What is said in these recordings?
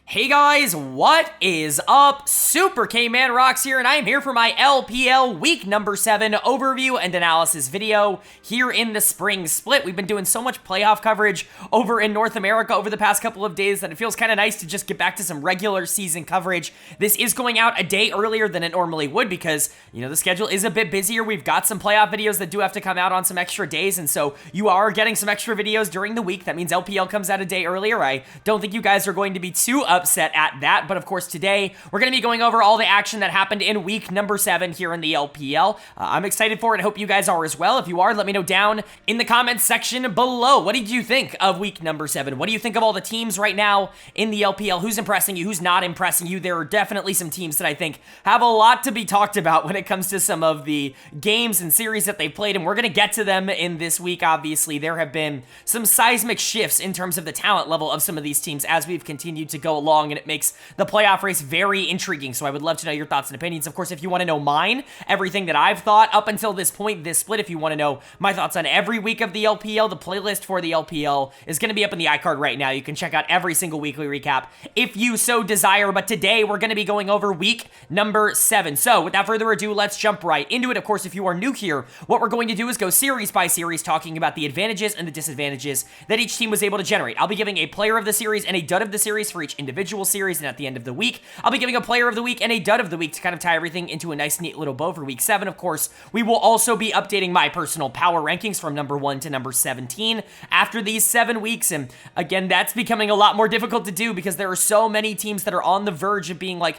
Hey guys, what is up? Super K-Man Rocks here, and I am here for my LPL week number 7 overview and analysis video here in the spring split. We've been doing so much playoff coverage over in North America over the past couple of days that it feels kind of nice to just get back to some regular season coverage. This is going out a day earlier than it normally would because, the schedule is a bit busier. We've got some playoff videos that do have to come out on some extra days, and so you are getting some extra videos during the week. That means LPL comes out a day earlier. I don't think you guys are going to be too upset at that, but of course today we're going to be going over all the action that happened in week number 7 here in the LPL. I'm excited for it. I hope you guys are as well. If you are, let me know down in the comments section below. What did you think of week number 7? What do you think of all the teams right now in the LPL? Who's impressing you? Who's not impressing you? There are definitely some teams that I think have a lot to be talked about when it comes to some of the games and series that they've played, and we're going to get to them in this week. Obviously, there have been some seismic shifts in terms of the talent level of some of these teams as we've continued to go along, and it makes the playoff race very intriguing. So I would love to know your thoughts and opinions. Of course, if you want to know mine, everything that I've thought up until this point, this split, if you want to know my thoughts on every week of the LPL, the playlist for the LPL is going to be up in the iCard right now. You can check out every single weekly recap if you so desire. But today we're going to be going over week number 7. So without further ado, let's jump right into it. Of course, if you are new here, what we're going to do is go series by series, talking about the advantages and the disadvantages that each team was able to generate. I'll be giving a player of the series and a dud of the series for each individual series, and at the end of the week, I'll be giving a player of the week and a dud of the week to kind of tie everything into a nice, neat little bow for week 7. Of course, we will also be updating my personal power rankings from number 1 to number 17 after these 7 weeks, and again, that's becoming a lot more difficult to do because there are so many teams that are on the verge of being like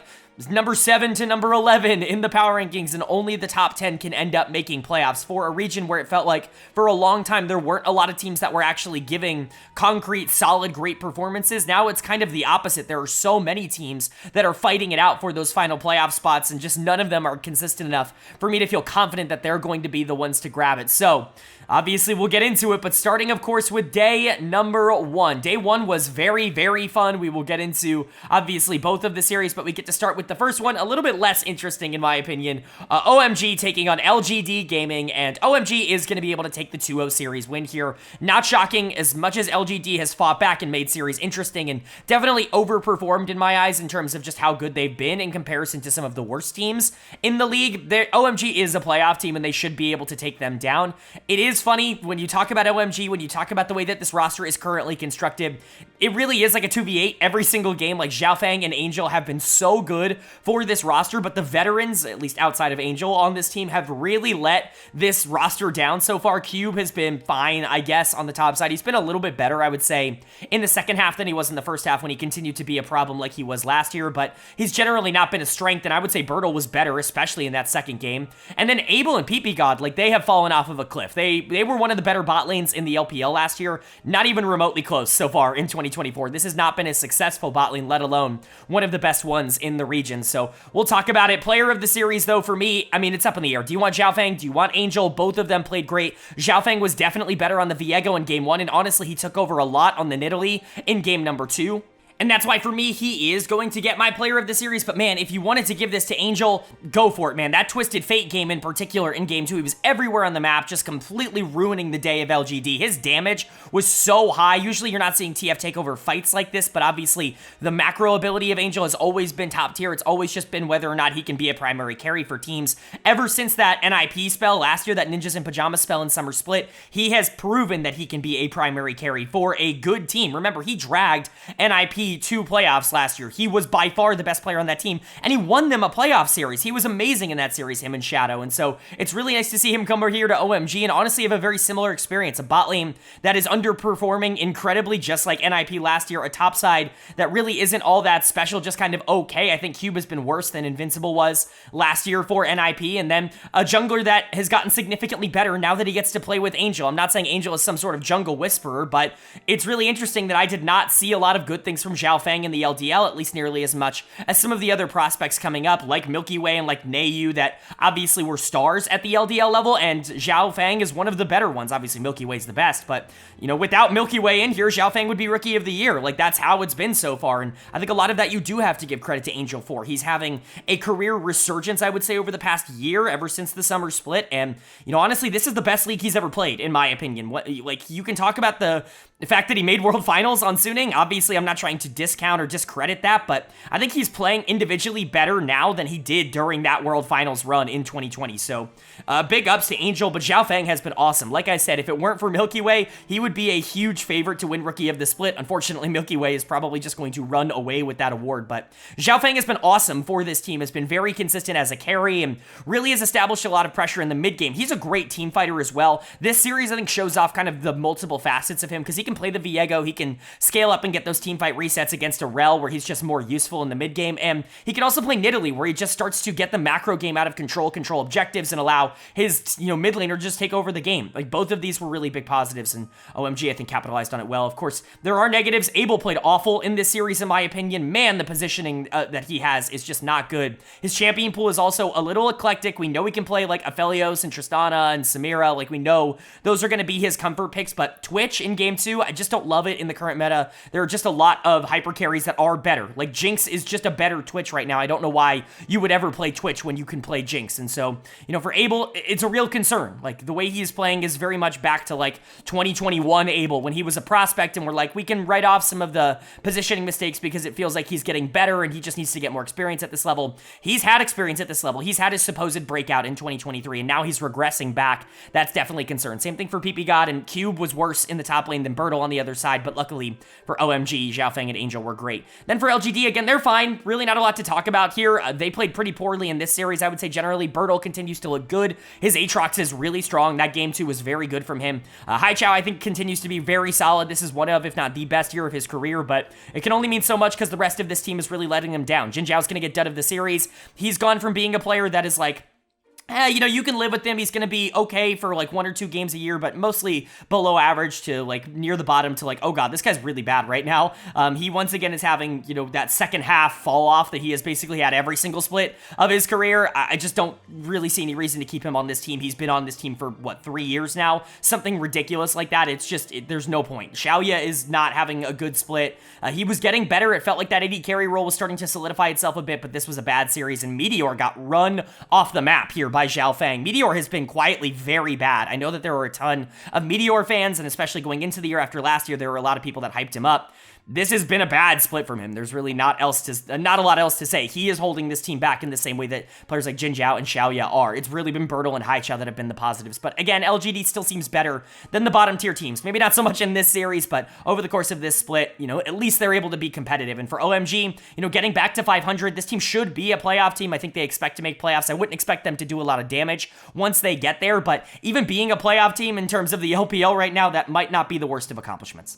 number 7 to number 11 in the power rankings, and only the top 10 can end up making playoffs for a region where it felt like for a long time there weren't a lot of teams that were actually giving concrete, solid, great performances. Now it's kind of the opposite. There are so many teams that are fighting it out for those final playoff spots, and just none of them are consistent enough for me to feel confident that they're going to be the ones to grab it. So obviously, we'll get into it, but starting, of course, with day number 1. Day 1 was very, very fun. We will get into, obviously, both of the series, but we get to start with the first one, a little bit less interesting, in my opinion. OMG taking on LGD Gaming, and OMG is going to be able to take the 2-0 series win here. Not shocking, as much as LGD has fought back and made series interesting, and definitely overperformed in my eyes in terms of just how good they've been in comparison to some of the worst teams in the league. OMG is a playoff team, and they should be able to take them down. It is funny when you talk about OMG, when you talk about the way that this roster is currently constructed, it really is like a 2v8 every single game. Like Xiaofeng and Angel have been so good for this roster, but the veterans, at least outside of Angel on this team, have really let this roster down so far. Cube has been fine, I guess, on the top side. He's been a little bit better, I would say, in the second half than he was in the first half when he continued to be a problem like he was last year, but he's generally not been a strength, and I would say Bertle was better, especially in that second game. And then Abel and PP God, like, they have fallen off of a cliff. They were one of the better bot lanes in the LPL last year, not even remotely close so far in 2024. This has not been a successful bot lane, let alone one of the best ones in the region. So we'll talk about it. Player of the series, though, for me, I mean, it's up in the air. Do you want Xiaofeng? Do you want Angel? Both of them played great. Xiaofeng was definitely better on the Viego in game 1, and honestly, he took over a lot on the Nidalee in game number 2. And that's why, for me, he is going to get my player of the series. But, man, if you wanted to give this to Angel, go for it, man. That Twisted Fate game in particular in Game 2, he was everywhere on the map, just completely ruining the day of LGD. His damage was so high. Usually, you're not seeing TF take over fights like this, but obviously, the macro ability of Angel has always been top tier. It's always just been whether or not he can be a primary carry for teams. Ever since that NIP spell last year, that Ninjas and Pyjamas spell in Summer Split, he has proven that he can be a primary carry for a good team. Remember, he dragged NIP 2 playoffs last year. He was by far the best player on that team, and he won them a playoff series. He was amazing in that series, him and Shadow, and so it's really nice to see him come over here to OMG and honestly have a very similar experience. A bot lane that is underperforming incredibly, just like NIP last year. A top side that really isn't all that special, just kind of okay. I think Cube has been worse than Invincible was last year for NIP, and then a jungler that has gotten significantly better now that he gets to play with Angel. I'm not saying Angel is some sort of jungle whisperer, but it's really interesting that I did not see a lot of good things from Xiaofeng in the LDL, at least nearly as much as some of the other prospects coming up, like Milky Way and like Nayu, that obviously were stars at the LDL level, and Xiaofeng is one of the better ones. Obviously, Milky Way's the best, but, without Milky Way in here, Xiaofeng would be Rookie of the Year. Like, that's how it's been so far, and I think a lot of that you do have to give credit to Angel for. He's having a career resurgence, I would say, over the past year, ever since the Summer Split, and, honestly, this is the best league he's ever played, in my opinion. You can talk about the fact that he made World Finals on Suning. Obviously, I'm not trying to discount or discredit that, but I think he's playing individually better now than he did during that World Finals run in 2020. So big ups to Angel, but Xiao Feng has been awesome. Like I said, if it weren't for Milky Way, he would be a huge favorite to win Rookie of the Split. Unfortunately, Milky Way is probably just going to run away with that award, but Xiao Feng has been awesome for this team, has been very consistent as a carry, and really has established a lot of pressure in the mid game. He's a great team fighter as well. This series, I think, shows off kind of the multiple facets of him, because he can play the Viego, he can scale up and get those team fight resets against a Rel, where he's just more useful in the mid game, and he can also play Nidalee, where he just starts to get the macro game out of control objectives, and allow his, mid laner just take over the game. Like, both of these were really big positives, and OMG, I think, capitalized on it well. Of course, there are negatives. Abel played awful in this series, in my opinion. Man, the positioning that he has is just not good. His champion pool is also a little eclectic. We know he can play, like, Aphelios and Tristana and Samira. Like, we know those are going to be his comfort picks, but Twitch in Game 2, I just don't love it in the current meta. There are just a lot of hyper carries that are better. Like, Jinx is just a better Twitch right now. I don't know why you would ever play Twitch when you can play Jinx. And so, for Abel, it's a real concern. Like, the way he's playing is very much back to, like, 2021 Abel, when he was a prospect and we're like, we can write off some of the positioning mistakes because it feels like he's getting better and he just needs to get more experience at this level. He's had experience at this level. He's had his supposed breakout in 2023, and now he's regressing back. That's definitely a concern. Same thing for PP God, and Cube was worse in the top lane than Bertle on the other side, but luckily for OMG, Xiao Feng and Angel were great. Then for LGD, again, they're fine. Really not a lot to talk about here. They played pretty poorly in this series, I would say generally. Bertle continues to look good. His Aatrox is really strong. That game 2 was very good from him. Haichao, I think, continues to be very solid. This is one of, if not the best year of his career, but it can only mean so much because the rest of this team is really letting him down. Jin Zhao's going to get dud of the series. He's gone from being a player that is like, you can live with him. He's going to be okay for like 1 or 2 games a year, but mostly below average to like near the bottom to like, oh God, this guy's really bad right now. He once again is having, that second half fall off that he has basically had every single split of his career. I just don't really see any reason to keep him on this team. He's been on this team for 3 years now? Something ridiculous like that. It's just, there's no point. Xiaoya is not having a good split. He was getting better. It felt like that AD carry role was starting to solidify itself a bit, but this was a bad series, and Meteor got run off the map here by Xiao Feng. Meteor has been quietly very bad. I know that there were a ton of Meteor fans, and especially going into the year after last year, there were a lot of people that hyped him up. This has been a bad split from him. There's really not a lot else to say. He is holding this team back in the same way that players like Jin Zhao and Xiaoya are. It's really been Bertle and Haichao that have been the positives. But again, LGD still seems better than the bottom tier teams. Maybe not so much in this series, but over the course of this split, at least they're able to be competitive. And for OMG, getting back to 500, this team should be a playoff team. I think they expect to make playoffs. I wouldn't expect them to do a lot of damage once they get there, but even being a playoff team in terms of the LPL right now, that might not be the worst of accomplishments.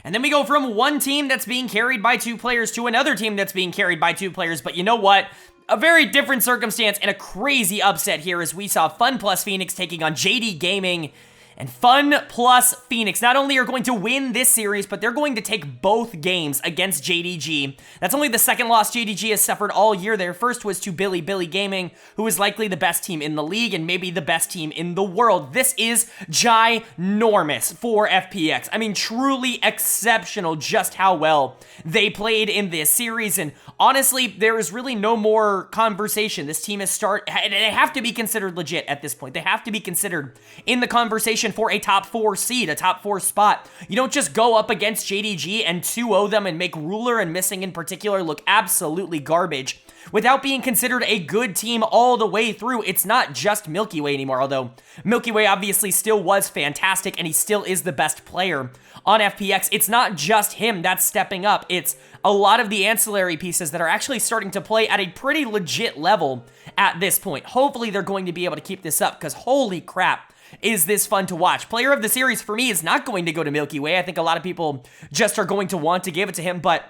And then we go from one team that's being carried by 2 players to another team that's being carried by 2 players. But you know what? A very different circumstance and a crazy upset here as we saw FunPlus Phoenix taking on LGD Gaming. And FunPlus Phoenix not only are going to win this series, but they're going to take both games against JDG. That's only the second loss JDG has suffered all year. Their first was to Bilibili Gaming, who is likely the best team in the league and maybe the best team in the world. This is ginormous for FPX. I mean, truly exceptional just how well they played in this series. And honestly, there is really no more conversation. This team they have to be considered legit at this point. They have to be considered in the conversation for a top 4 seed, a top 4 spot. You don't just go up against JDG and 2-0 them and make Ruler and Missing in particular look absolutely garbage without being considered a good team all the way through. It's not just Milky Way anymore, although Milky Way obviously still was fantastic and he still is the best player on FPX. It's not just him that's stepping up. It's a lot of the ancillary pieces that are actually starting to play at a pretty legit level at this point. Hopefully they're going to be able to keep this up, because holy crap, is this fun to watch. Player of the series for me is not going to go to Milky Way. I think a lot of people just are going to want to give it to him, but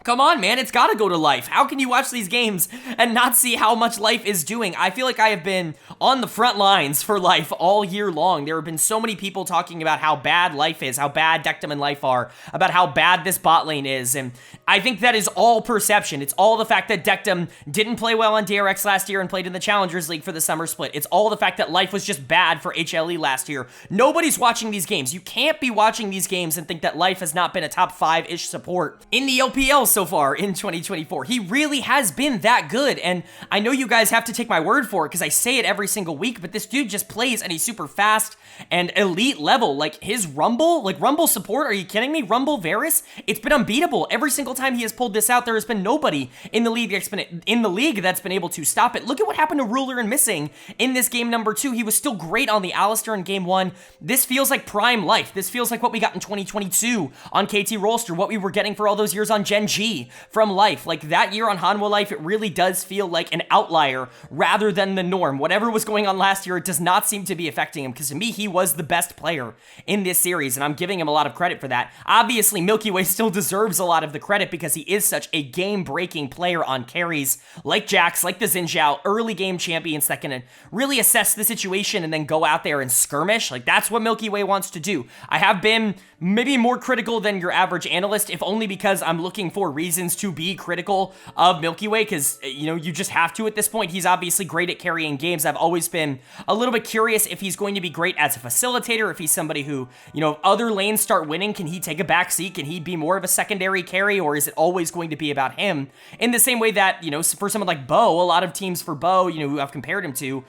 come on, man, it's gotta go to Life. How can you watch these games and not see how much Life is doing? I feel like I have been on the front lines for Life all year long. There have been so many people talking about how bad Life is, how bad Dectum and Life are, about how bad this bot lane is, and I think that is all perception. It's all the fact that Dectum didn't play well on DRX last year and played in the Challengers League for the summer split. It's all the fact that Life was just bad for HLE last year. Nobody's watching these games. You can't be watching these games and think that Life has not been a top 5-ish support in the LPL LPL so far in 2024. He really has been that good, and I know you guys have to take my word for it because I say it every single week, but this dude just plays at a super fast and elite level. Like, his Rumble, like Rumble support, are you kidding me? Rumble Varus, it's been unbeatable. Every single time he has pulled this out, there has been nobody in the league that's been able to stop it. Look at what happened to Ruler and Missing in this game number 2. He was still great on the Alistair in game 1. This feels like prime life. This feels like what we got in 2022 on KT Rolster, what we were getting for all those years on Gen G from Life. Like, that year on Hanwha Life, it really does feel like an outlier rather than the norm. Whatever was going on last year, it does not seem to be affecting him, because to me, he was the best player in this series, and I'm giving him a lot of credit for that. Obviously, Milky Way still deserves a lot of the credit because he is such a game-breaking player on carries like Jax, like the Xin Zhao, early game champions that can really assess the situation and then go out there and skirmish. Like, that's what Milky Way wants to do. I have been maybe more critical than your average analyst, if only because I'm looking for reasons to be critical of Milky Way, because, you know, you just have to at this point. He's obviously great at carrying games. I've always been a little bit curious if he's going to be great as a facilitator, if he's somebody who, you know, if other lanes start winning, can he take a back seat? Can he be more of a secondary carry, or is it always going to be about him? In the same way that, you know, for someone like Bo, a lot of teams for Bo, you know, who I've compared him to,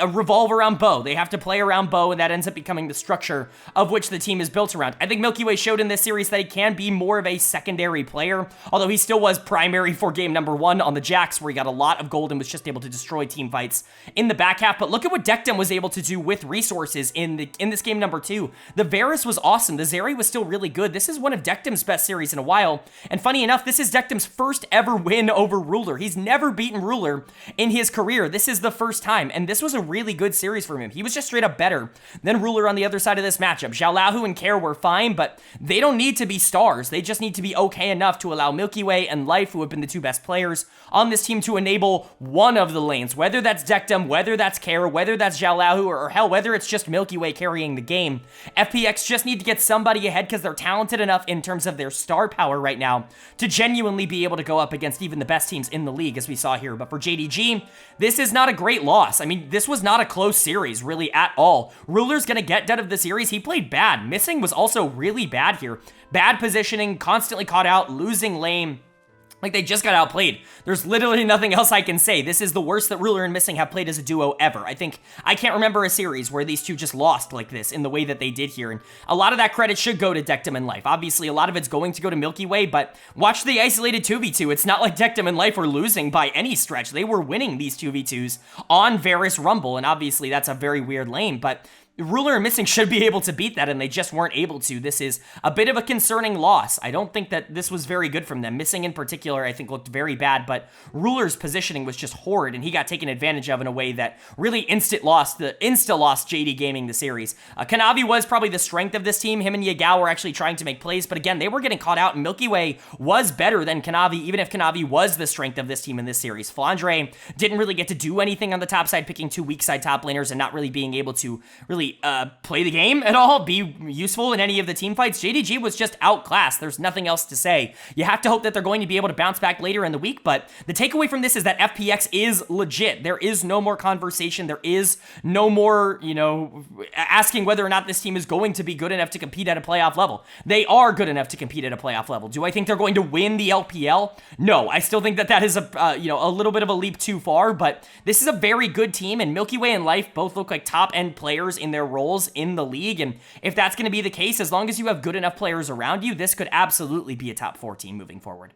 revolve around Bo. They have to play around Bo, and that ends up becoming the structure of which the team is built around. I think Milky Way showed in this series that he can be more of a secondary player, although he still was primary for game number 1 on the Jax, where he got a lot of gold and was just able to destroy team fights in the back half. But look at what Dekdom was able to do with resources in this game number 2. The Varus was awesome. The Zeri was still really good. This is one of Dekdom's best series in a while, and funny enough, this is Dekdom's first ever win over Ruler. He's never beaten Ruler in his career. This is the first time, and this was a really good series for him. He was just straight up better than Ruler on the other side of this matchup. Xiaolahu and Care were fine, but they don't need to be stars. They just need to be okay enough to allow Milky Way and Life, who have been the 2 best players on this team, to enable one of the lanes, whether that's Dekdom, whether that's Care, whether that's Xiaolahu, or hell, whether it's just Milky Way carrying the game. FPX just need to get somebody ahead because they're talented enough in terms of their star power right now to genuinely be able to go up against even the best teams in the league, as we saw here. But for JDG, this is not a great loss. I mean, this was not a close series, really, at all. Ruler's gonna get dead of the series. He played bad. Missing was also really bad here. Bad positioning, constantly caught out, losing lane. Like, they just got outplayed. There's literally nothing else I can say. This is the worst that Ruler and Missing have played as a duo ever. I can't remember a series where these two just lost like this in the way that they did here. And a lot of that credit should go to Dekdom and Life. Obviously, a lot of it's going to go to Milky Way, but watch the isolated 2v2. It's not like Dekdom and Life were losing by any stretch. They were winning these 2v2s on Varus Rumble, and obviously that's a very weird lane, but Ruler and Missing should be able to beat that, and they just weren't able to. This is a bit of a concerning loss. I don't think that this was very good from them. Missing in particular, I think, looked very bad, but Ruler's positioning was just horrid, and he got taken advantage of in a way that really insta-lost JD Gaming the series. Kanavi was probably the strength of this team. Him and Yagao were actually trying to make plays, but again, they were getting caught out, and Milky Way was better than Kanavi, even if Kanavi was the strength of this team in this series. Flandre didn't really get to do anything on the top side, picking 2 weak side top laners and not really being able to really play the game at all, be useful in any of the team fights. JDG was just outclassed. There's nothing else to say. You have to hope that they're going to be able to bounce back later in the week, but the takeaway from this is that FPX is legit. There is no more conversation. There is no more, you know, asking whether or not this team is going to be good enough to compete at a playoff level. They are good enough to compete at a playoff level. Do I think they're going to win the LPL? No, I still think that is a little bit of a leap too far, but this is a very good team, and Milky Way and Life both look like top-end players in their roles in the league, and if that's going to be the case, as long as you have good enough players around you, this could absolutely be a top 4 team moving forward.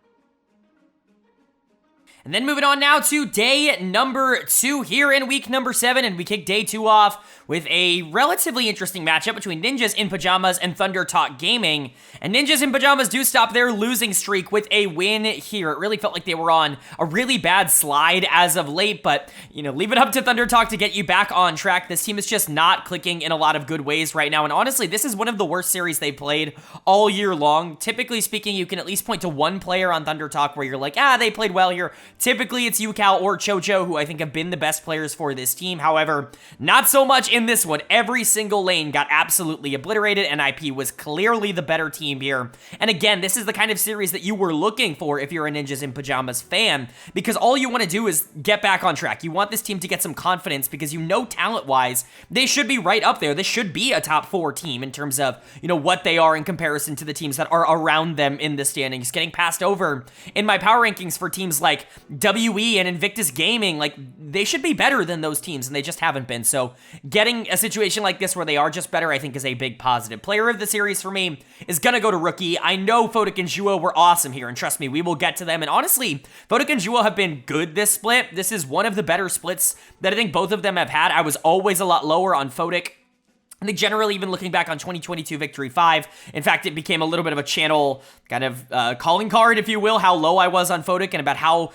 And then moving on now to day number 2 here in week number 7, and we kick day 2 off with a relatively interesting matchup between Ninjas in Pyjamas and Thunder Talk Gaming. And Ninjas in Pyjamas do stop their losing streak with a win here. It really felt like they were on a really bad slide as of late, but, you know, leave it up to Thunder Talk to get you back on track. This team is just not clicking in a lot of good ways right now, and honestly, this is one of the worst series they've played all year long. Typically speaking, you can at least point to one player on Thunder Talk where you're like, they played well here. Typically, it's UCal or Chocho who I think have been the best players for this team. However, not so much in this one. Every single lane got absolutely obliterated, and IP was clearly the better team here. And again, this is the kind of series that you were looking for if you're a Ninjas in Pyjamas fan, because all you want to do is get back on track. You want this team to get some confidence because you know talent-wise, they should be right up there. This should be a top 4 team in terms of, what they are in comparison to the teams that are around them in the standings. Getting passed over in my power rankings for teams like WE and Invictus Gaming, like, they should be better than those teams, and they just haven't been. So getting a situation like this where they are just better, I think, is a big positive. Player of the series for me is gonna go to Rookie. I know Fodik and Juo were awesome here, and trust me, we will get to them. And honestly, Fodik and Juo have been good this split. This is one of the better splits that I think both of them have had. I was always a lot lower on Fodik. I think generally, even looking back on 2022 Victory 5, in fact, it became a little bit of a channel kind of calling card, if you will, how low I was on Fodik and about how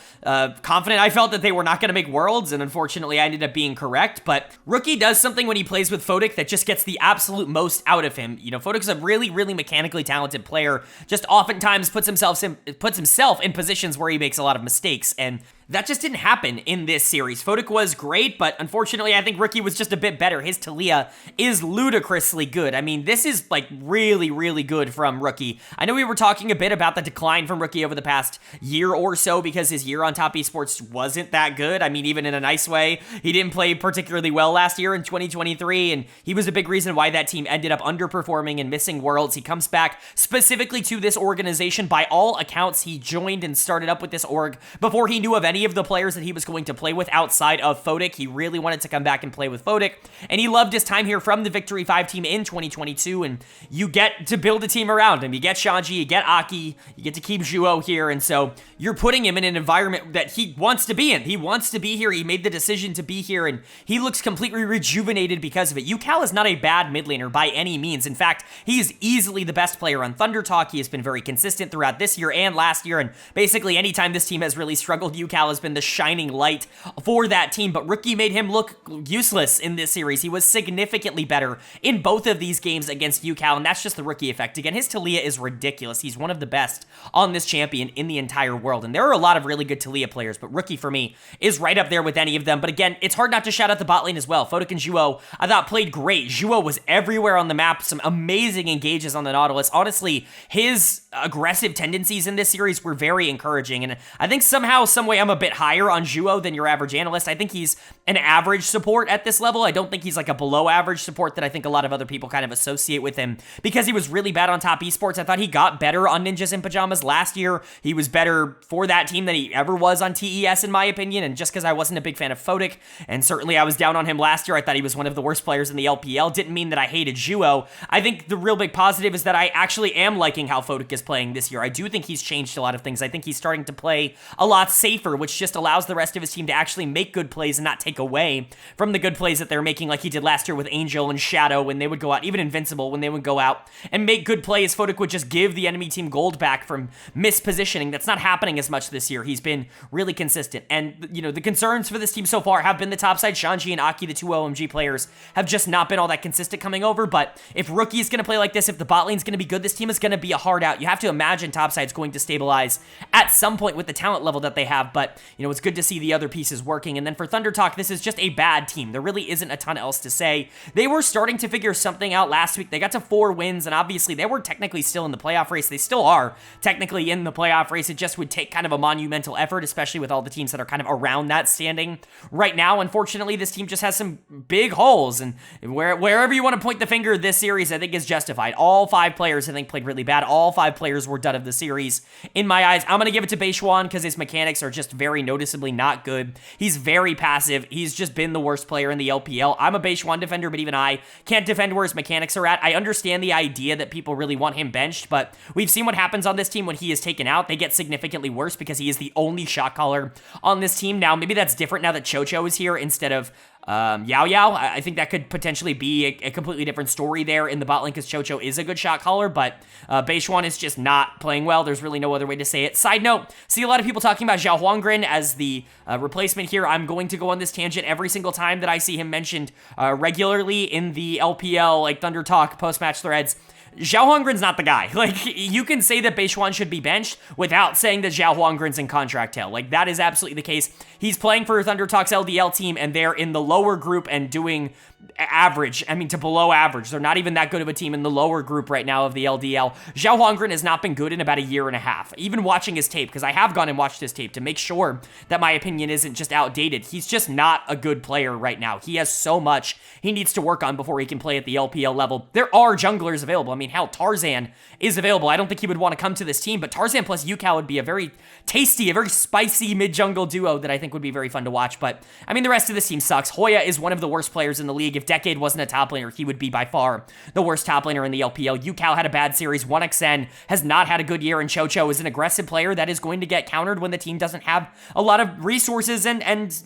confident I felt that they were not going to make Worlds, and unfortunately, I ended up being correct. But Rookie does something when he plays with Fodik that just gets the absolute most out of him. Fodik's a really, really mechanically talented player, just oftentimes puts himself in positions where he makes a lot of mistakes, and that just didn't happen in this series. Fodik was great, but unfortunately, I think Rookie was just a bit better. His Talia is ludicrously good. I mean, this is, like, really, really good from Rookie. I know we were talking a bit about the decline from Rookie over the past year or so because his year on top esports wasn't that good. I mean, even in a nice way, he didn't play particularly well last year in 2023, and he was a big reason why that team ended up underperforming and missing Worlds. He comes back specifically to this organization. By all accounts, he joined and started up with this org before he knew of any of the players that he was going to play with outside of Fodik. He really wanted to come back and play with Fodik, and he loved his time here from the Victory 5 team in 2022, and you get to build a team around him. You get Shanji, you get Aki, you get to keep Juo here, and so you're putting him in an environment that he wants to be in. He wants to be here. He made the decision to be here, and he looks completely rejuvenated because of it. UCal is not a bad mid laner by any means. In fact, he is easily the best player on Thunder Talk. He has been very consistent throughout this year and last year, and basically anytime this team has really struggled, UCal has been the shining light for that team. But Rookie made him look useless in this series. He was significantly better in both of these games against UCal, and that's just the Rookie effect. Again, his Talia is ridiculous. He's one of the best on this champion in the entire world, and there are a lot of really good Talia players, but Rookie for me is right up there with any of them. But again, it's hard not to shout out the bot lane as well. Fodik and Juo, I thought, played great. Juo was everywhere on the map, some amazing engages on the Nautilus. Honestly, his aggressive tendencies in this series were very encouraging, and I think somehow, some way, I'm a bit higher on Juo than your average analyst. I think he's an average support at this level. I don't think he's like a below average support that I think a lot of other people kind of associate with him because he was really bad on top esports. I thought he got better on Ninjas in Pyjamas last year. He was better for that team than he ever was on TES, in my opinion, and just because I wasn't a big fan of Fodik, and certainly I was down on him last year, I thought he was one of the worst players in the LPL, didn't mean that I hated Juo. I think the real big positive is that I actually am liking how Fodik is playing this year. I do think he's changed a lot of things. I think he's starting to play a lot safer, which just allows the rest of his team to actually make good plays and not take away from the good plays that they're making, like he did last year with Angel and Shadow when they would go out, even Invincible, when they would go out and make good plays. Fodik would just give the enemy team gold back from mispositioning. That's not happening as much this year. He's been really consistent, and the concerns for this team so far have been the top side. Shanji and Aki, the two OMG players, have just not been all that consistent coming over. But if Rookie is going to play like this, if the bot lane's going to be good, this team is going to be a hard out. You have to imagine topside's going to stabilize at some point with the talent level that they have, but it's good to see the other pieces working. And then for Thunder Talk, this is just a bad team. There really isn't a ton else to say. They were starting to figure something out last week. They got to 4 wins, and obviously they were technically still in the playoff race. They still are technically in the playoff race. It just would take kind of a monumental effort, especially with all the teams that are kind of around that standing right now. Unfortunately, this team just has some big holes, and wherever you want to point the finger, this series, I think, is justified. All 5 players, I think, played really bad. All 5 players were done of the series. In my eyes, I'm going to give it to Beishuan because his mechanics are just very noticeably not good. He's very passive. He's just been the worst player in the LPL. I'm a Beishuan defender, but even I can't defend where his mechanics are at. I understand the idea that people really want him benched, but we've seen what happens on this team when he is taken out. They get significantly worse because he is the only shot caller on this team. Now, maybe that's different now that Chocho is here instead of Yao Yao. I think that could potentially be a completely different story there in the bot lane because Chocho is a good shot caller, but Beishuan is just not playing well. There's really no other way to say it. Side note, see a lot of people talking about Zhao Huanggren as the replacement here. I'm going to go on this tangent every single time that I see him mentioned regularly in the LPL, like Thunder Talk post-match threads. Zhao Huangren's not the guy. Like, you can say that Beishuan should be benched without saying that Zhao Huangren's in contract hell. Like, that is absolutely the case. He's playing for Thunder Talk's LDL team, and they're in the lower group and doing average, I mean, to below average. They're not even that good of a team in the lower group right now of the LDL. Zhao Huangren has not been good in about a year and a half. Even watching his tape, because I have gone and watched his tape to make sure that my opinion isn't just outdated. He's just not a good player right now. He has so much he needs to work on before he can play at the LPL level. There are junglers available. I mean, hell, Tarzan is available. I don't think he would want to come to this team, but Tarzan plus Yukao would be a very tasty, a very spicy mid-jungle duo that I think would be very fun to watch. But, I mean, the rest of this team sucks. Hoya is one of the worst players in the league. If Decade wasn't a top laner, he would be by far the worst top laner in the LPL. Yukao had a bad series. 1xN has not had a good year, and Chocho is an aggressive player that is going to get countered when the team doesn't have a lot of resources and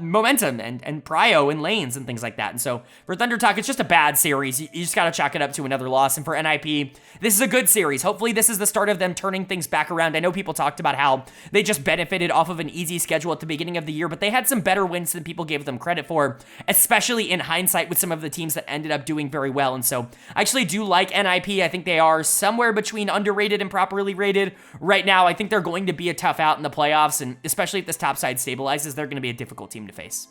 momentum and prio in lanes and things like that. And so for Thunder Talk, it's just a bad series. You just got to chalk it up to another loss. And for NIP, this is a good series. Hopefully this is the start of them turning things back around. I know people talked about how they just benefited off of an easy schedule at the beginning of the year, but they had some better wins than people gave them credit for, especially in hindsight with some of the teams that ended up doing very well. And so I actually do like NIP. I think they are somewhere between underrated and properly rated right now. I think they're going to be a tough out in the playoffs, and especially if this top side stabilizes, they're going to be a difficult team to face.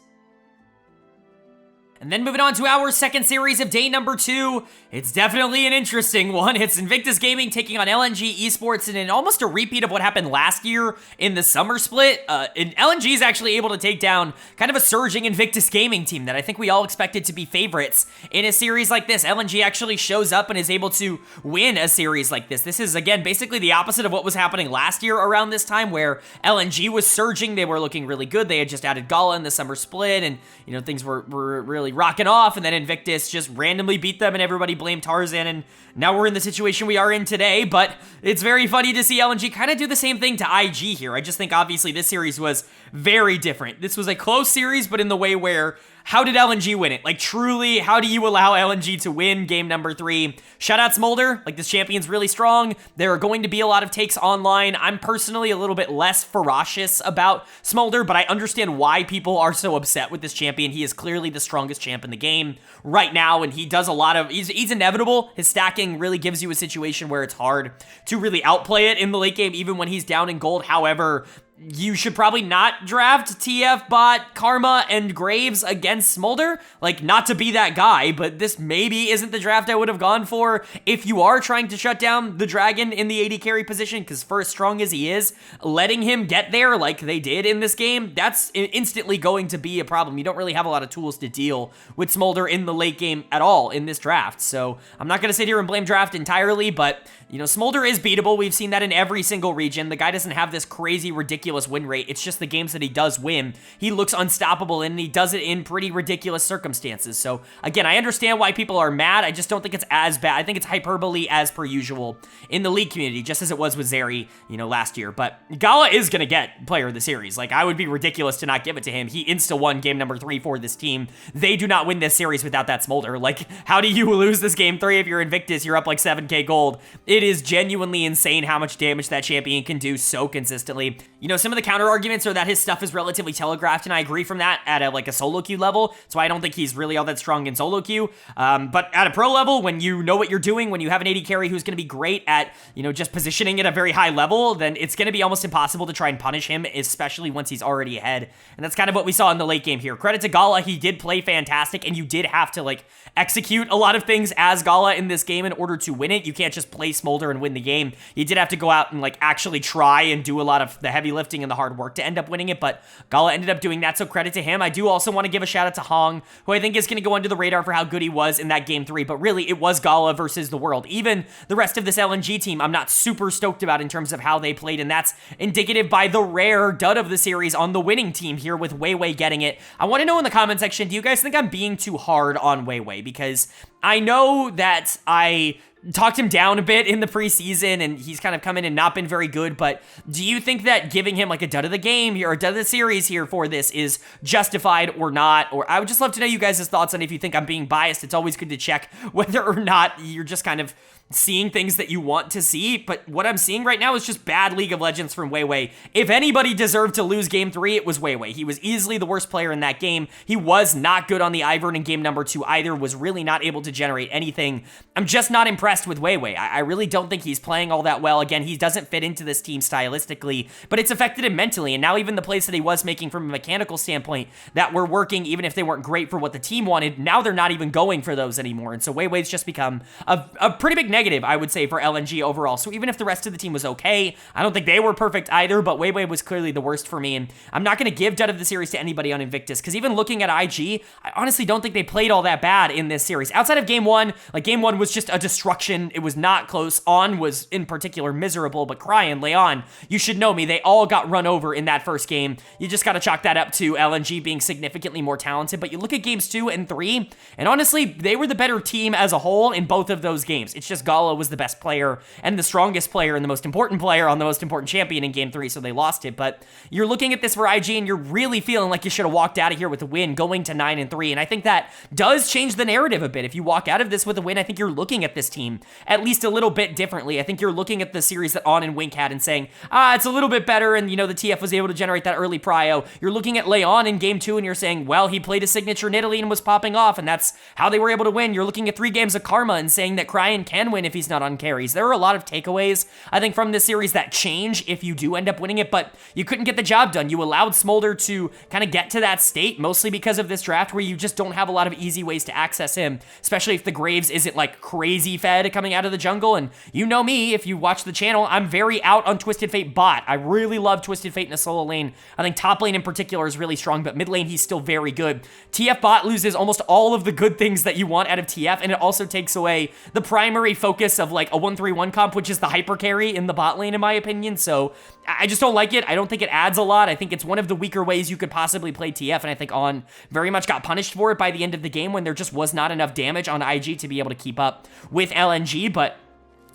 And then moving on to our second series of day number 2, it's definitely an interesting one. It's Invictus Gaming taking on LNG Esports, and in almost a repeat of what happened last year in the summer split. And LNG is actually able to take down kind of a surging Invictus Gaming team that I think we all expected to be favorites in a series like this. LNG actually shows up and is able to win a series like this. This is, again, basically the opposite of what was happening last year around this time, where LNG was surging. They were looking really good. They had just added Gala in the summer split, and, you know, things were really rocking off, and then Invictus just randomly beat them and everybody blamed Tarzan, and now we're in the situation we are in today. But it's very funny to see LNG kind of do the same thing to IG here. I just think obviously this series was very different. This was a close series, but in the way where, how did LNG win it? Like, truly, how do you allow LNG to win game number 3? Shout out Smolder. Like, this champion's really strong. There are going to be a lot of takes online. I'm personally a little bit less ferocious about Smolder, but I understand why people are so upset with this champion. He is clearly the strongest champ in the game right now, and he does a lot of, he's inevitable. His stacking really gives you a situation where it's hard to really outplay it in the late game, even when he's down in gold. However, you should probably not draft TF, Bot, Karma, and Graves against Smolder. Like, not to be that guy, but this maybe isn't the draft I would have gone for if you are trying to shut down the Dragon in the AD carry position, because for as strong as he is, letting him get there like they did in this game, that's instantly going to be a problem. You don't really have a lot of tools to deal with Smolder in the late game at all in this draft. So I'm not going to sit here and blame draft entirely, but, you know, Smolder is beatable. We've seen that in every single region. The guy doesn't have this crazy, ridiculous win rate. It's just the games that he does win, he looks unstoppable, and he does it in pretty ridiculous circumstances. So again, I understand why people are mad. I just don't think it's as bad. I think it's hyperbole as per usual in the league community, just as it was with Zeri, you know, last year. But Gala is going to get player of the series. Like, I would be ridiculous to not give it to him. He insta-won game number 3 for this team. They do not win this series without that Smolder. Like, how do you lose this game 3 if you're Invictus? You're up like 7k gold. It is genuinely insane how much damage that champion can do so consistently. You know, some of the counter arguments are that his stuff is relatively telegraphed, and I agree from that at a solo queue level. So I don't think he's really all that strong in solo queue. But at a pro level, when you know what you're doing, when you have an AD carry who's going to be great at, you know, just positioning at a very high level, then it's going to be almost impossible to try and punish him, especially once he's already ahead. And that's kind of what we saw in the late game here. Credit to Gala, he did play fantastic, and you did have to, like, execute a lot of things as Gala in this game in order to win it. You can't just play Smolder and win the game. You did have to go out and, like, actually try and do a lot of the heavy lifting and the hard work to end up winning it, but Gala ended up doing that, so credit to him. I do also want to give a shout out to Hong, who I think is going to go under the radar for how good he was in that game 3, but really, it was Gala versus the world. Even the rest of this LNG team, I'm not super stoked about in terms of how they played, and that's indicative by the rare dud of the series on the winning team here with Weiwei getting it. I want to know in the comment section, do you guys think I'm being too hard on Weiwei? Because I know that I talked him down a bit in the preseason, and he's kind of come in and not been very good, but do you think that giving him like a dud of the game here, or a dud of the series here for this is justified or not? Or I would just love to know you guys' thoughts on if you think I'm being biased. It's always good to check whether or not you're just kind of, seeing things that you want to see, but what I'm seeing right now is just bad League of Legends from Weiwei. If anybody deserved to lose game 3, it was Weiwei. He was easily the worst player in that game. He was not good on the Ivern in game number 2 either, was really not able to generate anything. I'm just not impressed with Weiwei. I really don't think he's playing all that well. Again, he doesn't fit into this team stylistically, but it's affected him mentally, and now even the plays that he was making from a mechanical standpoint that were working, even if they weren't great for what the team wanted, now they're not even going for those anymore, and so Weiwei's just become a pretty big negative, I would say, for LNG overall. So even if the rest of the team was okay, I don't think they were perfect either, but Weiwei was clearly the worst for me, and I'm not going to give dud of the series to anybody on Invictus, because even looking at IG, I honestly don't think they played all that bad in this series. Outside of game 1, like game 1 was just a destruction. It was not close. On was in particular miserable, but Cryan, Leon, you should know me, they all got run over in that first game. You just got to chalk that up to LNG being significantly more talented, but you look at games 2 and 3, and honestly, they were the better team as a whole in both of those games. It's just Gala was the best player and the strongest player and the most important player on the most important champion in game 3, so they lost it. But you're looking at this for IG and you're really feeling like you should have walked out of here with a win going to 9-3, and I think that does change the narrative a bit. If you walk out of this with a win, I think you're looking at this team at least a little bit differently. I think you're looking at the series that On and Wink had and saying, it's a little bit better, and, you know, the TF was able to generate that early prio. You're looking at Leon in game 2 and you're saying, well, he played his signature Nidalee and was popping off, and that's how they were able to win. You're looking at 3 games of Karma and saying that Cryan can win if he's not on carries. There are a lot of takeaways, I think, from this series that change if you do end up winning it, but you couldn't get the job done. You allowed Smolder to kind of get to that state, mostly because of this draft where you just don't have a lot of easy ways to access him, especially if the Graves isn't like crazy fed coming out of the jungle. And you know me, if you watch the channel, I'm very out on Twisted Fate bot. I really love Twisted Fate in a solo lane. I think top lane in particular is really strong, but mid lane he's still very good. TF bot loses almost all of the good things that you want out of TF, and it also takes away the primary focus of like a 1-3-1 comp, which is the hyper carry in the bot lane, in my opinion. So I just don't like it. I don't think it adds a lot. I think it's one of the weaker ways you could possibly play TF, and I think On very much got punished for it by the end of the game when there just was not enough damage on IG to be able to keep up with LNG, but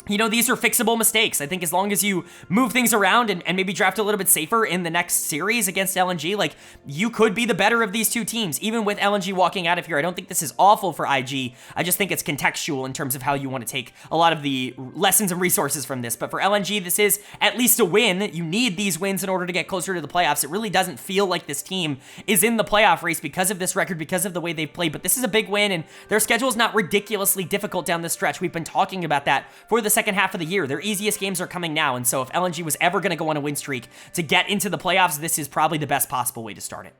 you know, these are fixable mistakes. I think as long as you move things around and maybe draft a little bit safer in the next series against LNG, like, you could be the better of these two teams, even with LNG walking out of here. I don't think this is awful for IG. I just think it's contextual in terms of how you want to take a lot of the lessons and resources from this. But for LNG, this is at least a win. You need these wins in order to get closer to the playoffs. It really doesn't feel like this team is in the playoff race because of this record, because of the way they've played. But this is a big win, and their schedule is not ridiculously difficult down the stretch. We've been talking about that for the second half of the year. Their easiest games are coming now, and so if LNG was ever going to go on a win streak to get into the playoffs, this is probably the best possible way to start it.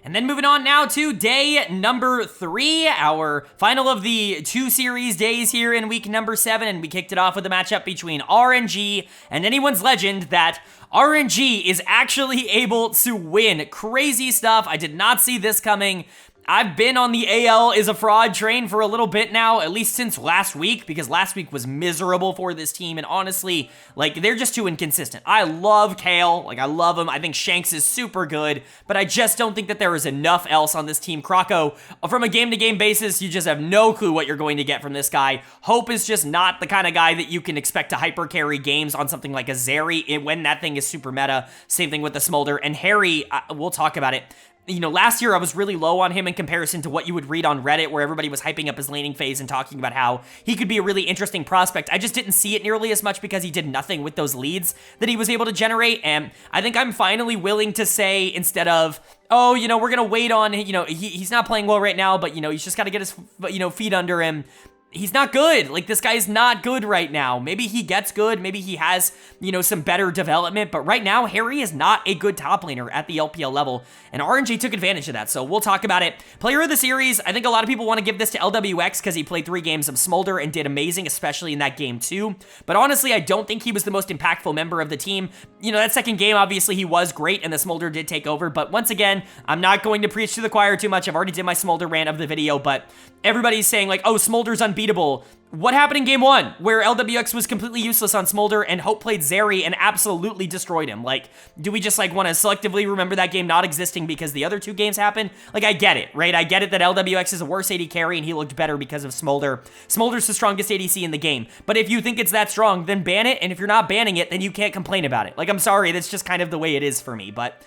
And then moving on now to day number 3, our final of the 2 series days here in week number 7, and we kicked it off with a matchup between RNG and anyone's legend that RNG is actually able to win. Crazy stuff. I did not see this coming. I've been on the AL is a fraud train for a little bit now, at least since last week, because last week was miserable for this team, and honestly, like, they're just too inconsistent. I love Kale, like, I love him. I think Shanks is super good, but I just don't think that there is enough else on this team. Krako, from a game-to-game basis, you just have no clue what you're going to get from this guy. Hope is just not the kind of guy that you can expect to hyper-carry games on something like a Zeri when that thing is super meta. Same thing with the Smolder, and Harry, we'll talk about it. You know, last year I was really low on him in comparison to what you would read on Reddit, where everybody was hyping up his laning phase and talking about how he could be a really interesting prospect. I just didn't see it nearly as much because he did nothing with those leads that he was able to generate, and I think I'm finally willing to say, instead of, oh, you know, we're gonna wait on, you know, he's not playing well right now, but, you know, he's just gotta get his, you know, feet under him. He's not good. Like, this guy's not good right now. Maybe he gets good. Maybe he has, you know, some better development. But right now, Harry is not a good top laner at the LPL level. And RNG took advantage of that. So we'll talk about it. Player of the series, I think a lot of people want to give this to LWX because he played 3 games of Smolder and did amazing, especially in that game too. But honestly, I don't think he was the most impactful member of the team. You know, that second game, obviously, he was great and the Smolder did take over. But once again, I'm not going to preach to the choir too much. I've already did my Smolder rant of the video, but everybody's saying like, oh, Smolder's unbeatable. What happened in game 1, where LWX was completely useless on Smolder and Hope played Zeri and absolutely destroyed him? Like, do we just, like, want to selectively remember that game not existing because the other 2 games happened? Like, I get it, right? I get it that LWX is a worse AD carry and he looked better because of Smolder. Smolder's the strongest ADC in the game. But if you think it's that strong, then ban it, and if you're not banning it, then you can't complain about it. Like, I'm sorry, that's just kind of the way it is for me. But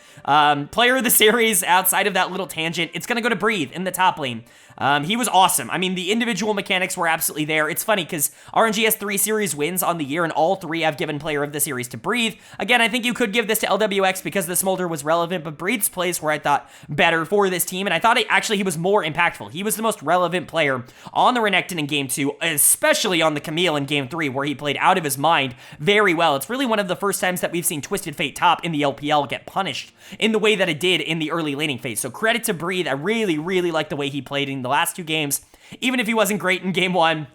player of the series, outside of that little tangent, it's going to go to Breathe in the top lane. He was awesome. I mean, the individual mechanics were absolutely there. It's funny because RNG has 3 series wins on the year, and all 3 have given player of the series to Breathe. Again, I think you could give this to LWX because the Smolder was relevant, but Breathe's plays were, I thought, better for this team, and I thought he was more impactful. He was the most relevant player on the Renekton in Game 2, especially on the Camille in Game 3, where he played out of his mind very well. It's really one of the first times that we've seen Twisted Fate top in the LPL get punished in the way that it did in the early laning phase. So credit to Breathe. I really, really like the way he played in the last 2 games, even if he wasn't great in game 1.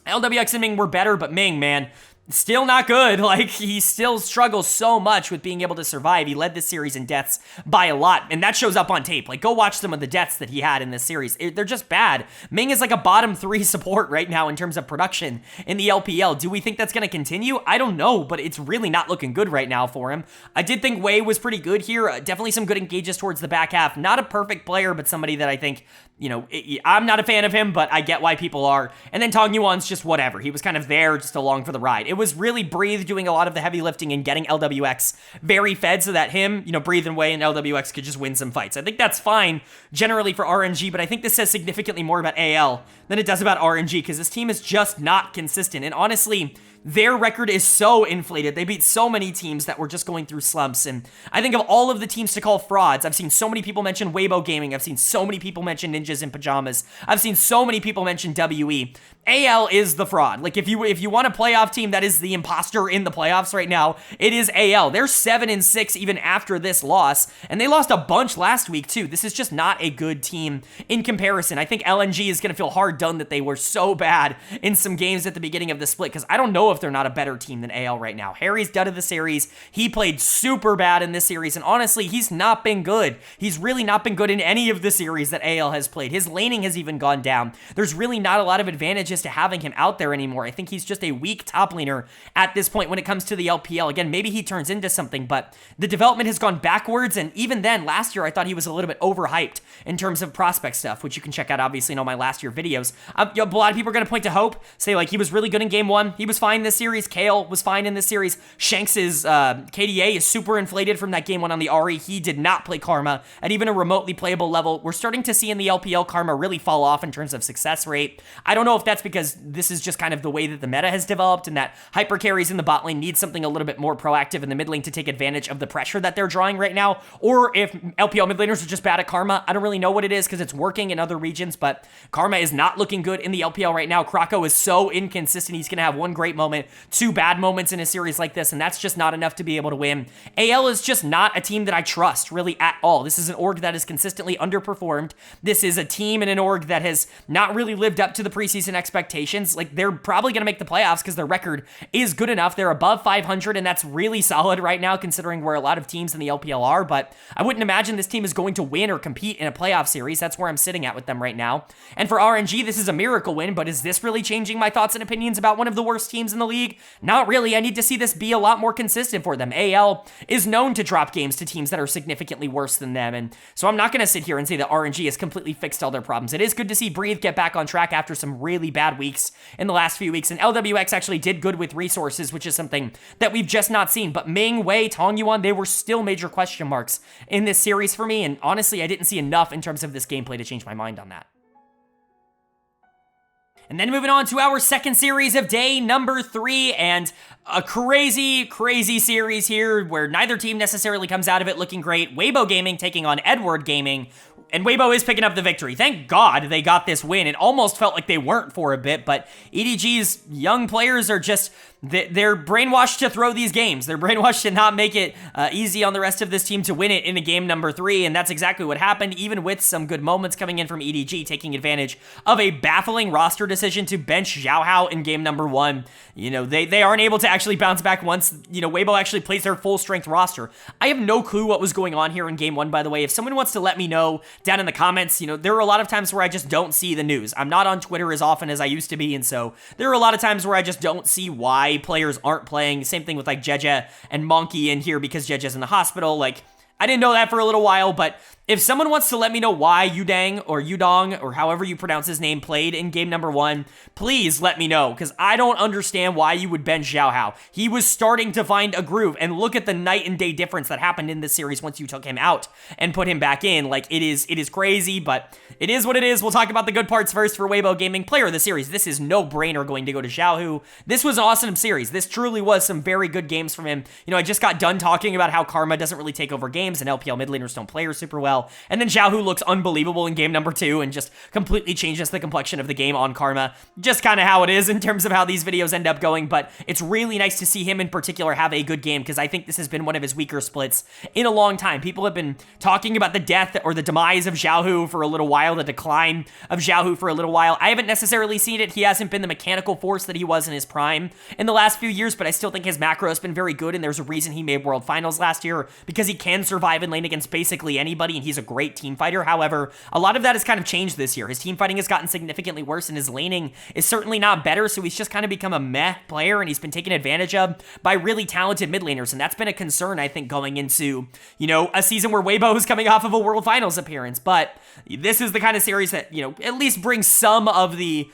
LWX and Ming were better, but Ming, man, still not good. Like, he still struggles so much with being able to survive. He led this series in deaths by a lot, and that shows up on tape. Like, go watch some of the deaths that he had in this series. They're just bad. Ming is like a bottom 3 support right now in terms of production in the LPL. Do we think that's going to continue? I don't know, but it's really not looking good right now for him. I did think Wei was pretty good here. Definitely some good engages towards the back half. Not a perfect player, but somebody that I think, you know, I'm not a fan of him, but I get why people are. And then Tong Yuan's just whatever. He was kind of there just along for the ride. It was really Breathe doing a lot of the heavy lifting and getting LWX very fed so that him, you know, Breathe and Wei and LWX could just win some fights. I think that's fine generally for RNG, but I think this says significantly more about AL than it does about RNG because this team is just not consistent. And honestly, their record is so inflated. They beat so many teams that were just going through slumps. And I think of all of the teams to call frauds, I've seen so many people mention Weibo Gaming. I've seen so many people mention Ninjas in Pyjamas. I've seen so many people mention WE. AL is the fraud. Like, if you want a playoff team that is the imposter in the playoffs right now, it is AL. They're 7-6 even after this loss, and they lost a bunch last week too. This is just not a good team in comparison. I think LNG is going to feel hard done that they were so bad in some games at the beginning of the split, because I don't know if they're not a better team than AL right now. Harry's done of the series. He played super bad in this series, and honestly, he's not been good. He's really not been good in any of the series that AL has played. His laning has even gone down. There's really not a lot of advantages to having him out there anymore. I think he's just a weak top laner at this point when it comes to the LPL. Again, maybe he turns into something, but the development has gone backwards, and even then, last year, I thought he was a little bit overhyped in terms of prospect stuff, which you can check out, obviously, in all my last year videos. A lot of people are going to point to Hope, say, like, he was really good in game 1. He was fine this series. Kale was fine in this series. Shanks' KDA is super inflated from that game 1 on the Ahri. He did not play Karma at even a remotely playable level. We're starting to see in the LPL Karma really fall off in terms of success rate. I don't know if that's because this is just kind of the way that the meta has developed and that hyper carries in the bot lane need something a little bit more proactive in the mid lane to take advantage of the pressure that they're drawing right now, or if LPL mid laners are just bad at Karma. I don't really know what it is because it's working in other regions, but Karma is not looking good in the LPL right now. Krako is so inconsistent. He's going to have one great moment, 2 bad moments in a series like this, and that's just not enough to be able to win. AL is just not a team that I trust really at all. This is an org that is consistently underperformed. This is a team and an org that has not really lived up to the preseason expectations. Like, they're probably going to make the playoffs because their record is good enough. They're above 500, and that's really solid right now considering where a lot of teams in the LPL are, but I wouldn't imagine this team is going to win or compete in a playoff series. That's where I'm sitting at with them right now. And for RNG, this is a miracle win, but is this really changing my thoughts and opinions about one of the worst teams in the league? Not really. I need to see this be a lot more consistent for them. AL is known to drop games to teams that are significantly worse than them, and so I'm not going to sit here and say that RNG has completely fixed all their problems. It is good to see Breathe get back on track after some really bad weeks in the last few weeks, and LWX actually did good with resources, which is something that we've just not seen. But Ming, Wei, Tong Yuan, they were still major question marks in this series for me, and honestly, I didn't see enough in terms of this gameplay to change my mind on that. And then moving on to our second series of day number 3, and a crazy, crazy series here where neither team necessarily comes out of it looking great. Weibo Gaming taking on Edward Gaming, and Weibo is picking up the victory. Thank God they got this win. It almost felt like they weren't for a bit, but EDG's young players are just they're brainwashed to throw these games. They're brainwashed to not make it easy on the rest of this team to win it in a game number 3, and that's exactly what happened, even with some good moments coming in from EDG, taking advantage of a baffling roster decision to bench Xiao Hao in game number 1. You know, they aren't able to actually bounce back once, you know, Weibo actually plays their full-strength roster. I have no clue what was going on here in game 1, by the way. If someone wants to let me know down in the comments, you know, there are a lot of times where I just don't see the news. I'm not on Twitter as often as I used to be, and so there are a lot of times where I just don't see why players aren't playing. Same thing with like Jeje and Monkey in here because Jeje's in the hospital. Like, I didn't know that for a little while, but if someone wants to let me know why Yudang or Yudong or however you pronounce his name played in game number 1, please let me know, because I don't understand why you would bench Xiao Hao. He was starting to find a groove, and look at the night and day difference that happened in this series once you took him out and put him back in. Like, it is crazy, but it is what it is. We'll talk about the good parts first for Weibo Gaming. Player of the series, this is no-brainer going to go to Xiao Hu. This was an awesome series. This truly was some very good games from him. You know, I just got done talking about how Karma doesn't really take over games and LPL mid laners don't play her super well. And then Xiao Hu looks unbelievable in game number 2 and just completely changes the complexion of the game on Karma. Just kind of how it is in terms of how these videos end up going, but it's really nice to see him in particular have a good game, because I think this has been one of his weaker splits in a long time. People have been talking about the death or the demise of Xiao Hu for a little while, the decline of Xiao Hu for a little while. I haven't necessarily seen it. He hasn't been the mechanical force that he was in his prime in the last few years, but I still think his macro has been very good, and there's a reason he made World Finals last year, because he can survive in lane against basically anybody, and he's a great team fighter. However, a lot of that has kind of changed this year. His team fighting has gotten significantly worse, and his laning is certainly not better, so he's just kind of become a meh player, and he's been taken advantage of by really talented mid laners, and that's been a concern, I think, going into, you know, a season where Weibo is coming off of a World Finals appearance. But this is the kind of series that, you know, at least brings some of the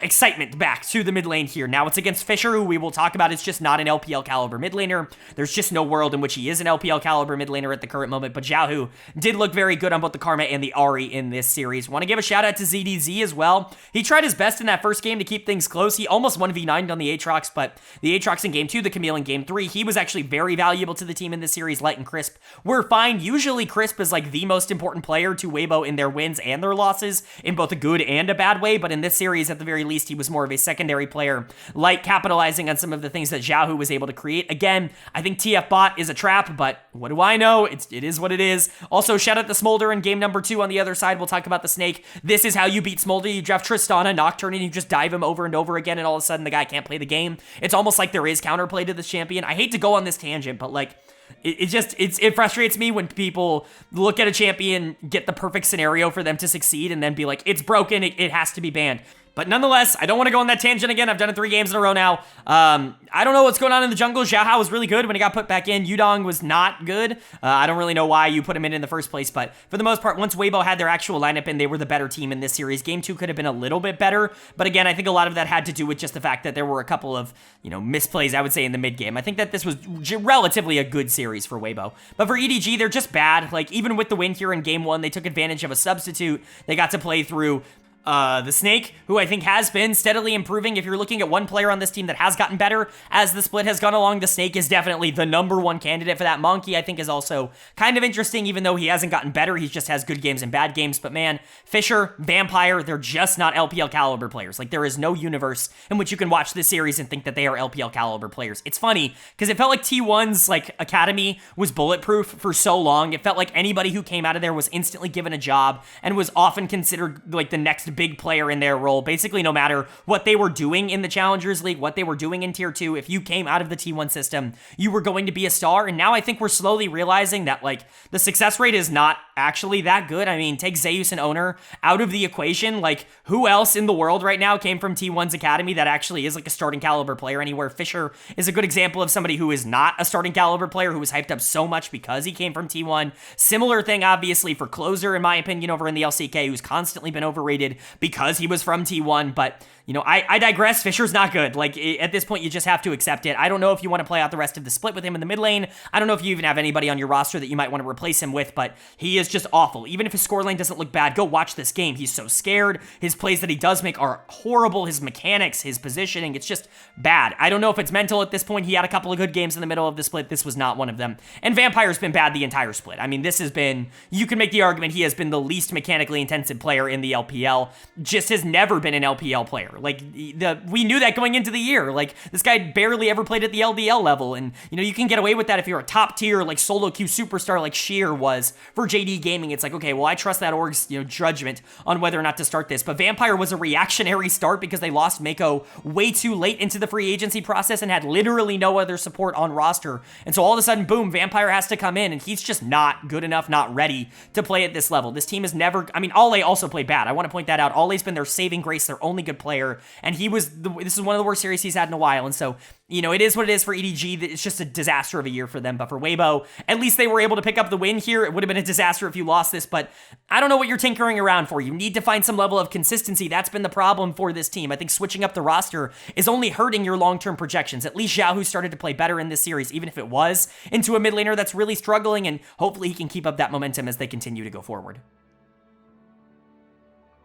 excitement back to the mid lane here. Now it's against Fisher, who we will talk about. It's just not an LPL caliber mid laner. There's just no world in which he is an LPL caliber mid laner at the current moment, but Xiao Hu did look very good on both the Karma and the Ahri in this series. Want to give a shout out to ZDZ as well. He tried his best in that first game to keep things close. He almost 1v9'd on the Aatrox, but the Aatrox in game 2, the Camille in game 3, he was actually very valuable to the team in this series. Light and Crisp were fine. Usually Crisp is like the most important player to Weibo in their wins and their losses in both a good and a bad way, but in this series, at the very least, he was more of a secondary player, like capitalizing on some of the things that Xiao Hu was able to create. Again, I think TF bot is a trap, but what do I know? It is what it is. Also, shout out to Smolder in game number 2 on the other side. We'll talk about the Snake. This is how you beat Smolder. You draft Tristana, Nocturne, and you just dive him over and over again, and all of a sudden the guy can't play the game. It's almost like there is counterplay to this champion. I hate to go on this tangent, but like, it frustrates me when people look at a champion, get the perfect scenario for them to succeed, and then be like, it's broken, it has to be banned. But nonetheless, I don't want to go on that tangent again. I've done it 3 games in a row now. I don't know what's going on in the jungle. Xiao Hao was really good when he got put back in. Yudong was not good. I don't really know why you put him in the first place, but for the most part, once Weibo had their actual lineup in, they were the better team in this series. Game 2 could have been a little bit better, but again, I think a lot of that had to do with just the fact that there were a couple of, you know, misplays, I would say, in the mid game. I think that this was relatively a good series for Weibo. But for EDG, they're just bad. Like, even with the win here in game 1, they took advantage of a substitute. They got to play through the Snake, who I think has been steadily improving. If you're looking at one player on this team that has gotten better as the split has gone along, the Snake is definitely the #1 candidate for that. Monkey, I think, is also kind of interesting, even though he hasn't gotten better. He just has good games and bad games. But man, Fisher, Vampire, they're just not LPL caliber players. Like, there is no universe in which you can watch this series and think that they are LPL caliber players. It's funny, because it felt like T1's, like, academy was bulletproof for so long. It felt like anybody who came out of there was instantly given a job and was often considered, like, the next big player in their role. Basically, no matter what they were doing in the Challengers League, what they were doing in Tier 2, if you came out of the T1 system, you were going to be a star. And now I think we're slowly realizing that, like, the success rate is not actually that good. I mean, take Zeus and Owner out of the equation. Like, who else in the world right now came from T1's academy that actually is, like, a starting caliber player anywhere? Fisher is a good example of somebody who is not a starting caliber player, who was hyped up so much because he came from T1. Similar thing, obviously, for Closer, in my opinion, over in the LCK, who's constantly been overrated because he was from T1, but, you know, I digress. Fisher's not good. Like, at this point, you just have to accept it. I don't know if you want to play out the rest of the split with him in the mid lane. I don't know if you even have anybody on your roster that you might want to replace him with, but he is just awful. Even if his scoreline doesn't look bad, go watch this game. He's so scared. His plays that he does make are horrible. His mechanics, his positioning, it's just bad. I don't know if it's mental at this point. He had a couple of good games in the middle of the split. This was not one of them. And Vampire's been bad the entire split. I mean, this has been, you can make the argument he has been the least mechanically intensive player in the LPL. Just has never been an LPL player. Like, we knew that going into the year. Like, this guy barely ever played at the LDL level. And, you know, you can get away with that if you're a top tier, like, solo queue superstar like Sheer was for JD Gaming. It's like, okay, well, I trust that org's, you know, judgment on whether or not to start this. But Vampire was a reactionary start because they lost Mako way too late into the free agency process and had literally no other support on roster. And so all of a sudden, boom, Vampire has to come in, and he's just not good enough, not ready to play at this level. This team has never, I mean, Ale also played bad. I want to point that out. Ale's been their saving grace, their only good player, and this is one of the worst series he's had in a while. And so, you know, it is what it is for EDG. It's just a disaster of a year for them. But for Weibo, at least they were able to pick up the win here. It would have been a disaster if you lost this, but I don't know what you're tinkering around for. You need to find some level of consistency. That's been the problem for this team. I think switching up the roster is only hurting your long-term projections. At least Xiao, who started to play better in this series, even if it was into a mid laner that's really struggling, and hopefully he can keep up that momentum as they continue to go forward.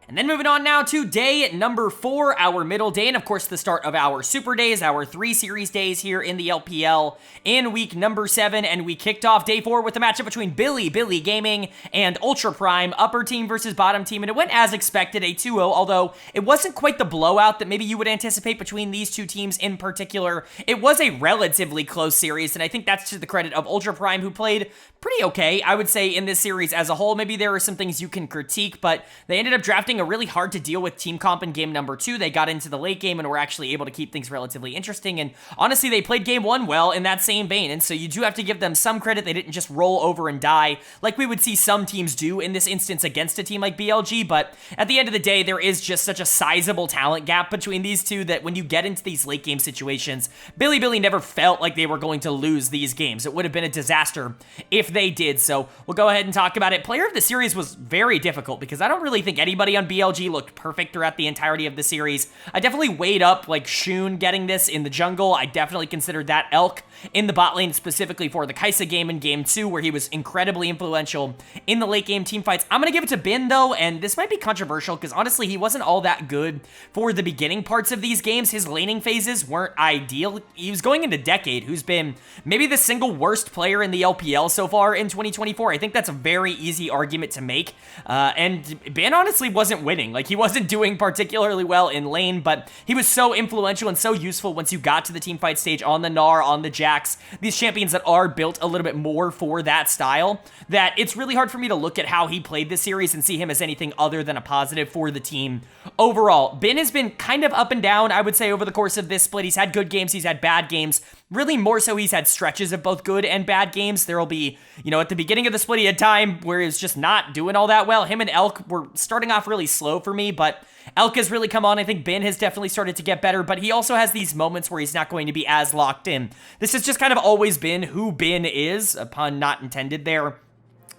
And then moving on now to day number 4, our middle day, and of course the start of our super days, our 3 series days here in the LPL in week number 7, and we kicked off day 4 with a matchup between Bilibili Gaming and Ultra Prime, upper team versus bottom team, and it went as expected, a 2-0, although it wasn't quite the blowout that maybe you would anticipate between these two teams in particular. It was a relatively close series, and I think that's to the credit of Ultra Prime, who played pretty okay, I would say, in this series as a whole. Maybe there are some things you can critique, but they ended up drafting a really hard to deal with team comp in game number 2. They got into the late game and were actually able to keep things relatively interesting, and honestly, they played game 1 well in that same vein, and so you do have to give them some credit. They didn't just roll over and die like we would see some teams do in this instance against a team like BLG, but at the end of the day, there is just such a sizable talent gap between these two that when you get into these late game situations, Bilibili never felt like they were going to lose these games. It would have been a disaster if they did, so we'll go ahead and talk about it. Player of the series was very difficult because I don't really think anybody on BLG looked perfect throughout the entirety of the series. I definitely weighed up like Shun getting this in the jungle. I definitely considered that Elk in the bot lane, specifically for the Kai'Sa game in game 2, where he was incredibly influential in the late game team fights. I'm gonna give it to Bin though, and this might be controversial because honestly, he wasn't all that good for the beginning parts of these games. His laning phases weren't ideal. He was going into Decade, who's been maybe the single worst player in the LPL so far in 2024. I think that's a very easy argument to make, and Bin honestly wasn't winning. Like, he wasn't doing particularly well in lane, but he was so influential and so useful once you got to the team fight stage on the Gnar, on the Jax, these champions that are built a little bit more for that style, that it's really hard for me to look at how he played this series and see him as anything other than a positive for the team overall. Bin has been kind of up and down, I would say, over the course of this split. He's had good games, he's had bad games. Really, more so, he's had stretches of both good and bad games. There will be, you know, at the beginning of the split, he had time where he was just not doing all that well. Him and Elk were starting off really slow for me, but Elk has really come on. I think Bin has definitely started to get better, but he also has these moments where he's not going to be as locked in. This has just kind of always been who Bin is, a pun not intended there.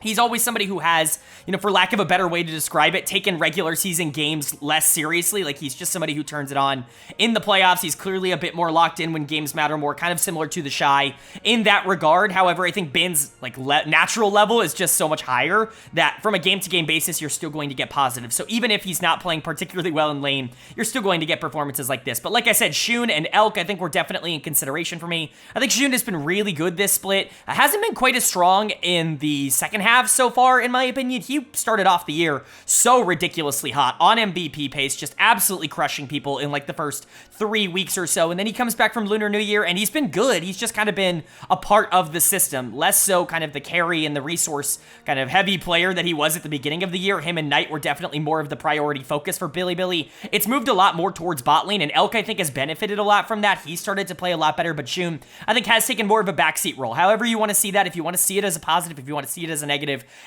He's always somebody who has, you know, for lack of a better way to describe it, taken regular season games less seriously. Like, he's just somebody who turns it on in the playoffs. He's clearly a bit more locked in when games matter more, kind of similar to the Shy in that regard. However, I think Bin's, like, natural level is just so much higher that from a game-to-game basis, you're still going to get positive. So even if he's not playing particularly well in lane, you're still going to get performances like this. But like I said, Shun and Elk, I think, were definitely in consideration for me. I think Shun has been really good this split. Hasn't been quite as strong in the second half so far, in my opinion. He started off the year so ridiculously hot on MVP pace, just absolutely crushing people in like the first 3 weeks or so, and then he comes back from Lunar New Year and he's been good. He's just kind of been a part of the system, less so kind of the carry and the resource kind of heavy player that he was at the beginning of the year. Him and Knight were definitely more of the priority focus for Bilibili. It's moved a lot more towards bot lane, and Elk, I think, has benefited a lot from that. He started to play a lot better, but Shun, I think, has taken more of a backseat role. However you want to see that, if you want to see it as a positive, if you want to see it as a negative,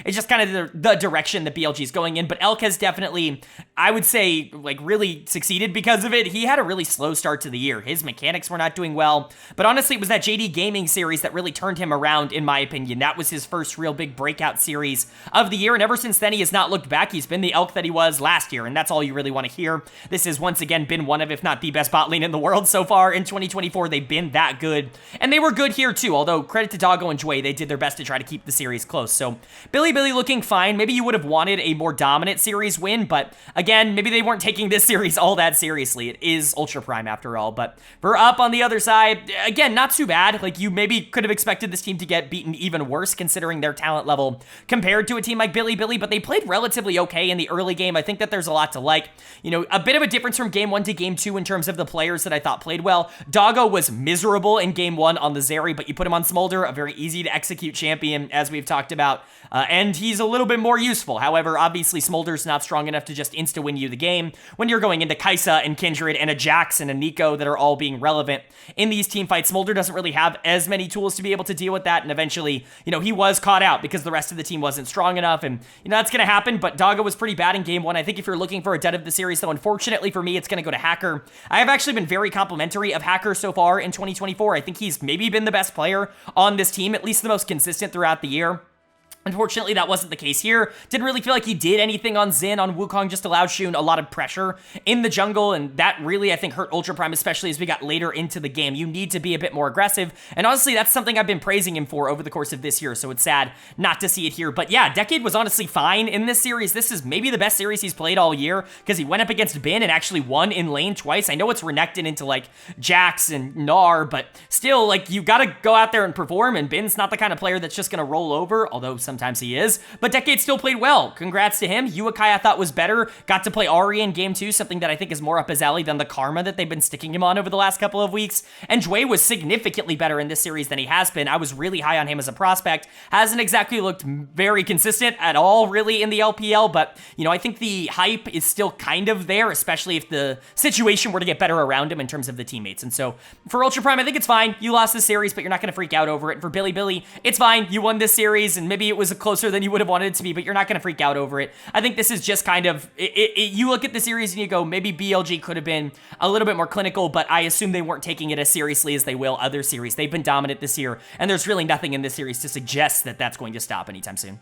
it's just kind of the direction that BLG is going in. But Elk has definitely, I would say, like, really succeeded because of it. He had a really slow start to the year. His mechanics were not doing well, but honestly, it was that JD Gaming series that really turned him around, in my opinion. That was his first real big breakout series of the year, and ever since then, he has not looked back. He's been the Elk that he was last year, and that's all you really want to hear. This has once again been one of, if not the best bot lane in the world so far in 2024. They've been that good, and they were good here too, although credit to Doggo and Jway, they did their best to try to keep the series close. So Bilibili looking fine. Maybe you would have wanted a more dominant series win, but again, maybe they weren't taking this series all that seriously. It is Ultra Prime after all, but for Up on the other side, again, not too bad. Like, you maybe could have expected this team to get beaten even worse considering their talent level compared to a team like Bilibili, but they played relatively okay in the early game. I think that there's a lot to like. You know, a bit of a difference from game 1 to game 2 in terms of the players that I thought played well. Doggo was miserable in game 1 on the Zeri, but you put him on Smolder, a very easy to execute champion, as we've talked about, and he's a little bit more useful. However, obviously Smolder's not strong enough to just insta-win you the game when you're going into Kai'Sa and Kindred and a Jax and a Nico that are all being relevant in these team fights. Smolder doesn't really have as many tools to be able to deal with that, and eventually, you know, he was caught out because the rest of the team wasn't strong enough, and, you know, that's going to happen, but Doggo was pretty bad in game 1. I think if you're looking for a dud of the series, though, unfortunately for me, it's going to go to Hacker. I have actually been very complimentary of Hacker so far in 2024. I think he's maybe been the best player on this team, at least the most consistent throughout the year. Unfortunately, that wasn't the case here. Didn't really feel like he did anything on Xin. On Wukong, just allowed Xun a lot of pressure in the jungle, and that really, I think, hurt Ultra Prime, especially as we got later into the game. You need to be a bit more aggressive, and honestly, that's something I've been praising him for over the course of this year, so it's sad not to see it here. But yeah, Decade was honestly fine in this series. This is maybe the best series he's played all year, because he went up against Bin and actually won in lane twice. I know it's Renekton into, like, Jax and Gnar, but still, like, you gotta go out there and perform, and Bin's not the kind of player that's just gonna roll over, although sometimes he is, but Decade still played well. Congrats to him. Yuakai I thought was better. Got to play Ahri in game 2, something that I think is more up his alley than the Karma that they've been sticking him on over the last couple of weeks. And Jway was significantly better in this series than he has been. I was really high on him as a prospect. Hasn't exactly looked very consistent at all, really, in the LPL, but, you know, I think the hype is still kind of there, especially if the situation were to get better around him in terms of the teammates. And so, for Ultra Prime, I think it's fine. You lost this series, but you're not going to freak out over it. For Bilibili, it's fine. You won this series, and maybe it was closer than you would have wanted it to be, but you're not going to freak out over it. I think this is just kind of, you look at the series and you go, maybe BLG could have been a little bit more clinical, but I assume they weren't taking it as seriously as they will other series. They've been dominant this year, and there's really nothing in this series to suggest that that's going to stop anytime soon.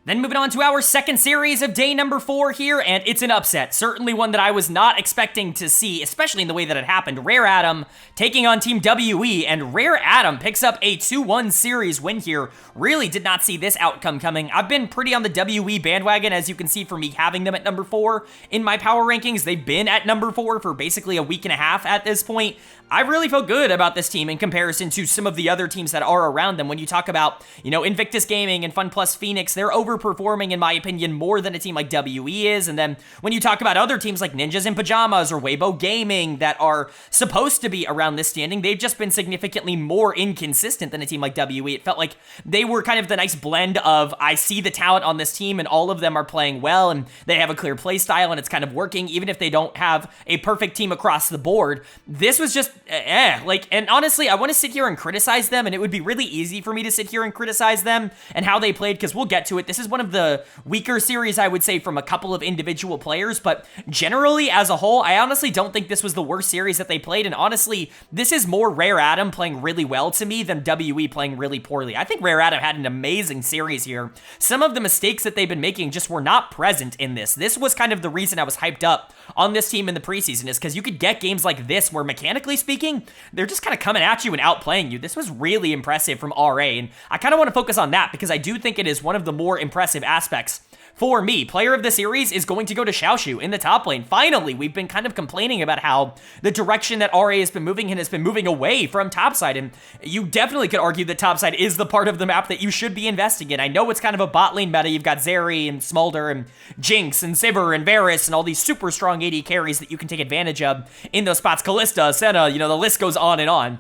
Then moving on to our second series of day number 4 here, and it's an upset. Certainly one that I was not expecting to see, especially in the way that it happened. Rare Adam taking on Team WE, and Rare Adam picks up a 2-1 series win here. Really did not see this outcome coming. I've been pretty on the WE bandwagon, as you can see from me having them at number 4 in my power rankings. They've been at number 4 for basically a week and a half at this point. I really feel good about this team in comparison to some of the other teams that are around them. When you talk about, you know, Invictus Gaming and FunPlus Phoenix, they're overperforming, in my opinion, more than a team like WE is. And then when you talk about other teams like Ninjas in Pyjamas or Weibo Gaming that are supposed to be around this standing, they've just been significantly more inconsistent than a team like WE. It felt like they were kind of the nice blend of, I see the talent on this team and all of them are playing well and they have a clear play style and it's kind of working, even if they don't have a perfect team across the board. This was just and honestly, I want to sit here and criticize them, and it would be really easy for me to sit here and criticize them and how they played, because we'll get to it. This is one of the weaker series, I would say, from a couple of individual players, but generally, as a whole, I honestly don't think this was the worst series that they played, and honestly, this is more Rare Adam playing really well to me than WE playing really poorly. I think Rare Adam had an amazing series here. Some of the mistakes that they've been making just were not present in this. This was kind of the reason I was hyped up on this team in the preseason, is because you could get games like this where, mechanically speaking, they're just kind of coming at you and outplaying you. This was really impressive from RA, and I kind of want to focus on that because I do think it is one of the more impressive aspects. For me, player of the series is going to go to Xiaoshu in the top lane. Finally, we've been kind of complaining about how the direction that RA has been moving in has been moving away from topside, and you definitely could argue that topside is the part of the map that you should be investing in. I know it's kind of a bot lane meta. You've got Zeri and Smolder and Jinx and Sivir and Varus and all these super strong AD carries that you can take advantage of in those spots. Kalista, Senna, you know, the list goes on and on.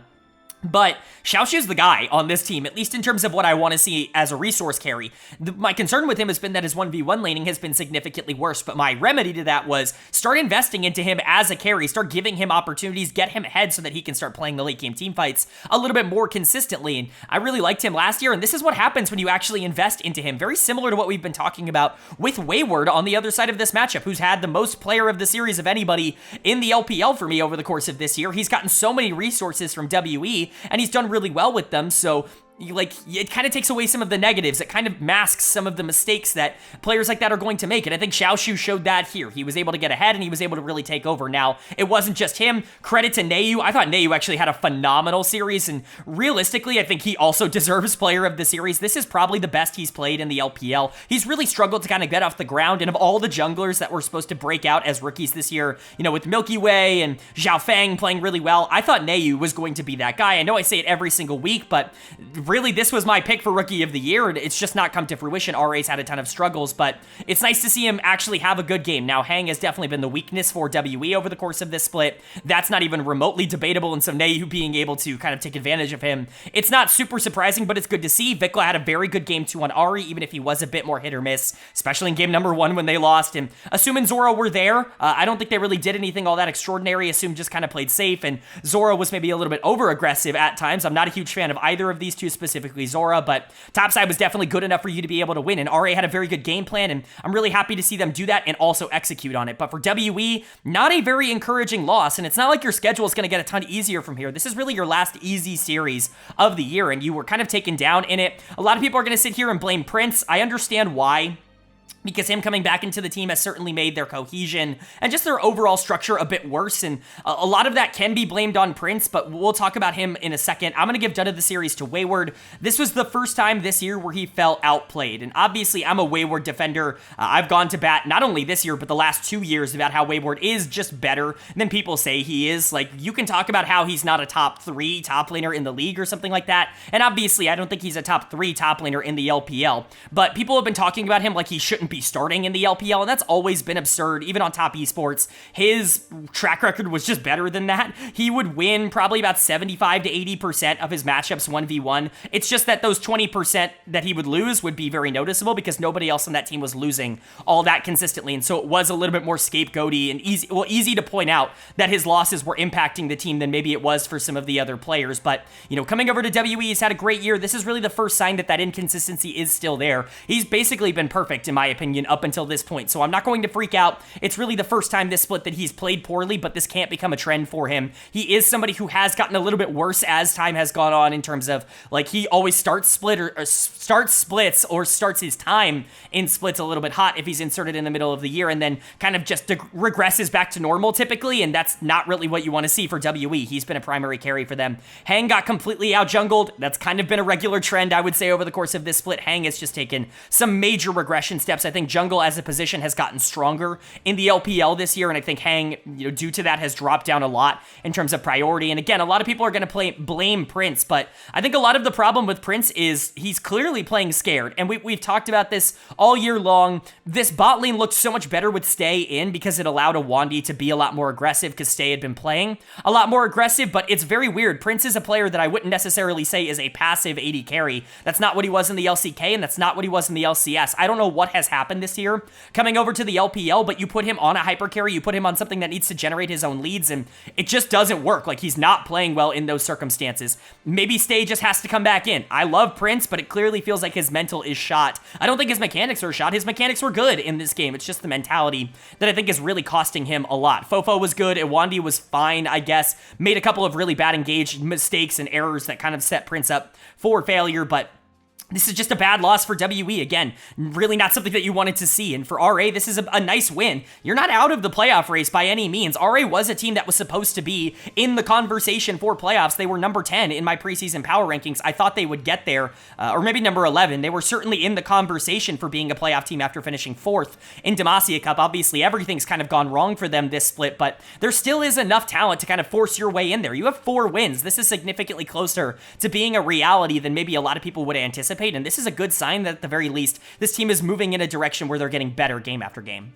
But Xiaoshu's the guy on this team, at least in terms of what I want to see as a resource carry. My concern with him has been that his 1v1 laning has been significantly worse, but my remedy to that was start investing into him as a carry, start giving him opportunities, get him ahead so that he can start playing the late game team fights a little bit more consistently. And I really liked him last year, and this is what happens when you actually invest into him. Very similar to what we've been talking about with Wayward on the other side of this matchup, who's had the most player of the series of anybody in the LPL for me over the course of this year. He's gotten so many resources from WE, and he's done really well with them, so like, it kind of takes away some of the negatives. It kind of masks some of the mistakes that players like that are going to make. And I think Xiaoshu showed that here. He was able to get ahead and he was able to really take over. Now, it wasn't just him. Credit to Nayu. I thought Nayu actually had a phenomenal series. And realistically, I think he also deserves player of the series. This is probably the best he's played in the LPL. He's really struggled to kind of get off the ground. And of all the junglers that were supposed to break out as rookies this year, you know, with Milky Way and Zhao Fang playing really well, I thought Nayu was going to be that guy. I know I say it every single week, but really this was my pick for Rookie of the Year, and it's just not come to fruition. RA's had a ton of struggles, but it's nice to see him actually have a good game. Now, Hang has definitely been the weakness for WE over the course of this split. That's not even remotely debatable, and so Nayu being able to kind of take advantage of him, it's not super surprising, but it's good to see. Vikla had a very good game 2 on Ahri, even if he was a bit more hit or miss, especially in game number 1 when they lost. And Assume and Zora were there. I don't think they really did anything all that extraordinary. Assume just kind of played safe, and Zora was maybe a little bit over-aggressive at times. I'm not a huge fan of either of these two, specifically Zora, but topside was definitely good enough for you to be able to win, and RA had a very good game plan, and I'm really happy to see them do that and also execute on it. But for WE, not a very encouraging loss, and it's not like your schedule is going to get a ton easier from here. This is really your last easy series of the year, and you were kind of taken down in it. A lot of people are going to sit here and blame Prince. I understand why, because him coming back into the team has certainly made their cohesion and just their overall structure a bit worse, and a lot of that can be blamed on Prince, but we'll talk about him in a second. I'm going to give Dud of the Series to Wayward. This was the first time this year where he felt outplayed, and obviously I'm a Wayward defender. I've gone to bat not only this year, but the last 2 years about how Wayward is just better than people say he is. Like, you can talk about how he's not a top 3 top laner in the league or something like that, and obviously I don't think he's a top 3 top laner in the LPL, but people have been talking about him like he shouldn't be starting in the LPL, and that's always been absurd. Even on top esports, his track record was just better than that. He would win probably about 75 to 80% of his matchups 1v1. It's just that those 20% that he would lose would be very noticeable because nobody else on that team was losing all that consistently, and so it was a little bit more scapegoaty and easy to point out that his losses were impacting the team than maybe it was for some of the other players. But, you know, coming over to WE, he's had a great year. This is really the first sign that that inconsistency is still there. He's basically been perfect, in my opinion, up until this point, so I'm not going to freak out. It's really the first time this split that he's played poorly, but this can't become a trend for him. He is somebody who has gotten a little bit worse as time has gone on, in terms of, like, he always starts splits or starts his time in splits a little bit hot if he's inserted in the middle of the year, and then kind of just regresses back to normal typically, and that's not really what you want to see for WE. He's been a primary carry for them. Hang got completely out jungled. That's kind of been a regular trend, I would say, over the course of this split. Hang has just taken some major regression steps. I think jungle as a position has gotten stronger in the LPL this year, and I think Hang, you know, due to that, has dropped down a lot in terms of priority. And again, a lot of people are going to blame Prince, but I think a lot of the problem with Prince is he's clearly playing scared, and we've talked about this all year long. This bot lane looked so much better with Stay in because it allowed a Wandy to be a lot more aggressive, because Stay had been playing a lot more aggressive, but it's very weird. Prince is a player that I wouldn't necessarily say is a passive AD carry. That's not what he was in the LCK, and that's not what he was in the LCS. I don't know what has happened this year coming over to the LPL, but you put him on a hyper carry, you put him on something that needs to generate his own leads, and it just doesn't work. Like, he's not playing well in those circumstances. Maybe Stay just has to come back in. I love Prince, but it clearly feels like his mental is shot. I don't think his mechanics are shot. His mechanics were good in this game. It's just the mentality that I think is really costing him a lot. Fofo was good. Iwandi was fine, I guess. Made a couple of really bad engaged mistakes and errors that kind of set Prince up for failure, but this is just a bad loss for WE. Again, really not something that you wanted to see. And for RA, this is a nice win. You're not out of the playoff race by any means. RA was a team that was supposed to be in the conversation for playoffs. They were number 10 in my preseason power rankings. I thought they would get there, or maybe number 11. They were certainly in the conversation for being a playoff team after finishing 4th in Demacia Cup. Obviously, everything's kind of gone wrong for them this split, but there still is enough talent to kind of force your way in there. You have 4 wins. This is significantly closer to being a reality than maybe a lot of people would anticipate. And this is a good sign that at the very least, this team is moving in a direction where they're getting better game after game.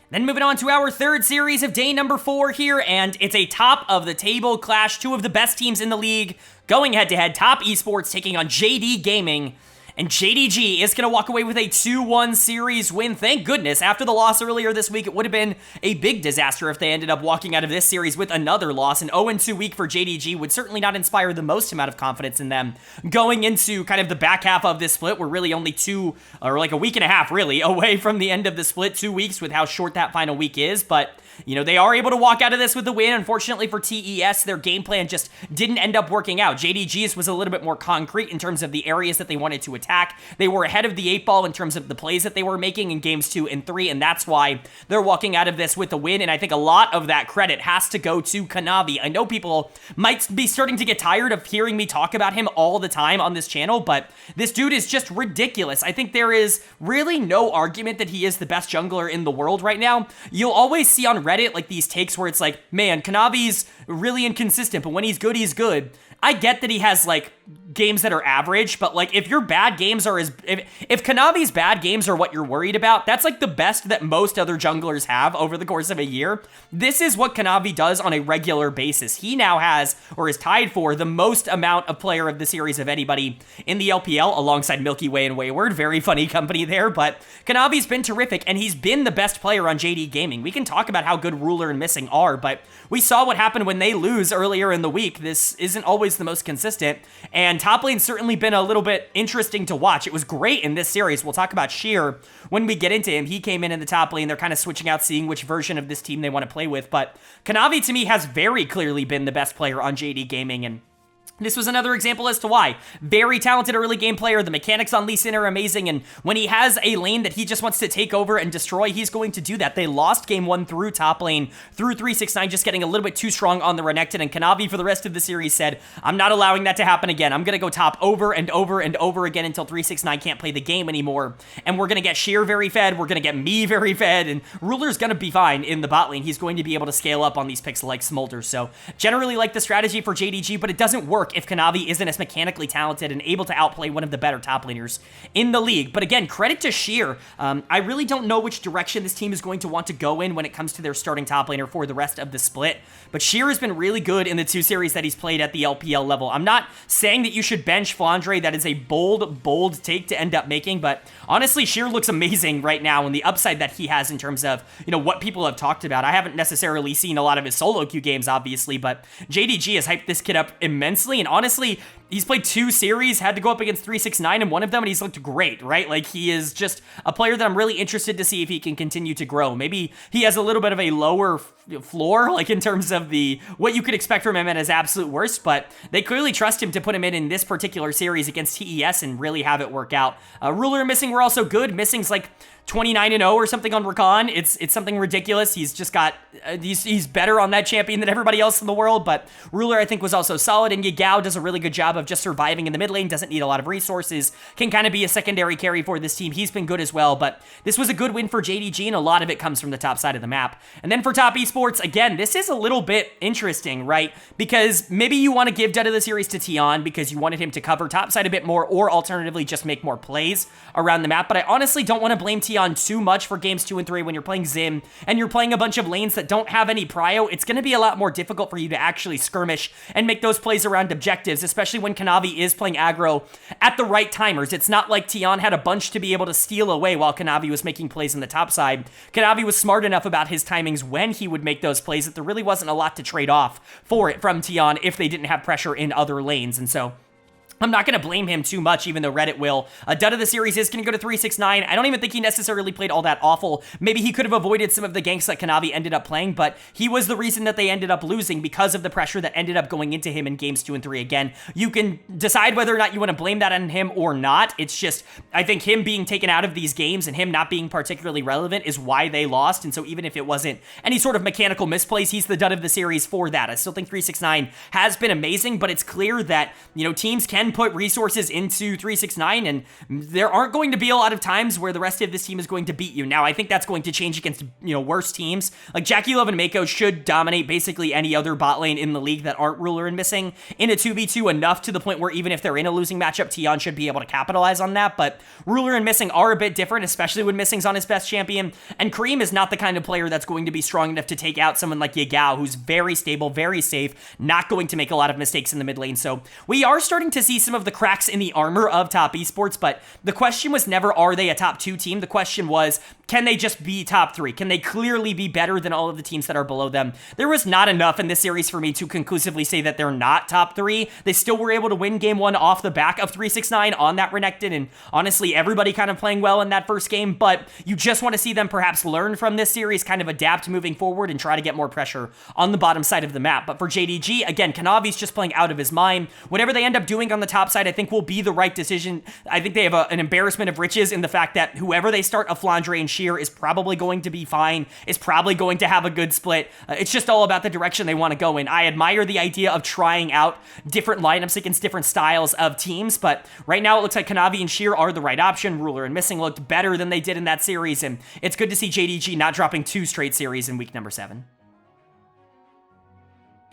Then moving on to our third series of day number 4 here, and it's a top of the table clash. 2 of the best teams in the league going head to head. Top Esports taking on JD Gaming. And JDG is going to walk away with a 2-1 series win. Thank goodness. After the loss earlier this week, it would have been a big disaster if they ended up walking out of this series with another loss. An 0-2 week for JDG would certainly not inspire the most amount of confidence in them going into kind of the back half of this split. We're really only 2, or like a week and a half really, away from the end of the split. 2 weeks with how short that final week is. But you know, they are able to walk out of this with the win. Unfortunately for TES, their game plan just didn't end up working out. JDG's was a little bit more concrete in terms of the areas that they wanted to attack. They were ahead of the 8-ball in terms of the plays that they were making in games 2 and 3, and that's why they're walking out of this with the win, and I think a lot of that credit has to go to Kanavi. I know people might be starting to get tired of hearing me talk about him all the time on this channel, but this dude is just ridiculous. I think there is really no argument that he is the best jungler in the world right now. You'll always see on Reddit like these takes where it's like, man, Kanavi's really inconsistent, but when he's good, he's good. I get that he has like games that are average, but like if your bad games are if Kanavi's bad games are what you're worried about, that's like the best that most other junglers have over the course of a year. This is what Kanavi does on a regular basis. He now has, or is tied for, the most amount of player of the series of anybody in the LPL alongside Milky Way and Wayward. Very funny company there, but Kanavi's been terrific and he's been the best player on JD Gaming. We can talk about how good Ruler and Missing are, but we saw what happened when they lose earlier in the week. This isn't always the most consistent, and top lane's certainly been a little bit interesting to watch. It was great in this series. We'll talk about Sheer when we get into him. He came in the top lane. They're kind of switching out, seeing which version of this team they want to play with, but Kanavi to me has very clearly been the best player on JD Gaming, and this was another example as to why. Very talented early game player. The mechanics on Lee Sin are amazing, and when he has a lane that he just wants to take over and destroy, he's going to do that. They lost game 1 through top lane, through 369, just getting a little bit too strong on the Renekton, and Kanavi for the rest of the series said, I'm not allowing that to happen again. I'm going to go top over and over and over again until 369 can't play the game anymore, and we're going to get Sheer very fed, we're going to get me very fed, and Ruler's going to be fine in the bot lane. He's going to be able to scale up on these picks like Smolder, so generally like the strategy for JDG, but it doesn't work if Kanavi isn't as mechanically talented and able to outplay one of the better top laners in the league. But again, credit to Sheer. I really don't know which direction this team is going to want to go in when it comes to their starting top laner for the rest of the split. But Sheer has been really good in the 2 series that he's played at the LPL level. I'm not saying that you should bench Flandre. That is a bold take to end up making, but honestly, Sheer looks amazing right now, and the upside that he has in terms of, you know, what people have talked about. I haven't necessarily seen a lot of his solo queue games, obviously, but JDG has hyped this kid up immensely, and honestly, he's played 2 series, had to go up against 369 in one of them, and he's looked great, right? Like, he is just a player that I'm really interested to see if he can continue to grow. Maybe he has a little bit of a lower floor, like in terms of what you could expect from him at his absolute worst, but they clearly trust him to put him in this particular series against TES and really have it work out. Ruler and Missing were also good. Missing's like 29-0 or something on Rakan. It's something ridiculous. He's just got, he's better on that champion than everybody else in the world, but Ruler, I think, was also solid, and Yagao does a really good job of just surviving in the mid lane, doesn't need a lot of resources, can kind of be a secondary carry for this team. He's been good as well, but this was a good win for JDG, and a lot of it comes from the top side of the map. And then for top esports, again, this is a little bit interesting, right? Because maybe you want to give Dead of the Series to Tion because you wanted him to cover top side a bit more, or alternatively just make more plays around the map, but I honestly don't want to blame Tion too much for games 2 and 3 when you're playing Zim and you're playing a bunch of lanes that don't have any prio. It's going to be a lot more difficult for you to actually skirmish and make those plays around objectives, especially when Kanavi is playing aggro at the right timers. It's not like Tion had a bunch to be able to steal away while Kanavi was making plays on the top side. Kanavi was smart enough about his timings when he would make those plays that there really wasn't a lot to trade off for it from Tion if they didn't have pressure in other lanes, and so I'm not going to blame him too much, even though Reddit will. Dud of the series is going to go to 369. I don't even think he necessarily played all that awful. Maybe he could have avoided some of the ganks that Kanavi ended up playing, but he was the reason that they ended up losing because of the pressure that ended up going into him in games 2 and 3. Again, you can decide whether or not you want to blame that on him or not. It's just, I think him being taken out of these games and him not being particularly relevant is why they lost, and so even if it wasn't any sort of mechanical misplays, he's the dud of the series for that. I still think 369 has been amazing, but it's clear that, you know, teams can put resources into 369, and there aren't going to be a lot of times where the rest of this team is going to beat you. Now, I think that's going to change against, you know, worse teams. Like, Jackie Love and Mako should dominate basically any other bot lane in the league that aren't Ruler and Missing in a 2v2 enough to the point where even if they're in a losing matchup, Tion should be able to capitalize on that, but Ruler and Missing are a bit different, especially when Missing's on his best champion, and Kareem is not the kind of player that's going to be strong enough to take out someone like Yagao, who's very stable, very safe, not going to make a lot of mistakes in the mid lane. So we are starting to see some of the cracks in the armor of top esports, but the question was never, are they a top 2 team? The question was, can they just be top 3? Can they clearly be better than all of the teams that are below them? There was not enough in this series for me to conclusively say that they're not top 3. They still were able to win game 1 off the back of 369 on that Renekton, and honestly, everybody kind of playing well in that first game, but you just want to see them perhaps learn from this series, kind of adapt moving forward, and try to get more pressure on the bottom side of the map. But for JDG, again, Kanavi's just playing out of his mind. Whatever they end up doing on the top side, I think will be the right decision. I think they have an embarrassment of riches in the fact that whoever they start a Flandre and Sheer is probably going to be fine, is probably going to have a good split. It's just all about the direction they want to go in. I admire the idea of trying out different lineups against different styles of teams, but right now it looks like Kanavi and Sheer are the right option. Ruler and Missing looked better than they did in that series, and it's good to see JDG not dropping 2 straight series in week number 7.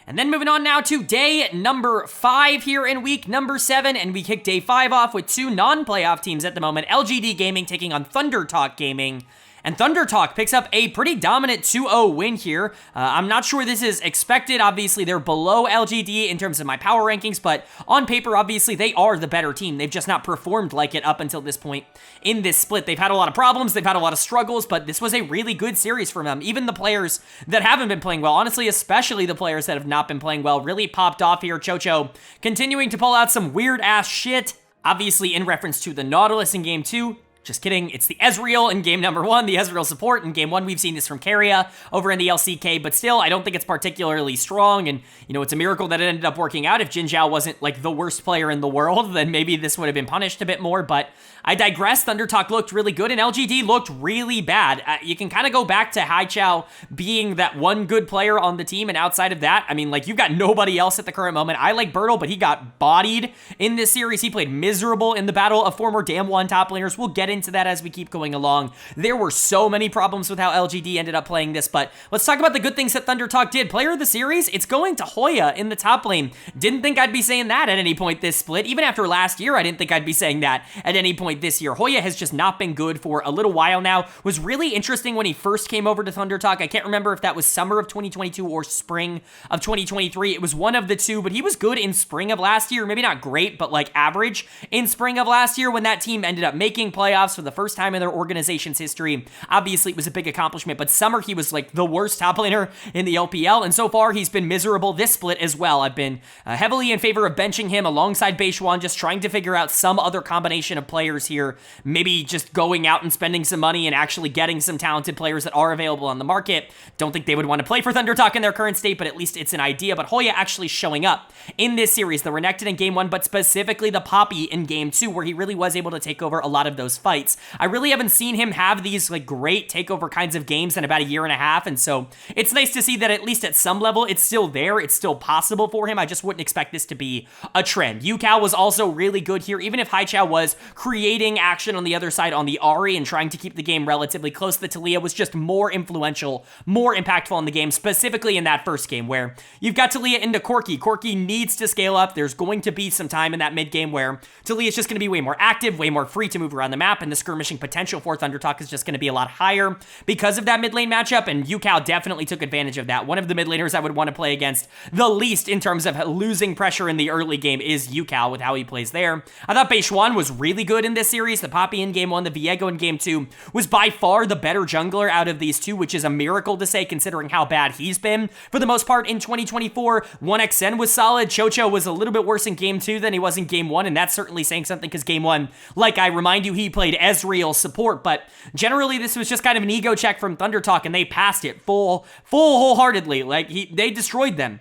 And then moving on now to day number 5 here in week number 7, and we kick day 5 off with 2 non-playoff teams at the moment. LGD Gaming taking on Thunder Talk Gaming. And Thunder Talk picks up a pretty dominant 2-0 win here. I'm not sure this is expected. Obviously, they're below LGD in terms of my power rankings, but on paper, obviously, they are the better team. They've just not performed like it up until this point in this split. They've had a lot of problems. They've had a lot of struggles, but this was a really good series for them. Even the players that haven't been playing well, honestly, especially the players that have not been playing well, really popped off here. Chocho continuing to pull out some weird-ass shit, obviously in reference to the Nautilus in Game 2. Just kidding, it's the Ezreal in game number 1, the Ezreal support. In game 1, we've seen this from Keria over in the LCK, but still, I don't think it's particularly strong, and, you know, it's a miracle that it ended up working out. If Jin Zhao wasn't, like, the worst player in the world, then maybe this would have been punished a bit more, but I digress. Thunder Talk looked really good, and LGD looked really bad. You can kind of go back to Haichao being that one good player on the team, and outside of that, I mean, like, you've got nobody else at the current moment. I like Bertle, but he got bodied in this series. He played miserable in the battle of former Damwon top laners. We'll get into that as we keep going along. There were so many problems with how LGD ended up playing this, but let's talk about the good things that Thunder Talk did. Player of the series, it's going to Hoya in the top lane. Didn't think I'd be saying that at any point this split. Even after last year, I didn't think I'd be saying that at any point this year. Hoya has just not been good for a little while now. Was really interesting when he first came over to Thunder Talk. I can't remember if that was summer of 2022 or spring of 2023. It was one of the two, but he was good in spring of last year. Maybe not great, but like average in spring of last year when that team ended up making playoffs for the first time in their organization's history. Obviously, it was a big accomplishment, but summer he was like the worst top laner in the LPL, and so far he's been miserable this split as well. I've been heavily in favor of benching him alongside Beishuan, just trying to figure out some other combination of players here. Maybe just going out and spending some money and actually getting some talented players that are available on the market. Don't think they would want to play for Thunder Talk in their current state, but at least it's an idea. But Hoya actually showing up in this series, the Renekton in game 1, but specifically the Poppy in game 2, where he really was able to take over a lot of those fights. I really haven't seen him have these like great takeover kinds of games in about a year and a half, and so it's nice to see that at least at some level it's still there, it's still possible for him. I just wouldn't expect this to be a trend. Yukao was also really good here, even if Haichao was creating action on the other side on the Ahri and trying to keep the game relatively close. The Taliyah was just more influential, more impactful in the game, specifically in that first game where you've got Taliyah into Corki. Corki needs to scale up. There's going to be some time in that mid game where Taliyah's just going to be way more active, way more free to move around the map, and the skirmishing potential for Thunder Talk is just going to be a lot higher because of that mid lane matchup, and Yukao definitely took advantage of that. One of the mid laners I would want to play against the least in terms of losing pressure in the early game is Yukao with how he plays there. I thought Beishuan was really good in this series. The Poppy in game 1, the Viego in game 2 was by far the better jungler out of these two, which is a miracle to say considering how bad he's been for the most part in 2024. 1xN was solid. Chocho was a little bit worse in game 2 than he was in game 1, and that's certainly saying something because game 1, like I remind you, he played Ezreal support, but generally this was just kind of an ego check from Thunder Talk, and they passed it full wholeheartedly. Like they destroyed them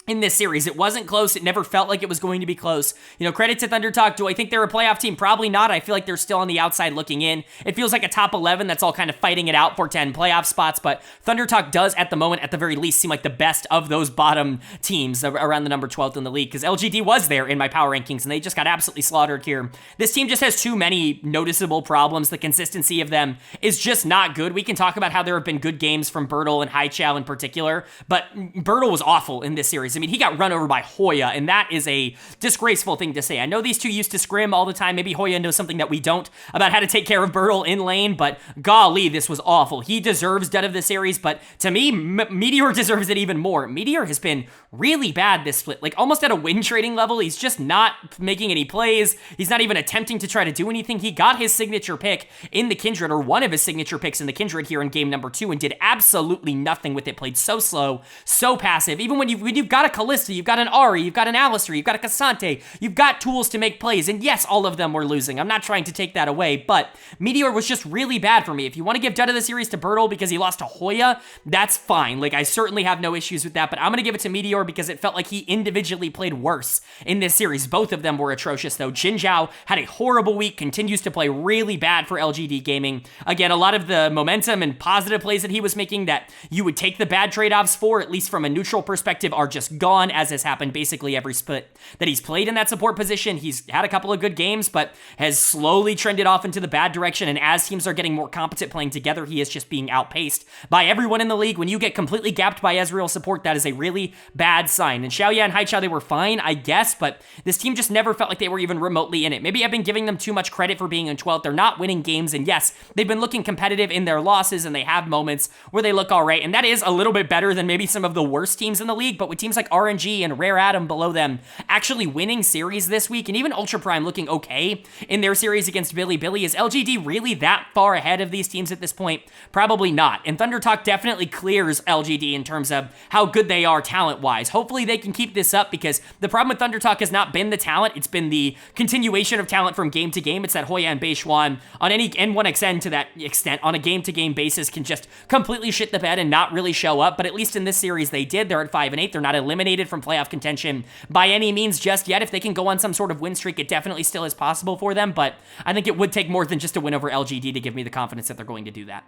in this series. It wasn't close. It never felt like it was going to be close. You know, credit to Thunder Talk. Do I think they're a playoff team? Probably not. I feel like they're still on the outside looking in. It feels like a top 11 that's all kind of fighting it out for 10 playoff spots, but Thunder Talk does at the moment, at the very least, seem like the best of those bottom teams around the number 12th in the league, because LGD was there in my power rankings, and they just got absolutely slaughtered here. This team just has too many noticeable problems. The consistency of them is just not good. We can talk about how there have been good games from Bertle and Haichao in particular, but Bertle was awful in this series. I mean, he got run over by Hoya, and that is a disgraceful thing to say. I know these two used to scrim all the time. Maybe Hoya knows something that we don't about how to take care of Bertle in lane, but golly, this was awful. He deserves dead of the series, but to me, Meteor deserves it even more. Meteor has been really bad this split. Like, almost at a win trading level. He's just not making any plays. He's not even attempting to try to do anything. He got his signature pick in the Kindred, or one of his signature picks in the Kindred here in game number 2, and did absolutely nothing with it. Played so slow, so passive. Even when you've got a Kalista, you've got an Ahri, you've got an Alistair, you've got a Cassante, you've got tools to make plays. And yes, all of them were losing. I'm not trying to take that away, but Meteor was just really bad for me. If you want to give dud of the series to Bertle because he lost to Hoya, that's fine. Like, I certainly have no issues with that, but I'm going to give it to Meteor because it felt like he individually played worse in this series. Both of them were atrocious, though. Jin Zhao had a horrible week, continues to play really bad for LGD Gaming. Again, a lot of the momentum and positive plays that he was making that you would take the bad trade-offs for, at least from a neutral perspective, are just gone, as has happened basically every split that he's played in that support position. He's had a couple of good games, but has slowly trended off into the bad direction, and as teams are getting more competent playing together, he is just being outpaced by everyone in the league. When you get completely gapped by Ezreal support, that is a really bad sign. And Xiaoya and Haichao, they were fine, I guess, but this team just never felt like they were even remotely in it. Maybe I've been giving them too much credit for being in 12th. They're not winning games, and yes, they've been looking competitive in their losses, and they have moments where they look all right, and that is a little bit better than maybe some of the worst teams in the league. But with teams like RNG and Rare Atom below them actually winning series this week, and even Ultra Prime looking okay in their series against Bilibili, is LGD really that far ahead of these teams at this point? Probably not. And Thunder Talk definitely clears LGD in terms of how good they are talent-wise. Hopefully they can keep this up, because the problem with Thunder Talk has not been the talent, it's been the continuation of talent from game to game. It's that Hoya and Beishuan on any N1XN to that extent on a game-to-game basis can just completely shit the bed and not really show up, but at least in this series they did. They're at 5-8. They're not eliminated from playoff contention by any means just yet. If they can go on some sort of win streak, it definitely still is possible for them, but I think it would take more than just a win over LGD to give me the confidence that they're going to do that.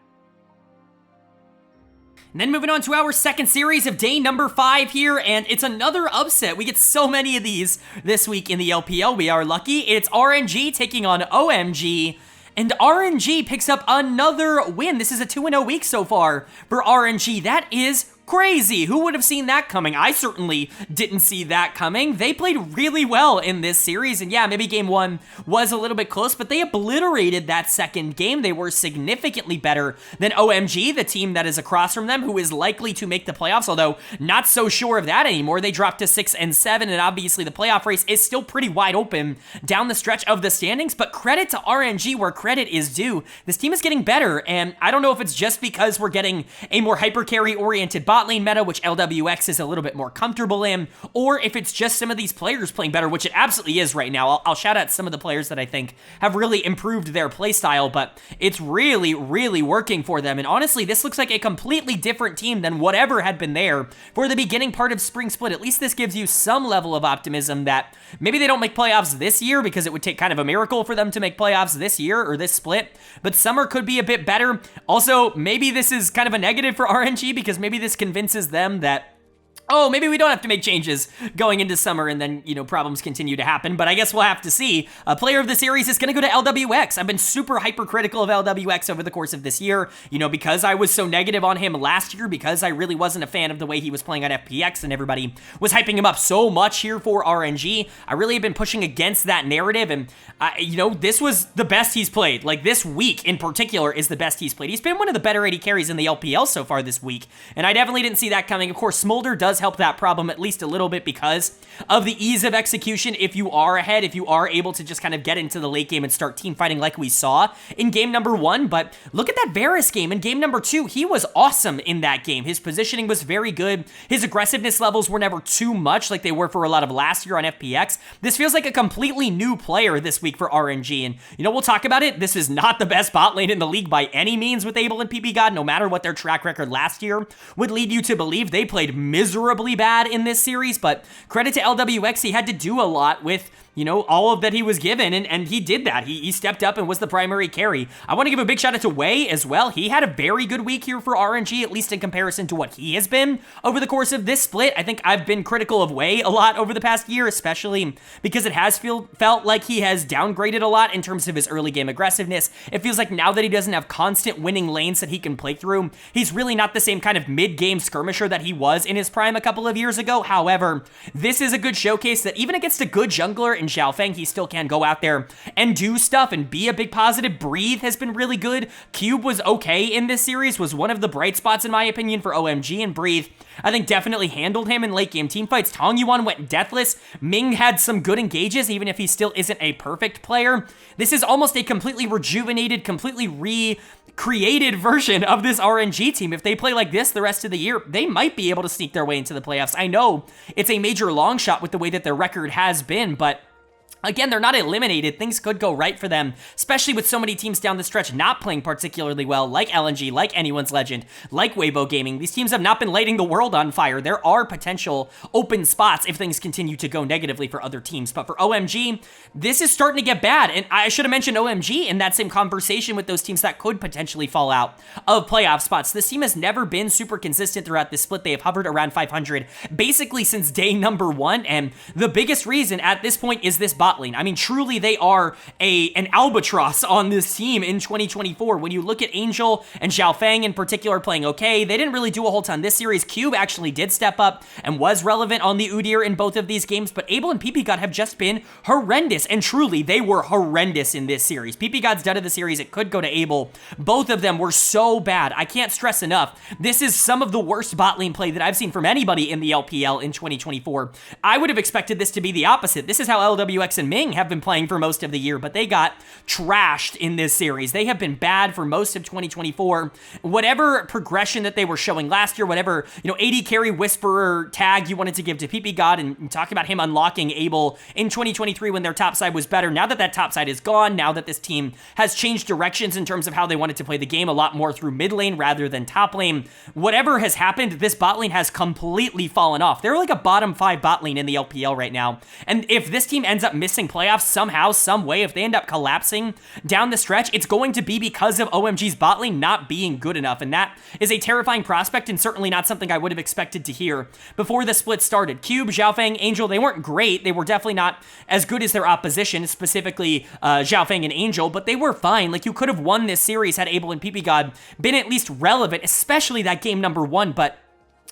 And then moving on to our second series of day number 5 here, and it's another upset. We get so many of these this week in the LPL. We are lucky. It's RNG taking on OMG, and RNG picks up another win. This is a 2-0 week so far for RNG. That is crazy. Who would have seen that coming? I certainly didn't see that coming. They played really well in this series, and yeah, maybe game 1 was a little bit close, but they obliterated that second game. They were significantly better than OMG, the team that is across from them, who is likely to make the playoffs, although not so sure of that anymore. They dropped to 6-7, and obviously the playoff race is still pretty wide open down the stretch of the standings, but credit to RNG where credit is due. This team is getting better, and I don't know if it's just because we're getting a more hyper carry oriented bot lane meta, which LWX is a little bit more comfortable in, or if it's just some of these players playing better, which it absolutely is right now. I'll shout out some of the players that I think have really improved their playstyle, but it's really, really working for them. And honestly, this looks like a completely different team than whatever had been there for the beginning part of Spring Split. At least this gives you some level of optimism that maybe they don't make playoffs this year, because it would take kind of a miracle for them to make playoffs this year or this split, but summer could be a bit better. Also, maybe this is kind of a negative for RNG, because maybe this convinces them that, oh, maybe we don't have to make changes going into summer, and then, you know, problems continue to happen. But I guess we'll have to see. A player of the series is going to go to LWX. I've been super hypercritical of LWX over the course of this year, you know, because I was so negative on him last year, because I really wasn't a fan of the way he was playing on FPX, and everybody was hyping him up so much here for RNG. I really have been pushing against that narrative, and, you know, this was the best he's played. Like, this week in particular is the best he's played. He's been one of the better AD carries in the LPL so far this week, and I definitely didn't see that coming. Of course, Smolder does help that problem at least a little bit because of the ease of execution. If you are ahead, if you are able to just kind of get into the late game and start team fighting like we saw in game number 1, but look at that Varus game in game number 2. He was awesome in that game. His positioning was very good. His aggressiveness levels were never too much like they were for a lot of last year on FPX. This feels like a completely new player this week for RNG, and you know, we'll talk about it. This is not the best bot lane in the league by any means with Abel and PB God, no matter what their track record last year would lead you to believe. They played miserably bad in this series, but credit to LWX, he had to do a lot with, you know, all of that he was given, and he did that. He stepped up and was the primary carry. I want to give a big shout out to Wei as well. He had a very good week here for RNG, at least in comparison to what he has been over the course of this split. I think I've been critical of Wei a lot over the past year, especially because it has felt like he has downgraded a lot in terms of his early game aggressiveness. It feels like now that he doesn't have constant winning lanes that he can play through, he's really not the same kind of mid-game skirmisher that he was in his prime a couple of years ago. However, this is a good showcase that even against a good jungler in Xiao Feng, he still can go out there and do stuff and be a big positive. Breathe has been really good. Cube was okay in this series, was one of the bright spots in my opinion for OMG, and Breathe, I think definitely handled him in late game team fights. Tong Yuan went deathless. Ming had some good engages, even if he still isn't a perfect player. This is almost a completely rejuvenated, completely recreated version of this RNG team. If they play like this the rest of the year, they might be able to sneak their way into the playoffs. I know it's a major long shot with the way that their record has been, but again, they're not eliminated. Things could go right for them, especially with so many teams down the stretch not playing particularly well, like LNG, like Anyone's Legend, like Weibo Gaming. These teams have not been lighting the world on fire. There are potential open spots if things continue to go negatively for other teams. But for OMG, this is starting to get bad. And I should have mentioned OMG in that same conversation with those teams that could potentially fall out of playoff spots. This team has never been super consistent throughout this split. They have hovered around 500 basically since day number 1. And the biggest reason at this point is this bot lane. I mean, truly, they are an albatross on this team in 2024. When you look at Angel and Xiao Feng in particular playing okay, they didn't really do a whole ton this series. Cube actually did step up and was relevant on the Udyr in both of these games, but Abel and PP God have just been horrendous, and truly, they were horrendous in this series. PP God's done of the series, it could go to Abel. Both of them were so bad. I can't stress enough. This is some of the worst bot lane play that I've seen from anybody in the LPL in 2024. I would have expected this to be the opposite. This is how LWX and Ming have been playing for most of the year, but they got trashed in this series. They have been bad for most of 2024. Whatever progression that they were showing last year, whatever, AD carry whisperer tag you wanted to give to PP God and talk about him unlocking Abel in 2023 when their top side was better. Now that that top side is gone, now that this team has changed directions in terms of how they wanted to play the game a lot more through mid lane rather than top lane, whatever has happened, this bot lane has completely fallen off. They're like a bottom 5 bot lane in the LPL right now. And if this team ends up missing playoffs somehow, some way, if they end up collapsing down the stretch, it's going to be because of OMG's bot lane not being good enough. And that is a terrifying prospect and certainly not something I would have expected to hear before the split started. Cube, Xiao Feng, Angel, they weren't great. They were definitely not as good as their opposition, specifically Xiao Feng and Angel, but they were fine. Like, you could have won this series had Abel and PP God been at least relevant, especially that game number 1, but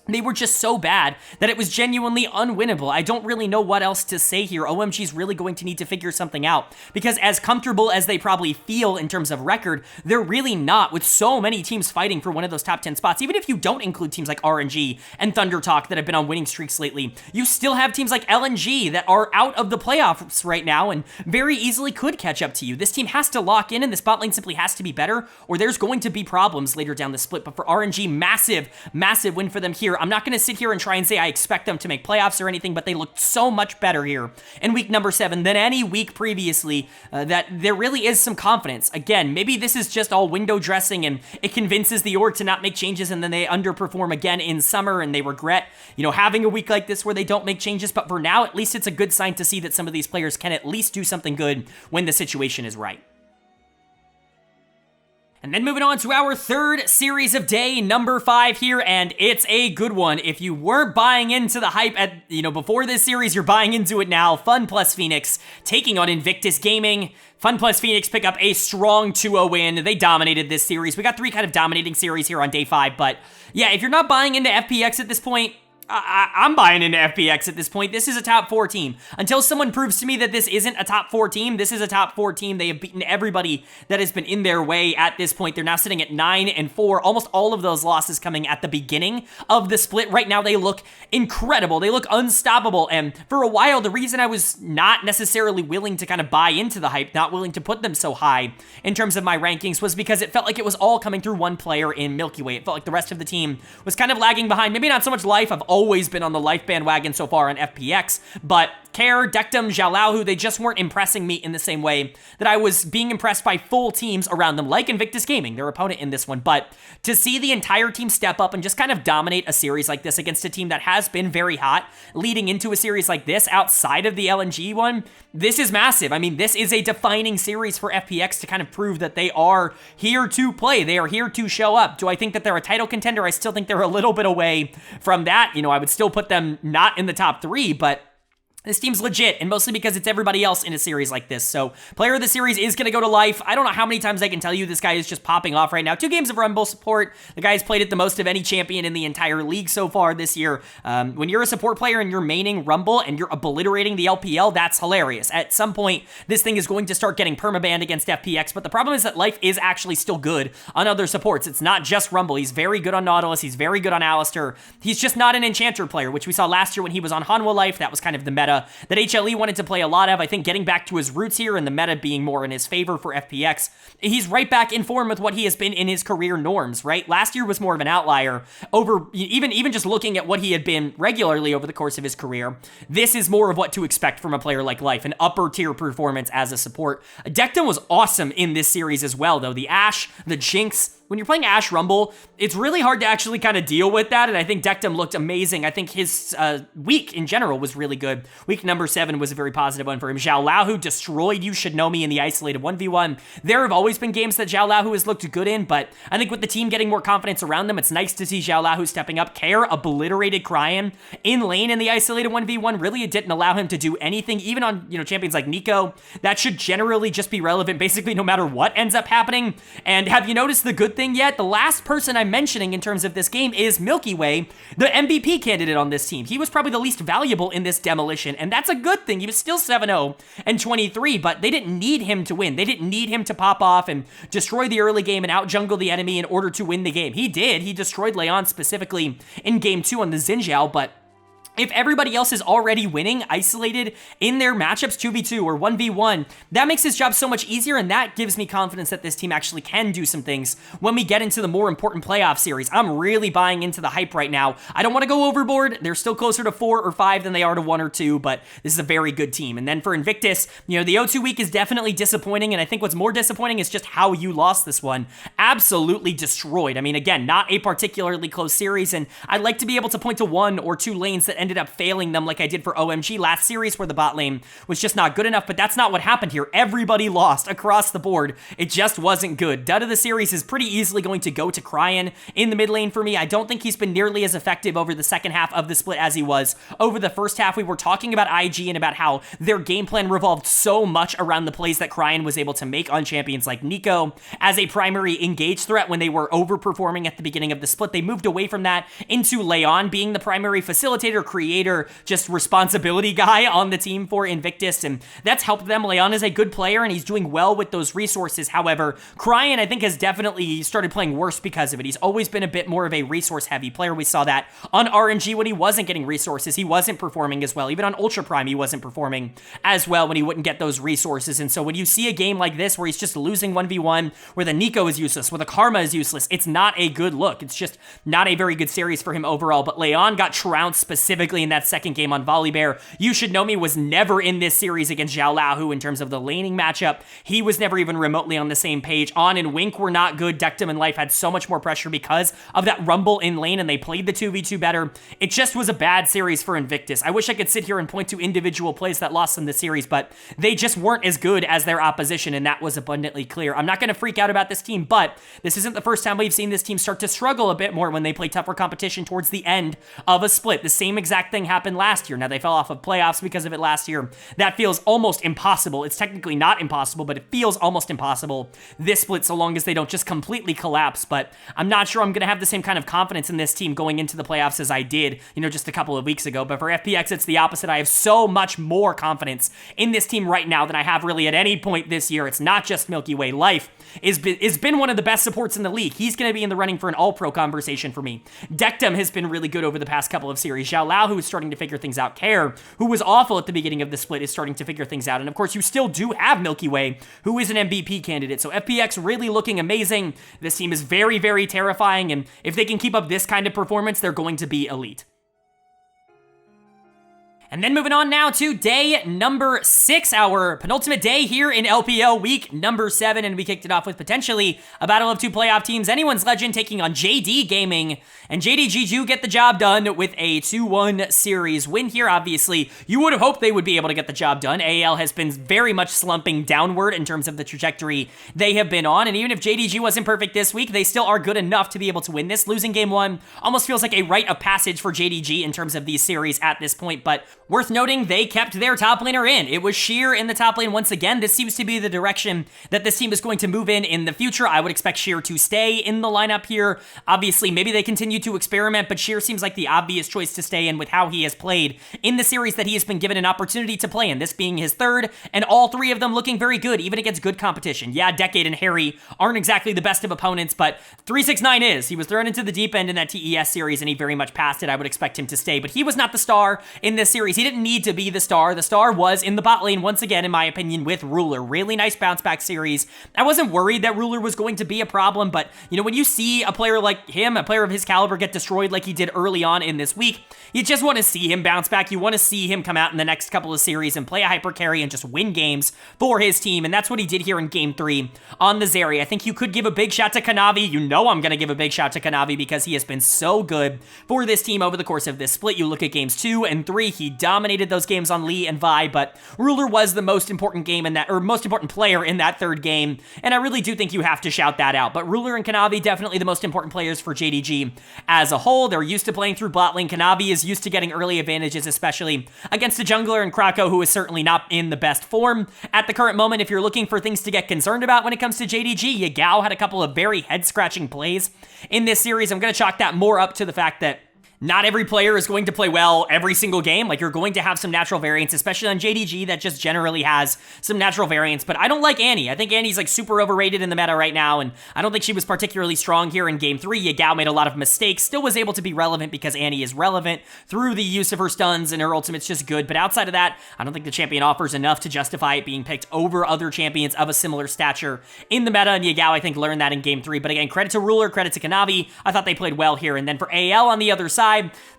they were just so bad that it was genuinely unwinnable. I don't really know what else to say here. OMG's really going to need to figure something out, because as comfortable as they probably feel in terms of record, they're really not, with so many teams fighting for one of those top 10 spots. Even if you don't include teams like RNG and Thunder Talk that have been on winning streaks lately, you still have teams like LNG that are out of the playoffs right now and very easily could catch up to you. This team has to lock in, and this bot lane simply has to be better, or there's going to be problems later down the split. But for RNG, massive win for them here. I'm not going to sit here and try and say I expect them to make playoffs or anything, but they looked so much better here in week number 7 than any week previously that there really is some confidence. Again, maybe this is just all window dressing and it convinces the org to not make changes, and then they underperform again in summer and they regret, having a week like this where they don't make changes. But for now, at least it's a good sign to see that some of these players can at least do something good when the situation is right. And then moving on to our third series of day number 5 here, and it's a good one. If you weren't buying into the hype at, before this series, you're buying into it now. FunPlus Phoenix taking on Invictus Gaming. FunPlus Phoenix pick up a strong 2-0 win. They dominated this series. We got 3 kind of dominating series here on day 5, but yeah, if you're not buying into FPX at this point, I'm buying into FPX at this point. This is a top 4 team. Until someone proves to me that this isn't a top 4 team, this is a top 4 team. They have beaten everybody that has been in their way at this point. They're now sitting at 9-4. Almost all of those losses coming at the beginning of the split. Right now, they look incredible. They look unstoppable. And for a while, the reason I was not necessarily willing to kind of buy into the hype, not willing to put them so high in terms of my rankings, was because it felt like it was all coming through one player in Milky Way. It felt like the rest of the team was kind of lagging behind. Maybe not so much Life. I've always been on the Life bandwagon so far on FPX, but Care, Dectum, Xiaolao, they just weren't impressing me in the same way that I was being impressed by full teams around them, like Invictus Gaming, their opponent in this one. But to see the entire team step up and just kind of dominate a series like this against a team that has been very hot leading into a series like this outside of the LNG one, this is massive. I mean, this is a defining series for FPX to kind of prove that they are here to play. They are here to show up. Do I think that they're a title contender? I still think they're a little bit away from that. I would still put them not in the top 3, but This team's legit, and mostly because it's everybody else in a series like this. So, player of the series is going to go to Life. I don't know how many times I can tell you this guy is just popping off right now. 2 games of Rumble support. The guy's played it the most of any champion in the entire league so far this year. When you're a support player and you're maining Rumble and you're obliterating the LPL, that's hilarious. At some point, this thing is going to start getting permabanned against FPX, but the problem is that Life is actually still good on other supports. It's not just Rumble. He's very good on Nautilus. He's very good on Alistair. He's just not an Enchanter player, which we saw last year when he was on Hanwha Life. That was kind of the meta that HLE wanted to play a lot of. I think getting back to his roots here and the meta being more in his favor for FPX, he's right back in form with what he has been in his career norms, right? Last year was more of an outlier over even just looking at what he had been regularly over the course of his career. This is more of what to expect from a player like Life, an upper tier performance as a support. Dectum was awesome in this series as well, though. The Ashe, the Jinx. When you're playing Ashe Rumble, it's really hard to actually kind of deal with that, and I think Dectum looked amazing. I think his week in general was really good. Week number 7 was a very positive one for him. Zhao Lahu destroyed You Should Know Me in the isolated 1v1. There have always been games that Zhao Lahu has looked good in, but I think with the team getting more confidence around them, it's nice to see Zhao Lahu stepping up. Care obliterated Cryan in lane in the isolated 1v1. Really, it didn't allow him to do anything, even on champions like Nico. That should generally just be relevant basically no matter what ends up happening. And have you noticed the good thing yet? The last person I'm mentioning in terms of this game is Milky Way, the MVP candidate on this team. He was probably the least valuable in this demolition, and that's a good thing. He was still 7-0 and 23, but they didn't need him to win. They didn't need him to pop off and destroy the early game and out-jungle the enemy in order to win the game. He did. He destroyed Leon specifically in game 2 on the Xin Zhao, but if everybody else is already winning, isolated in their matchups 2v2 or 1v1, that makes his job so much easier, and that gives me confidence that this team actually can do some things when we get into the more important playoff series. I'm really buying into the hype right now. I don't want to go overboard. They're still closer to 4 or 5 than they are to 1 or 2, but this is a very good team. And then for Invictus, the O2 week is definitely disappointing, and I think what's more disappointing is just how you lost this one. Absolutely destroyed. I mean, again, not a particularly close series, and I'd like to be able to point to 1 or 2 lanes that ended up failing them like I did for OMG last series where the bot lane was just not good enough, but that's not what happened here. Everybody lost across the board. It just wasn't good. Dud of the series is pretty easily going to go to Cryan in the mid lane for me. I don't think he's been nearly as effective over the second half of the split as he was over the first half. We were talking about IG and about how their game plan revolved so much around the plays that Cryan was able to make on champions like Nico as a primary engage threat when they were overperforming at the beginning of the split. They moved away from that into Leon being the primary facilitator, creator, just responsibility guy on the team for Invictus, and that's helped them. Leon is a good player, and he's doing well with those resources. However, Cryan, I think, has definitely started playing worse because of it. He's always been a bit more of a resource-heavy player. We saw that on RNG when he wasn't getting resources. He wasn't performing as well. Even on Ultra Prime, he wasn't performing as well when he wouldn't get those resources, and so when you see a game like this where he's just losing 1v1, where the Nico is useless, where the Karma is useless, it's not a good look. It's just not a very good series for him overall, but Leon got trounced specifically in that second game on Volibear. You Should Know Me was never in this series against Zhao Lahu in terms of the laning matchup. He was never even remotely on the same page. On and Wink were not good. Dectum and Life had so much more pressure because of that rumble in lane, and they played the 2v2 better. It just was a bad series for Invictus. I wish I could sit here and point to individual plays that lost them the series, but they just weren't as good as their opposition, and that was abundantly clear. I'm not going to freak out about this team, but this isn't the first time we've seen this team start to struggle a bit more when they play tougher competition towards the end of a split. The same exact thing happened last year. Now, they fell off of playoffs because of it last year. That feels almost impossible. It's technically not impossible, but it feels almost impossible this split so long as they don't just completely collapse. But I'm not sure I'm going to have the same kind of confidence in this team going into the playoffs as I did, just a couple of weeks ago. But for FPX, it's the opposite. I have so much more confidence in this team right now than I have really at any point this year. It's not just Milky Way. Life has been one of the best supports in the league. He's going to be in the running for an all-pro conversation for me. Dectum has been really good over the past couple of series. Zhao Lao, who is starting to figure things out. Care, who was awful at the beginning of the split, is starting to figure things out. And of course, you still do have Milky Way, who is an MVP candidate. So FPX really looking amazing. This team is very, very terrifying. And if they can keep up this kind of performance, they're going to be elite. And then moving on now to day number 6, our penultimate day here in LPL week number 7, and we kicked it off with potentially a battle of 2 playoff teams. Anyone's Legend taking on LGD Gaming, and JDG do get the job done with a 2-1 series win here. Obviously, you would have hoped they would be able to get the job done. AL has been very much slumping downward in terms of the trajectory they have been on, and even if JDG wasn't perfect this week, they still are good enough to be able to win this. Losing game 1 almost feels like a rite of passage for JDG in terms of these series at this point, but Worth noting, they kept their top laner in. It was Sheer in the top lane once again. This seems to be the direction that this team is going to move in the future. I would expect Sheer to stay in the lineup here. Obviously, maybe they continue to experiment, but Sheer seems like the obvious choice to stay in with how he has played in the series that he has been given an opportunity to play in, this being his third, and all three of them looking very good, even against good competition. Yeah, Decade and Harry aren't exactly the best of opponents, but 369 is. He was thrown into the deep end in that TES series, and he very much passed it. I would expect him to stay, but he was not the star in this series. He didn't need to be the star. The star was in the bot lane once again, in my opinion, with Ruler. Really nice bounce back series. I wasn't worried that Ruler was going to be a problem, but you know, when you see a player like him, a player of his caliber, get destroyed like he did early on in this week, you just want to see him bounce back. You want to see him come out in the next couple of series and play a hyper carry and just win games for his team, and that's what he did here in Game 3 on the Zeri. I think you could give a big shout to Kanavi. You know I'm going to give a big shout to Kanavi because he has been so good for this team over the course of this split. You look at Games 2 and 3, he dominated those games on Lee and Vi, but Ruler was the most important game in that, or most important player in that third game, and I really do think you have to shout that out. But Ruler and Kanavi, definitely the most important players for JDG as a whole. They're used to playing through bot lane. Kanavi is used to getting early advantages, especially against a jungler in Krako, who is certainly not in the best form at the current moment. If you're looking for things to get concerned about when it comes to JDG, Yagao had a couple of very head-scratching plays in this series. I'm going to chalk that more up to the fact that not every player is going to play well every single game. Like, you're going to have some natural variance, especially on JDG, that just generally has some natural variance. But I don't like Annie. I think Annie's like super overrated in the meta right now, and I don't think she was particularly strong here in Game 3. Yagao made a lot of mistakes, still was able to be relevant because Annie is relevant through the use of her stuns, and her ultimate's just good. But outside of that, I don't think the champion offers enough to justify it being picked over other champions of a similar stature in the meta, and Yagao, I think, learned that in Game 3. But again, credit to Ruler, credit to Kanavi. I thought they played well here. And then for AL on the other side,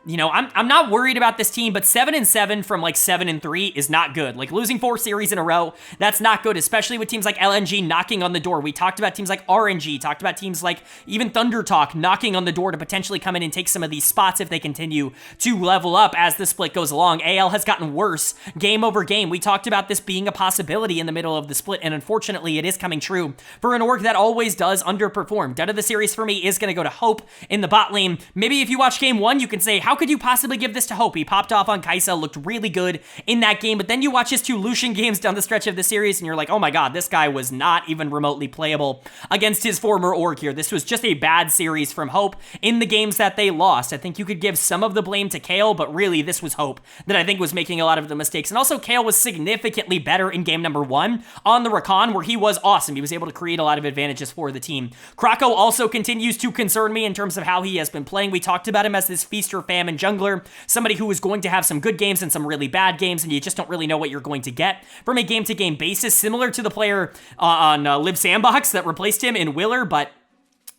you know, I'm not worried about this team, but 7-7 from like 7-3 is not good. Like, losing 4 series in a row, that's not good, especially with teams like LNG knocking on the door. We talked about teams like RNG, talked about teams like even Thunder Talk knocking on the door to potentially come in and take some of these spots if they continue to level up as the split goes along. AL has gotten worse game over game. We talked about this being a possibility in the middle of the split, and unfortunately it is coming true for an org that always does underperform. Dud of the series for me is going to go to Hope in the bot lane. Maybe if you watch Game 1, you can say, how could you possibly give this to Hope? He popped off on Kaisa, looked really good in that game, but then you watch his 2 Lucian games down the stretch of the series, and you're like, oh my god, this guy was not even remotely playable against his former org here. This was just a bad series from Hope in the games that they lost. I think you could give some of the blame to Kale, but really, this was Hope that I think was making a lot of the mistakes. And also, Kale was significantly better in game number 1 on the Rakan, where he was awesome. He was able to create a lot of advantages for the team. Krako also continues to concern me in terms of how he has been playing. We talked about him as this feast or famine jungler, somebody who is going to have some good games and some really bad games, and you just don't really know what you're going to get from a game-to-game basis, similar to the player on Live Sandbox that replaced him in Willer, but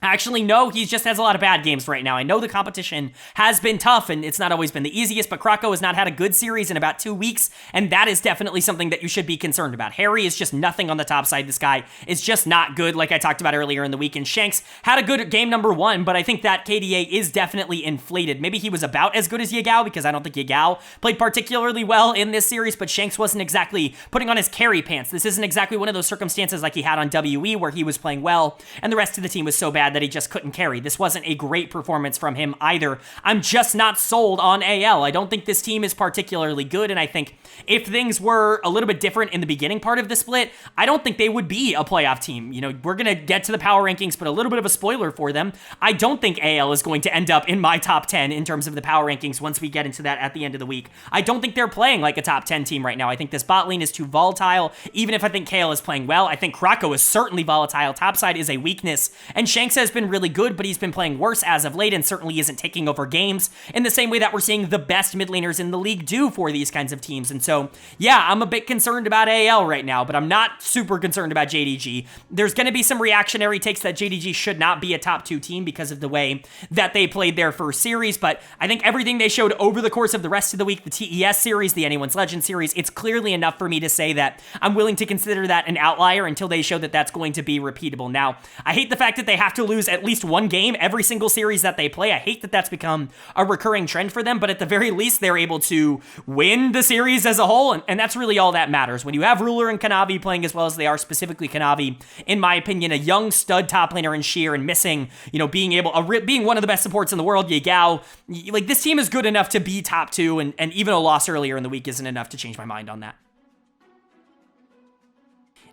actually, no, he just has a lot of bad games right now. I know the competition has been tough, and it's not always been the easiest, but Krako has not had a good series in about 2 weeks, and that is definitely something that you should be concerned about. Harry is just nothing on the top side. This guy is just not good, like I talked about earlier in the week, and Shanks had a good game number 1, but I think that KDA is definitely inflated. Maybe he was about as good as Yagao, because I don't think Yagao played particularly well in this series, but Shanks wasn't exactly putting on his carry pants. This isn't exactly one of those circumstances like he had on WE, where he was playing well, and the rest of the team was so bad that he just couldn't carry. This wasn't a great performance from him either. I'm just not sold on AL. I don't think this team is particularly good, and I think if things were a little bit different in the beginning part of the split, I don't think they would be a playoff team. You know, we're going to get to the power rankings, but a little bit of a spoiler for them. I don't think AL is going to end up in my top 10 in terms of the power rankings once we get into that at the end of the week. I don't think they're playing like a top 10 team right now. I think this bot lane is too volatile. Even if I think Kale is playing well, I think Krako is certainly volatile. Topside is a weakness, and Shanks has been really good, but he's been playing worse as of late and certainly isn't taking over games in the same way that we're seeing the best mid laners in the league do for these kinds of teams. And so, yeah, I'm a bit concerned about AL right now, but I'm not super concerned about JDG. There's going to be some reactionary takes that JDG should not be a top 2 team because of the way that they played their first series, but I think everything they showed over the course of the rest of the week, the TES series, the Anyone's Legend series, it's clearly enough for me to say that I'm willing to consider that an outlier until they show that that's going to be repeatable. Now, I hate the fact that they have to lose at least one game every single series that they play. I hate that that's become a recurring trend for them, but at the very least, they're able to win the series as a whole, and that's really all that matters. When you have Ruler and Kanavi playing as well as they are, specifically Kanavi, in my opinion, a young stud top laner in Sheer and missing, being one of the best supports in the world, Yagao, like this team is good enough to be top 2, and even a loss earlier in the week isn't enough to change my mind on that.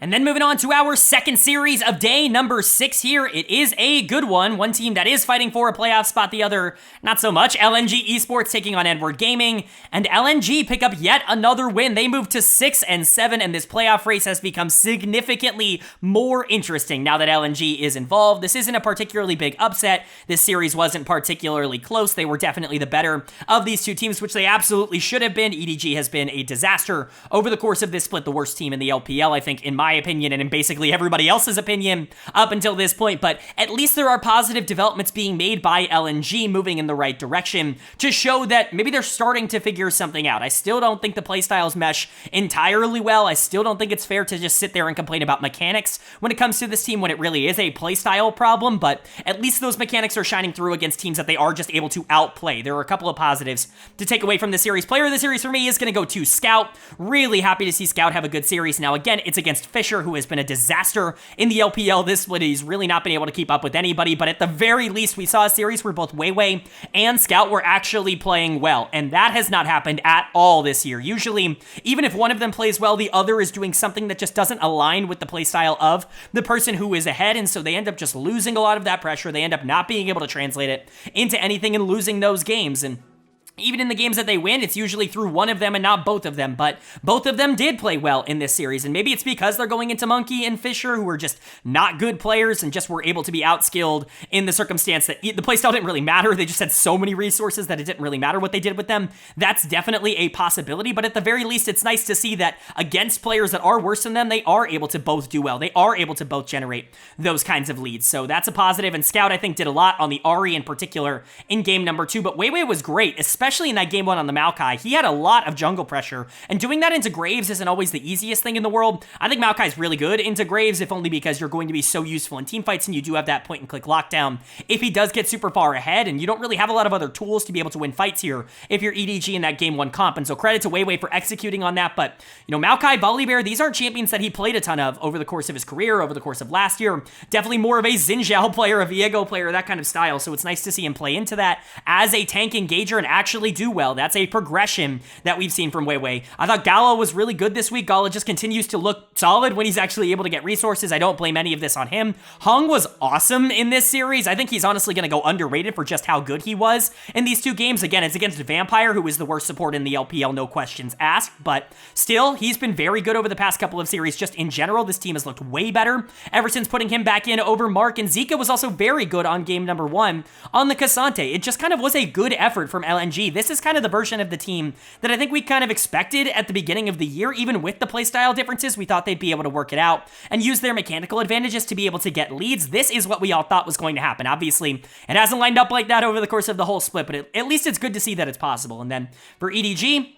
And then moving on to our second series of day number 6 here. It is a good one. One team that is fighting for a playoff spot, the other not so much. LNG Esports taking on LGD Gaming, and LNG pick up yet another win. They move to 6-7, and this playoff race has become significantly more interesting now that LNG is involved. This isn't a particularly big upset. This series wasn't particularly close. They were definitely the better of these two teams, which they absolutely should have been. EDG has been a disaster over the course of this split, the worst team in the LPL, I think, in my opinion, and in basically everybody else's opinion up until this point, but at least there are positive developments being made by LNG moving in the right direction to show that maybe they're starting to figure something out. I still don't think the playstyles mesh entirely well. I still don't think it's fair to just sit there and complain about mechanics when it comes to this team when it really is a playstyle problem, but at least those mechanics are shining through against teams that they are just able to outplay. There are a couple of positives to take away from the series. Player of the series for me is going to go to Scout. Really happy to see Scout have a good series. Now, again, it's against Fisher, who has been a disaster in the LPL this split. He's really not been able to keep up with anybody, but at the very least, we saw a series where both Weibo and Scout were actually playing well, and that has not happened at all this year. Usually, even if one of them plays well, the other is doing something that just doesn't align with the playstyle of the person who is ahead, and so they end up just losing a lot of that pressure. They end up not being able to translate it into anything and losing those games, and even in the games that they win, it's usually through one of them and not both of them, but both of them did play well in this series, and maybe it's because they're going into Monkey and Fisher, who are just not good players and just were able to be outskilled in the circumstance that the playstyle didn't really matter. They just had so many resources that it didn't really matter what they did with them. That's definitely a possibility, but at the very least, it's nice to see that against players that are worse than them, they are able to both do well. They are able to both generate those kinds of leads, so that's a positive, and Scout, I think, did a lot on the Ahri in particular in game number 2, but Weibo was great, especially in that game 1 on the Maokai. He had a lot of jungle pressure, and doing that into Graves isn't always the easiest thing in the world. I think Maokai's really good into Graves, if only because you're going to be so useful in teamfights, and you do have that point-and-click lockdown if he does get super far ahead, and you don't really have a lot of other tools to be able to win fights here if you're EDG in that game 1 comp, and so credit to Weibo for executing on that, but, Maokai, Volibear, these aren't champions that he played a ton of over the course of his career, over the course of last year. Definitely more of a Xin Zhao player, a Viego player, that kind of style, so it's nice to see him play into that as a tank engager and actually do well. That's a progression that we've seen from Weibo. I thought Gala was really good this week. Gala just continues to look solid when he's actually able to get resources. I don't blame any of this on him. Hung was awesome in this series. I think he's honestly going to go underrated for just how good he was in these 2 games. Again, it's against Vampire, who is the worst support in the LPL, no questions asked, but still, he's been very good over the past couple of series. Just in general, this team has looked way better ever since putting him back in over Mark, and Zika was also very good on game number 1 on the Cassante. It just kind of was a good effort from LNG. This is kind of the version of the team that I think we kind of expected at the beginning of the year. Even with the playstyle differences, we thought they'd be able to work it out and use their mechanical advantages to be able to get leads. This is what we all thought was going to happen. Obviously, it hasn't lined up like that over the course of the whole split, but at least it's good to see that it's possible. And then for EDG,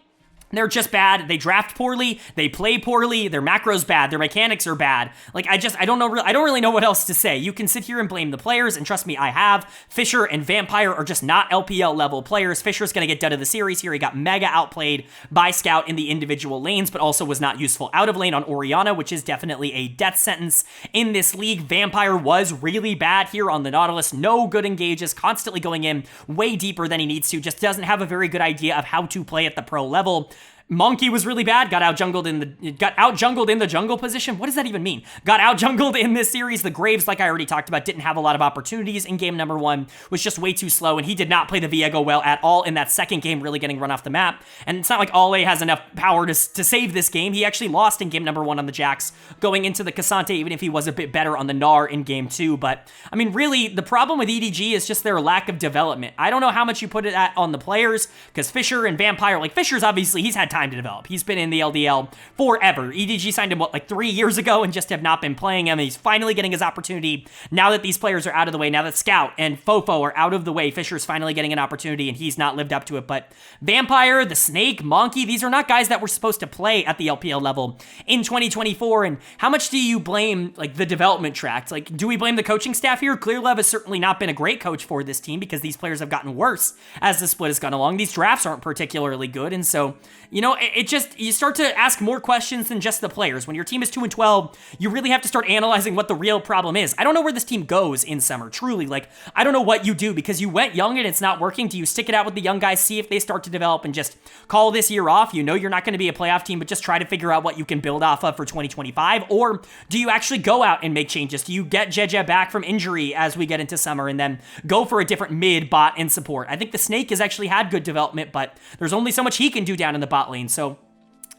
they're just bad. They draft poorly. They play poorly. Their macros bad. Their mechanics are bad. Like, I don't really know what else to say. You can sit here and blame the players, and trust me, I have. Fisher and Vampire are just not LPL level players. Fisher's going to get dead of the series here. He got mega outplayed by Scout in the individual lanes, but also was not useful out of lane on Orianna, which is definitely a death sentence in this league. Vampire was really bad here on the Nautilus. No good engages, constantly going in way deeper than he needs to. Just doesn't have a very good idea of how to play at the pro level. Monkey was really bad, got out jungled in the jungle position. What does that even mean? Got out jungled in this series. The Graves, like I already talked about, didn't have a lot of opportunities in game number 1, was just way too slow, and he did not play the Viego well at all in that second game, really getting run off the map. And it's not like Ale has enough power to save this game. He actually lost in game number 1 on the Jax, going into the Cassante, even if he was a bit better on the Gnar in game 2. But, I mean, really, the problem with EDG is just their lack of development. I don't know how much you put it on the players, because Fisher and Vampire, like Fisher's obviously, he's had time time to develop. He's been in the LDL forever. EDG signed him, what, like 3 years ago and just have not been playing him. He's finally getting his opportunity now that these players are out of the way, now that Scout and Fofo are out of the way. Fisher's finally getting an opportunity and he's not lived up to it. But Vampire, the Snake, Monkey, these are not guys that were supposed to play at the LPL level in 2024. And how much do you blame like the development track? Like, do we blame the coaching staff here? Clearlove has certainly not been a great coach for this team because these players have gotten worse as the split has gone along. These drafts aren't particularly good. And so, you know, it just, you start to ask more questions than just the players. When your team is 2-12, you really have to start analyzing what the real problem is. I don't know where this team goes in summer, truly. Like, I don't know what you do because you went young and it's not working. Do you stick it out with the young guys, see if they start to develop and just call this year off? You know you're not going to be a playoff team, but just try to figure out what you can build off of for 2025. Or do you actually go out and make changes? Do you get Jeje back from injury as we get into summer and then go for a different mid, bot, and support? I think the Snake has actually had good development, but there's only so much he can do down in the bot lane. So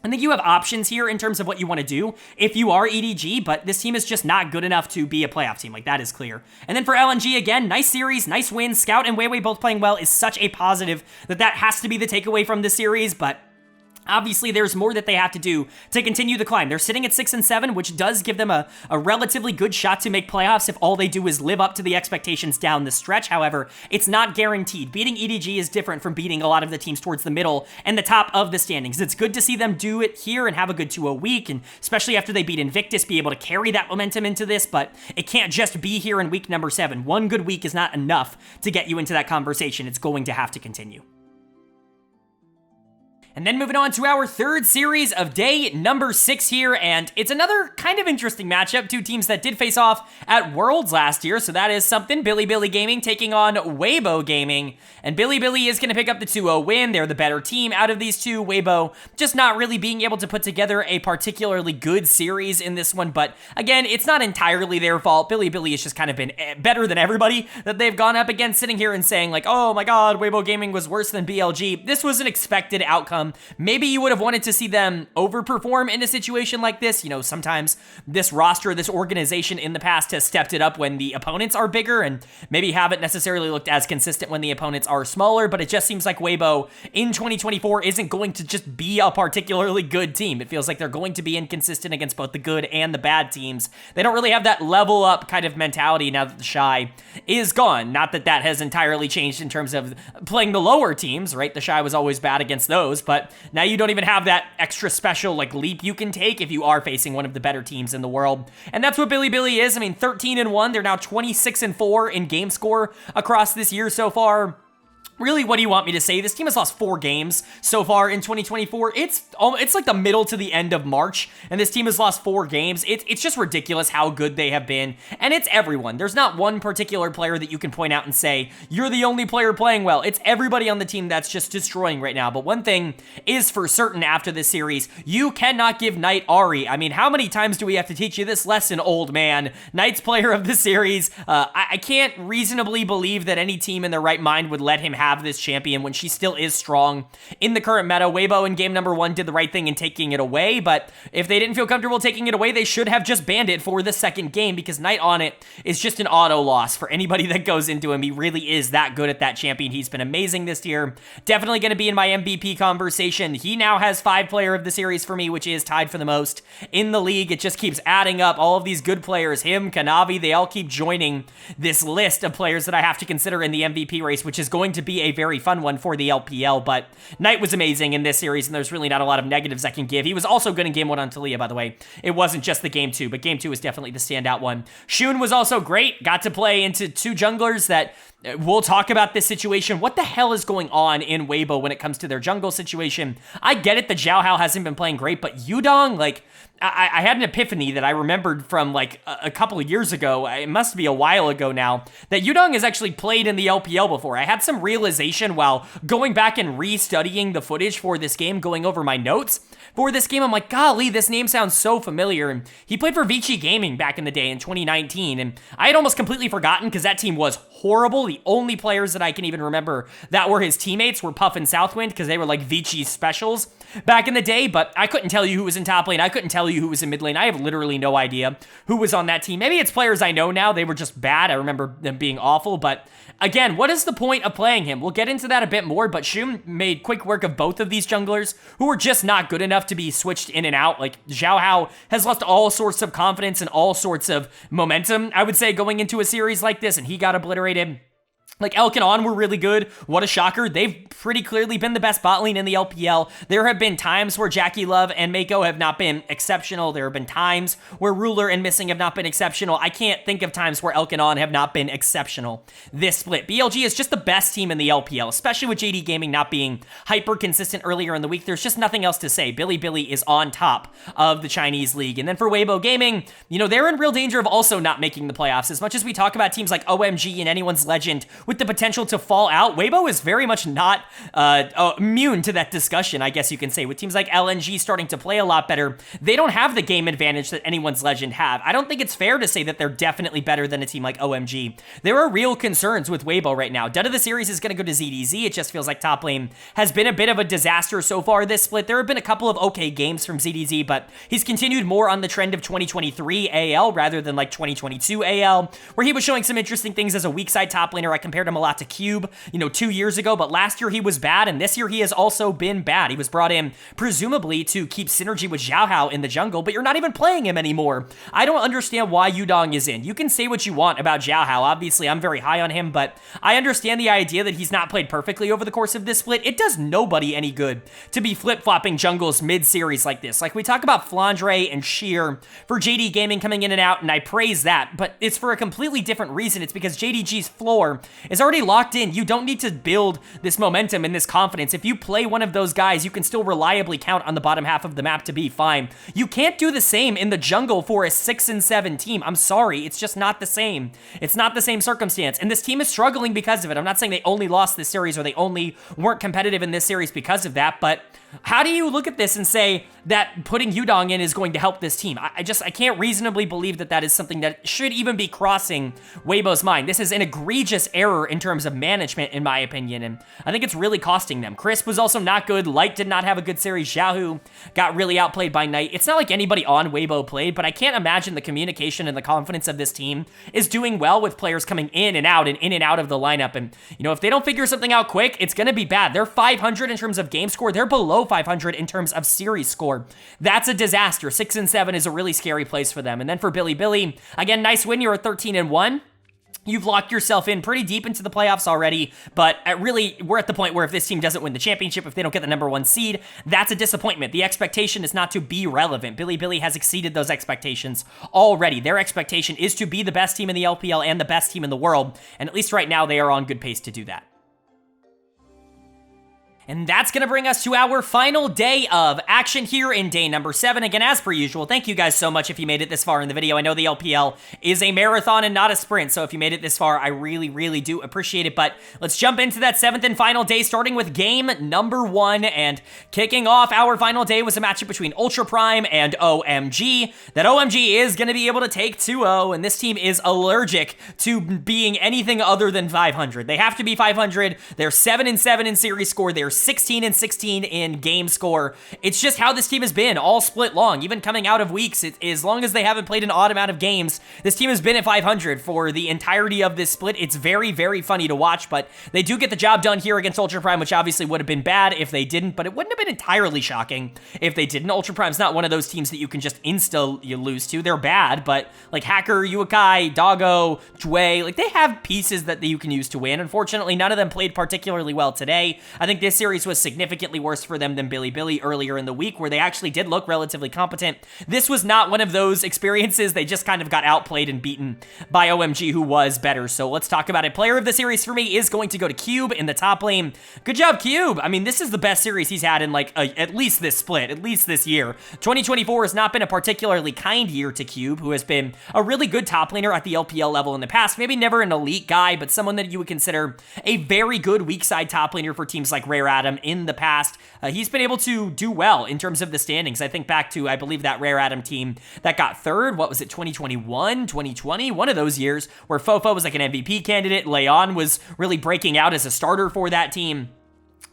I think you have options here in terms of what you want to do if you are EDG, but this team is just not good enough to be a playoff team. Like, that is clear. And then for LNG, again, nice series, nice wins. Scout and Weibo both playing well is such a positive that has to be the takeaway from this series, but obviously, there's more that they have to do to continue the climb. They're sitting at 6-7, which does give them a relatively good shot to make playoffs if all they do is live up to the expectations down the stretch. However, it's not guaranteed. Beating EDG is different from beating a lot of the teams towards the middle and the top of the standings. It's good to see them do it here and have a good 2-0 week, and especially after they beat Invictus, be able to carry that momentum into this, but it can't just be here in week number 7. One good week is not enough to get you into that conversation. It's going to have to continue. And then moving on to our third series of day number 6 here, and it's another kind of interesting matchup. Two teams that did face off at Worlds last year, so that is something. Bilibili Gaming taking on Weibo Gaming, and Bilibili is going to pick up the 2-0 win. They're the better team out of these two. Weibo just not really being able to put together a particularly good series in this one, but again, it's not entirely their fault. Bilibili has just kind of been better than everybody that they've gone up against, sitting here and saying like, oh my god, Weibo Gaming was worse than BLG. This was an expected outcome. Maybe you would have wanted to see them overperform in a situation like this. You know, sometimes this roster, this organization in the past has stepped it up when the opponents are bigger and maybe haven't necessarily looked as consistent when the opponents are smaller, but it just seems like Weibo in 2024 isn't going to just be a particularly good team. It feels like they're going to be inconsistent against both the good and the bad teams. They don't really have that level up kind of mentality now that the Shy is gone. Not that that has entirely changed in terms of playing the lower teams, right? The Shy was always bad against those, but now you don't even have that extra special like leap you can take if you are facing one of the better teams in the world. And that's what Bilibili is. I mean, 13-1. They're now 26-4 in game score across this year so far. Really, what do you want me to say? This team has lost 4 games so far in 2024. It's like the middle to the end of March, and this team has lost 4 games. It's just ridiculous how good they have been, and it's everyone. There's not one particular player that you can point out and say, you're the only player playing well. It's everybody on the team that's just destroying right now. But one thing is for certain after this series, you cannot give Knight Ari. I mean, how many times do we have to teach you this lesson, old man? Knight's player of the series. I can't reasonably believe that any team in their right mind would let him have this champion when she still is strong in the current meta. Weibo in game number 1 did the right thing in taking it away, but if they didn't feel comfortable taking it away, they should have just banned it for the second game because Knight on it is just an auto loss for anybody that goes into him. He really is that good at that champion. He's been amazing this year. Definitely going to be in my MVP conversation. He now has 5 player of the series for me, which is tied for the most in the league. It just keeps adding up. All of these good players, him, Kanavi, they all keep joining this list of players that I have to consider in the MVP race, which is going to be a very fun one for the LPL, but Knight was amazing in this series, and there's really not a lot of negatives I can give. He was also good in game 1 on Talia, by the way. It wasn't just the game 2, but game 2 was definitely the standout one. Shun was also great. Got to play into 2 junglers that we'll talk about this situation. What the hell is going on in Weibo when it comes to their jungle situation? I get it, the Jiaohao hasn't been playing great, but Yudong, like, I had an epiphany that I remembered from like a couple of years ago. It must be a while ago now, that Yudong has actually played in the LPL before. I had some realization while going back and re-studying the footage for this game, going over my notes for this game. I'm like, golly, this name sounds so familiar. And he played for LGD Gaming back in the day in 2019. And I had almost completely forgotten because that team was horrible. The only players that I can even remember that were his teammates were Puff and Southwind because they were like Vici specials. back in the day, but I couldn't tell you who was in top lane. I couldn't tell you who was in mid lane. I have literally no idea who was on that team. Maybe it's players I know now. They were just bad. I remember them being awful, but again, what is the point of playing him? We'll get into that a bit more, but Shum made quick work of both of these junglers who were just not good enough to be switched in and out. Like, Xiao Hao has lost all sorts of confidence and all sorts of momentum, I would say, going into a series like this, and he got obliterated. Like, Elk and On were really good. What a shocker. They've pretty clearly been the best bot lane in the LPL. There have been times where Jackie Love and Mako have not been exceptional. There have been times where Ruler and Missing have not been exceptional. I can't think of times where Elk and On have not been exceptional this split. BLG is just the best team in the LPL, especially with LGD Gaming not being hyper consistent earlier in the week. There's just nothing else to say. Bilibili is on top of the Chinese league. And then for Weibo Gaming, you know, they're in real danger of also not making the playoffs. As much as we talk about teams like OMG and Anyone's Legend with the potential to fall out, Weibo is very much not immune to that discussion, I guess you can say. With teams like LNG starting to play a lot better, they don't have the game advantage that Anyone's Legend have. I don't think it's fair to say that they're definitely better than a team like OMG. There are real concerns with Weibo right now. Dud of the series is going to go to ZDZ. It just feels like top lane has been a bit of a disaster so far this split. There have been a couple of okay games from ZDZ, but he's continued more on the trend of 2023 AL rather than like 2022 AL, where he was showing some interesting things as a weak side top laner. I compared him a lot to Cube, you know, 2 years ago, but last year he was bad, and this year he has also been bad. He was brought in presumably to keep synergy with Xiao Hao in the jungle, but you're not even playing him anymore. I don't understand why Yudong is in. You can say what you want about Xiao Hao. Obviously, I'm very high on him, but I understand the idea that he's not played perfectly over the course of this split. It does nobody any good to be flip-flopping jungles mid-series like this. Like, we talk about Flandre and Sheer for JD Gaming coming in and out, and I praise that, but it's for a completely different reason. It's because JDG's floor is already locked in. You don't need to build this momentum and this confidence. If you play one of those guys, you can still reliably count on the bottom half of the map to be fine. You can't do the same in the jungle for a 6 and 7 team. I'm sorry, it's just not the same. It's not the same circumstance, and this team is struggling because of it. I'm not saying they only lost this series or they only weren't competitive in this series because of that, but how do you look at this and say that putting Yudong in is going to help this team? I can't reasonably believe that that is something that should even be crossing Weibo's mind. This is an egregious error in terms of management, in my opinion, and I think it's really costing them. Crisp was also not good. Light did not have a good series. Xiaohu got really outplayed by Knight. It's not like anybody on Weibo played, but I can't imagine the communication and the confidence of this team is doing well with players coming in and out of the lineup. And, you know, if they don't figure something out quick, it's going to be bad. They're 500 in terms of game score. They're below 500 in terms of series score. That's a disaster. 6 and 7 is a really scary place for them. And then for Bilibili, again, nice win. You're at 13 and 1. You've locked yourself in pretty deep into the playoffs already, but we're at the point where if this team doesn't win the championship, if they don't get the #1 seed, that's a disappointment. The expectation is not to be relevant. Bilibili has exceeded those expectations already. Their expectation is to be the best team in the LPL and the best team in the world, and at least right now, they are on good pace to do that. And that's going to bring us to our final day of action here in day number 7. Again, as per usual, thank you guys so much if you made it this far in the video. I know the LPL is a marathon and not a sprint, so if you made it this far, I really, really do appreciate it. But let's jump into that 7th and final day, starting with game number 1. And kicking off our final day was a matchup between Ultra Prime and OMG. That OMG is going to be able to take 2-0, and this team is allergic to being anything other than 500. They have to be 500. They're 7 and 7 in series score. They're 16 and 16 in game score. It's just how this team has been all split long, even coming out of weeks. As long as they haven't played an odd amount of games, this team has been at 500 for the entirety of this split. It's very, very funny to watch, but they do get the job done here against Ultra Prime, which obviously would have been bad if they didn't, but it wouldn't have been entirely shocking if they didn't. Ultra Prime's not one of those teams that you can just you lose to. They're bad, but like Hacker, Yuakai, Doggo, Jue, like they have pieces that you can use to win. Unfortunately, none of them played particularly well today. I think this series was significantly worse for them than Bilibili earlier in the week, where they actually did look relatively competent. This was not one of those experiences. They just kind of got outplayed and beaten by OMG, who was better. So let's talk about it. Player of the series for me is going to go to Cube in the top lane. Good job, Cube. I mean, this is the best series he's had in like at least this split, at least this year. 2024 has not been a particularly kind year to Cube, who has been a really good top laner at the LPL level in the past. Maybe never an elite guy, but someone that you would consider a very good weak side top laner for teams like Rare Atom in the past. He's been able to do well in terms of the standings. I think back to, I believe, that Rare Atom team that got third. What was it, 2021, 2020? One of those years where Fofo was like an MVP candidate. Leon was really breaking out as a starter for that team.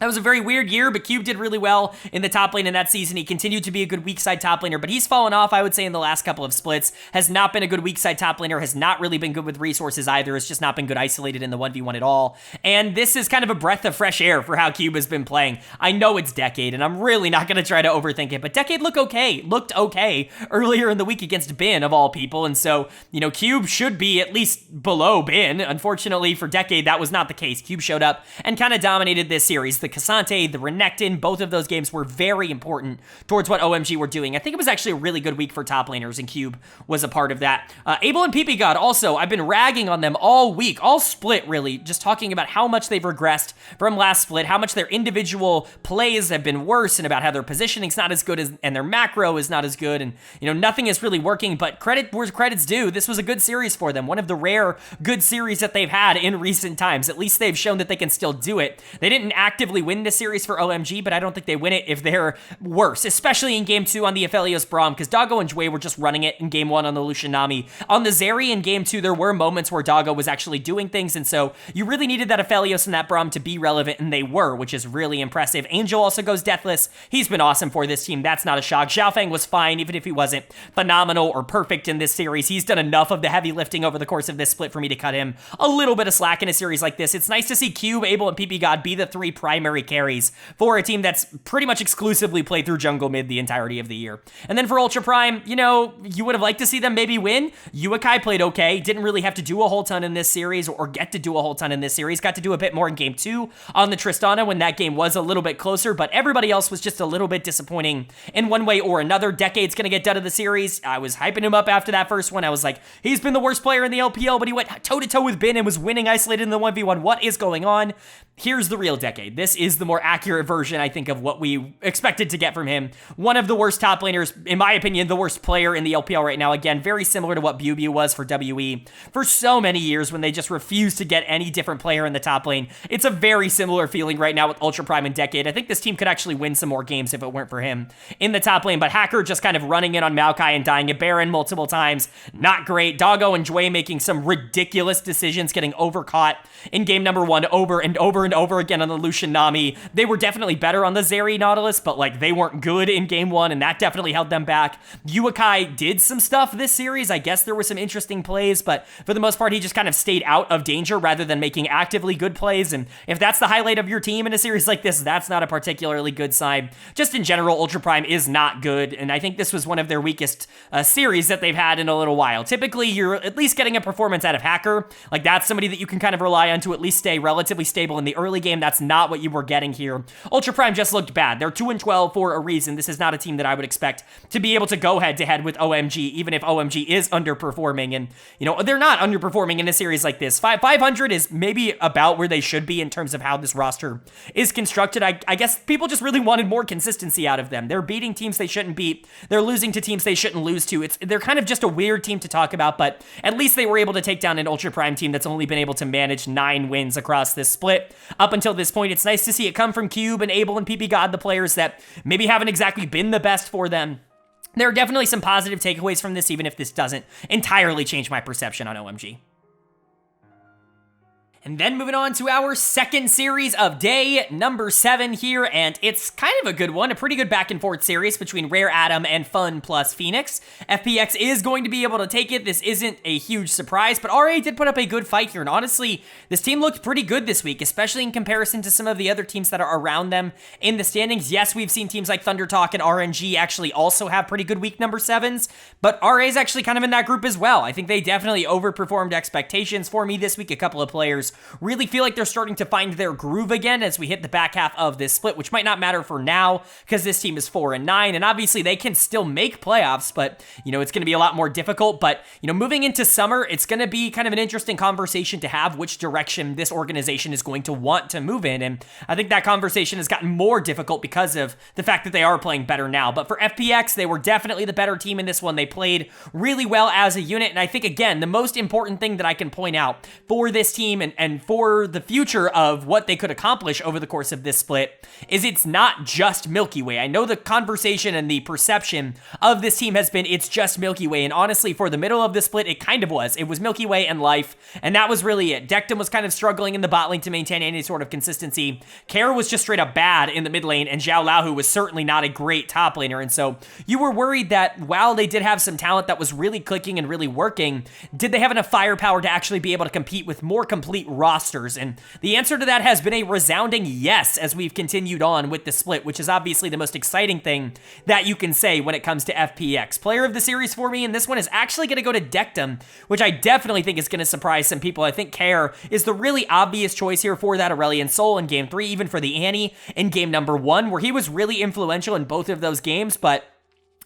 That was a very weird year, but Cube did really well in the top lane in that season. He continued to be a good weak side top laner, but he's fallen off, I would say, in the last couple of splits. Has not been a good weak side top laner, has not really been good with resources either. It's just not been good isolated in the 1v1 at all. And this is kind of a breath of fresh air for how Cube has been playing. I know it's Decade, and I'm really not going to try to overthink it, but Decade looked okay earlier in the week against Bin, of all people. And so, Cube should be at least below Bin. Unfortunately for Decade, that was not the case. Cube showed up and kind of dominated this series. The Cassante, the Renekton, both of those games were very important towards what OMG were doing. I think it was actually a really good week for top laners, and Cube was a part of that. Abel and PP God also, I've been ragging on them all week, all split really, just talking about how much they've regressed from last split, how much their individual plays have been worse, and about how their positioning's not as good and their macro is not as good, and nothing is really working, but credit where credit's due. This was a good series for them, one of the rare good series that they've had in recent times. At least they've shown that they can still do it. They didn't actively win this series for OMG, but I don't think they win it if they're worse, especially in Game 2 on the Aphelios Braum, because Doggo and Jway were just running it in Game 1 on the Lucian Nami. On the Zeri in Game 2, there were moments where Doggo was actually doing things, and so you really needed that Aphelios and that Braum to be relevant, and they were, which is really impressive. Angel also goes deathless. He's been awesome for this team. That's not a shock. Xiaofeng was fine, even if he wasn't phenomenal or perfect in this series. He's done enough of the heavy lifting over the course of this split for me to cut him a little bit of slack in a series like this. It's nice to see Cube, Abel, and PP God be the three primary carries for a team that's pretty much exclusively played through jungle mid the entirety of the year. And then for Ultra Prime, you would have liked to see them maybe win. Uakai played okay, didn't really have to do a whole ton in this series or get to do a whole ton in this series. Got to do a bit more in Game 2 on the Tristana when that game was a little bit closer, but everybody else was just a little bit disappointing in one way or another. Decade's gonna get done of the series. I was hyping him up after that first one. I was like, he's been the worst player in the LPL, but he went toe-to-toe with Bin and was winning isolated in the 1v1. What is going on? Here's the real Decade. This is the more accurate version, I think, of what we expected to get from him. One of the worst top laners, in my opinion, the worst player in the LPL right now. Again, very similar to what BuBu was for WE for so many years when they just refused to get any different player in the top lane. It's a very similar feeling right now with Ultra Prime and Decade. I think this team could actually win some more games if it weren't for him in the top lane, but Hacker just kind of running in on Maokai and dying at Baron multiple times. Not great. Doggo and Jway making some ridiculous decisions, getting overcaught in game number 1 over and over and over again on the Lucian Nami. They were definitely better on the Zeri Nautilus, but they weren't good in game 1, and that definitely held them back. Uakai did some stuff this series. I guess there were some interesting plays, but for the most part, he just kind of stayed out of danger rather than making actively good plays, and if that's the highlight of your team in a series like this, that's not a particularly good sign. Just in general, Ultra Prime is not good, and I think this was one of their weakest series that they've had in a little while. Typically, you're at least getting a performance out of Hacker. That's somebody that you can kind of rely on to at least stay relatively stable in the early game. That's not what you were getting here. Ultra Prime just looked bad. They're 2-12 for a reason. This is not a team that I would expect to be able to go head-to-head with OMG, even if OMG is underperforming. And, they're not underperforming in a series like this. 500 is maybe about where they should be in terms of how this roster is constructed. I guess people just really wanted more consistency out of them. They're beating teams they shouldn't beat. They're losing to teams they shouldn't lose to. They're kind of just a weird team to talk about, but at least they were able to take down an Ultra Prime team that's only been able to manage 9 wins across this split. Up until this point, it's nice to see it come from Cube and Abel and PP God, the players that maybe haven't exactly been the best for them. There are definitely some positive takeaways from this, even if this doesn't entirely change my perception on OMG. And then moving on to our second series of day number 7 here, and it's kind of a good one, a pretty good back and forth series between Rare Atom and FunPlus Phoenix. FPX is going to be able to take it. This isn't a huge surprise, but RA did put up a good fight here, and honestly, this team looked pretty good this week, especially in comparison to some of the other teams that are around them in the standings. Yes, we've seen teams like Thunder Talk and RNG actually also have pretty good week number 7s, but RA's actually kind of in that group as well. I think they definitely overperformed expectations for me this week. A couple of players really feel like they're starting to find their groove again as we hit the back half of this split, which might not matter for now because this team is 4-9, and obviously they can still make playoffs, but, it's going to be a lot more difficult. But, moving into summer, it's going to be kind of an interesting conversation to have which direction this organization is going to want to move in, and I think that conversation has gotten more difficult because of the fact that they are playing better now. But for FPX, they were definitely the better team in this one. They played really well as a unit, and I think, again, the most important thing that I can point out for this team and and for the future of what they could accomplish over the course of this split is it's not just Milky Way. I know the conversation and the perception of this team has been it's just Milky Way, and honestly, for the middle of the split, it kind of was. It was Milky Way and Life, and that was really it. Dectum was kind of struggling in the bot lane to maintain any sort of consistency. Kair was just straight up bad in the mid lane, and Zhao Lahu was certainly not a great top laner, and so you were worried that while they did have some talent that was really clicking and really working, did they have enough firepower to actually be able to compete with more complete rosters? And the answer to that has been a resounding yes as we've continued on with the split, which is obviously the most exciting thing that you can say when it comes to FPX. Player of the series for me, and this one is actually going to go to Dectum, which I definitely think is going to surprise some people. I think Kair is the really obvious choice here for that Aurelion Sol in Game 3, even for the Annie in Game number 1, where he was really influential in both of those games, but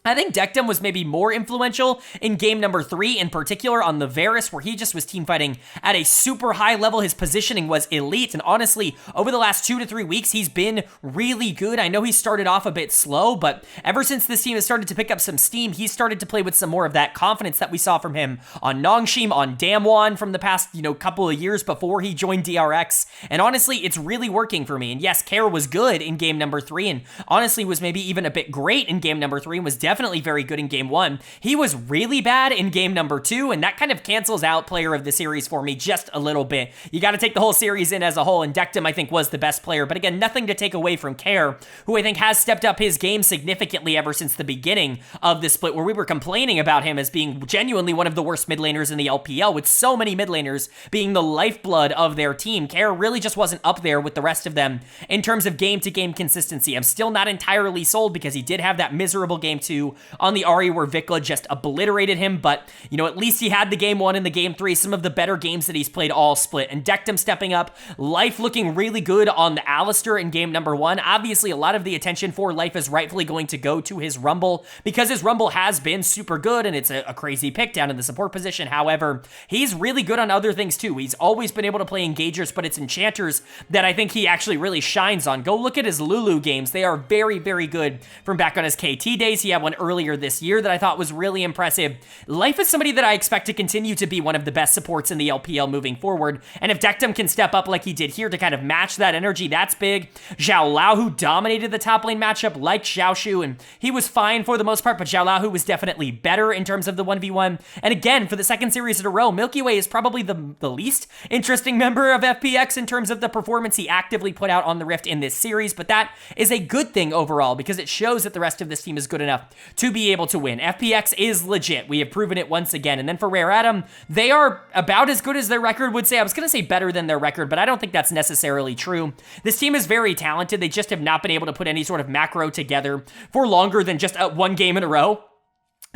I think Dectum was maybe more influential in game number 3, in particular on the Varus, where he just was teamfighting at a super high level. His positioning was elite, and honestly, over the last 2 to 3 weeks, he's been really good. I know he started off a bit slow, but ever since this team has started to pick up some steam, he's started to play with some more of that confidence that we saw from him on Nongshim, on Damwon from the past, couple of years before he joined DRX, and honestly, it's really working for me. And yes, Kair was good in game number 3, and honestly was maybe even a bit great in game number 3, and was definitely very good in game 1. He was really bad in game number 2, and that kind of cancels out player of the series for me just a little bit. You got to take the whole series in as a whole, and Dectum, I think, was the best player, but again, nothing to take away from Kair, who I think has stepped up his game significantly ever since the beginning of this split, where we were complaining about him as being genuinely one of the worst mid laners in the LPL, with so many mid laners being the lifeblood of their team. Kair really just wasn't up there with the rest of them in terms of game-to-game consistency. I'm still not entirely sold because he did have that miserable game 2 on the Ahri where Vikla just obliterated him, but, at least he had the game 1 and the game 3, some of the better games that he's played all split, and Dectum stepping up, Life looking really good on the Alistair in game number 1. Obviously, a lot of the attention for Life is rightfully going to go to his Rumble, because his Rumble has been super good, and it's a crazy pick down in the support position. However, he's really good on other things too. He's always been able to play Engagers, but it's Enchanters that I think he actually really shines on. Go look at his Lulu games. They are very, very good from back on his KT days. He had one earlier this year that I thought was really impressive. Life is somebody that I expect to continue to be one of the best supports in the LPL moving forward, and if Dectum can step up like he did here to kind of match that energy, that's big. Zhao Lahu dominated the top lane matchup like Xiaoshu, and he was fine for the most part, but Zhao Lahu was definitely better in terms of the 1v1, and again, for the second series in a row, Milky Way is probably the least interesting member of FPX in terms of the performance he actively put out on the Rift in this series, but that is a good thing overall, because it shows that the rest of this team is good enough to be able to win. FPX is legit. We have proven it once again. And then for Rare Atom, they are about as good as their record would say. I was going to say better than their record, but I don't think that's necessarily true. This team is very talented. They just have not been able to put any sort of macro together for longer than just one game in a row.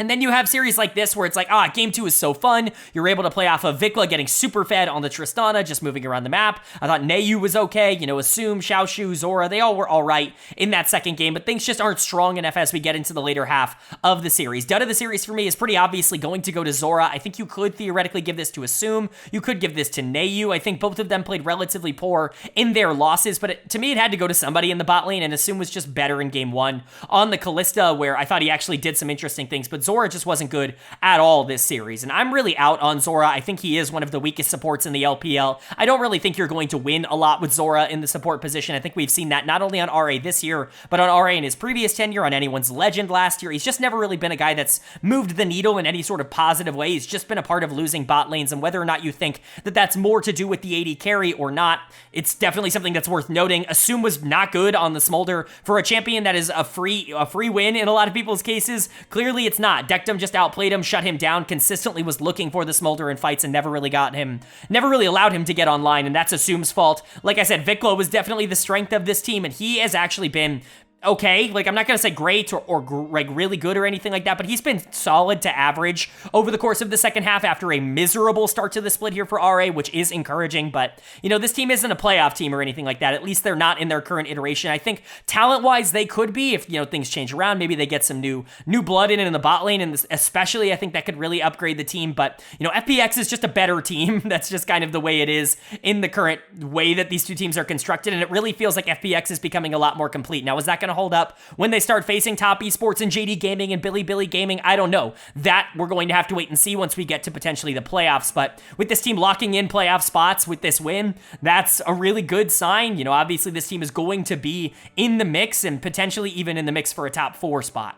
And then you have series like this where it's like, game 2 is so fun. You're able to play off of Vikla getting super fed on the Tristana, just moving around the map. I thought Neyu was okay. Assume, Xiaoshu, Zora, they all were all right in that second game, but things just aren't strong enough as we get into the later half of the series. Dud of the series for me is pretty obviously going to go to Zora. I think you could theoretically give this to Assume. You could give this to Neyu. I think both of them played relatively poor in their losses, but to me, it had to go to somebody in the bot lane, and Assume was just better in game 1 on the Callista, where I thought he actually did some interesting things, but Zora just wasn't good at all this series, and I'm really out on Zora. I think he is one of the weakest supports in the LPL. I don't really think you're going to win a lot with Zora in the support position. I think we've seen that not only on RA this year, but on RA in his previous tenure, on Anyone's Legend last year. He's just never really been a guy that's moved the needle in any sort of positive way. He's just been a part of losing bot lanes, and whether or not you think that that's more to do with the AD carry or not, it's definitely something that's worth noting. Assume was not good on the Smolder for a champion that is a free win in a lot of people's cases. Clearly it's not. Dectum just outplayed him, shut him down, consistently was looking for the Smolder in fights and never really allowed him to get online, and that's Assume's fault. Like I said, Vikla was definitely the strength of this team, and he has actually been okay. Like, I'm not going to say great or like really good or anything like that, but he's been solid to average over the course of the second half after a miserable start to the split here for RA, which is encouraging. But, this team isn't a playoff team or anything like that. At least they're not in their current iteration. I think talent-wise, they could be if, things change around. Maybe they get some new blood in the bot lane, and especially I think that could really upgrade the team. But, FPX is just a better team. That's just kind of the way it is in the current way that these two teams are constructed, and it really feels like FPX is becoming a lot more complete. Now, is that going going to hold up when they start facing top esports and JD Gaming and Bilibili Gaming? I don't know. That we're going to have to wait and see once we get to potentially the playoffs. But with this team locking in playoff spots with this win, that's a really good sign. You know, obviously this team is going to be in the mix and potentially even in the mix for a top 4 spot.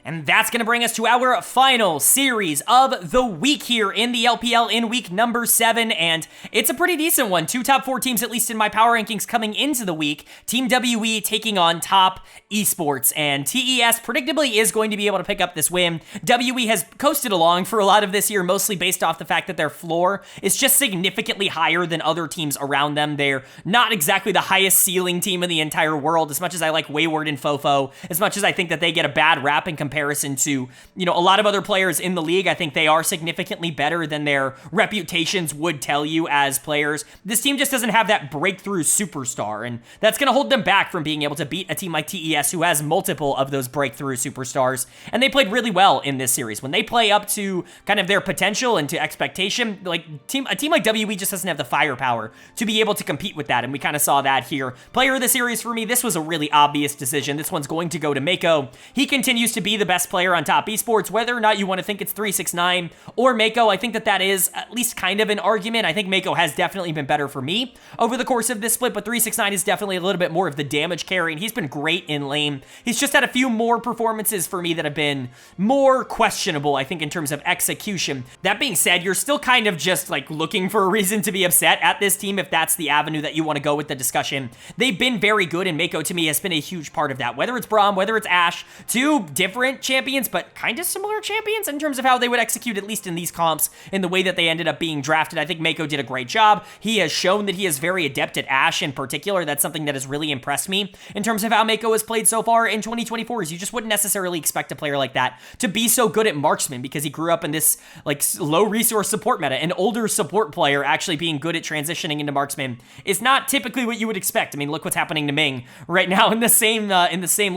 And that's going to bring us to our final series of the week here in the LPL in week number 7, and it's a pretty decent one. 2 top 4 teams, at least in my power rankings, coming into the week. Team WE taking on top Esports, and TES predictably is going to be able to pick up this win. WE has coasted along for a lot of this year, mostly based off the fact that their floor is just significantly higher than other teams around them. They're not exactly the highest ceiling team in the entire world, as much as I like Wayward and Fofo, as much as I think that they get a bad rap in comparison to, you know, a lot of other players in the league. I think they are significantly better than their reputations would tell you as players. This team just doesn't have that breakthrough superstar, and that's going to hold them back from being able to beat a team like TES, who has multiple of those breakthrough superstars, and they played really well in this series. When they play up to kind of their potential and to expectation, like a team like WE just doesn't have the firepower to be able to compete with that, and we kind of saw that here. Player of the series for me, this was a really obvious decision. This one's going to go to Mako. He continues to be the best player on top esports, whether or not you want to think it's 369 or Mako. I think that is at least kind of an argument. I think Mako has definitely been better for me over the course of this split, but 369 is definitely a little bit more of the damage carry, and he's been great in lane. He's just had a few more performances for me that have been more questionable, I think, in terms of execution. That being said, you're still kind of just like looking for a reason to be upset at this team if that's the avenue that you want to go with the discussion. They've been very good, and Mako to me has been a huge part of that. Whether it's Braum, whether it's Ashe, 2 different champions, but kind of similar champions in terms of how they would execute, at least in these comps, in the way that they ended up being drafted. I think Mako did a great job. He has shown that he is very adept at Ashe in particular. That's something that has really impressed me in terms of how Mako has played so far in 2024, is you just wouldn't necessarily expect a player like that to be so good at marksman, because he grew up in this like low resource support meta. An older support player actually being good at transitioning into marksman is not typically what you would expect. I mean, look what's happening to Ming right now in the same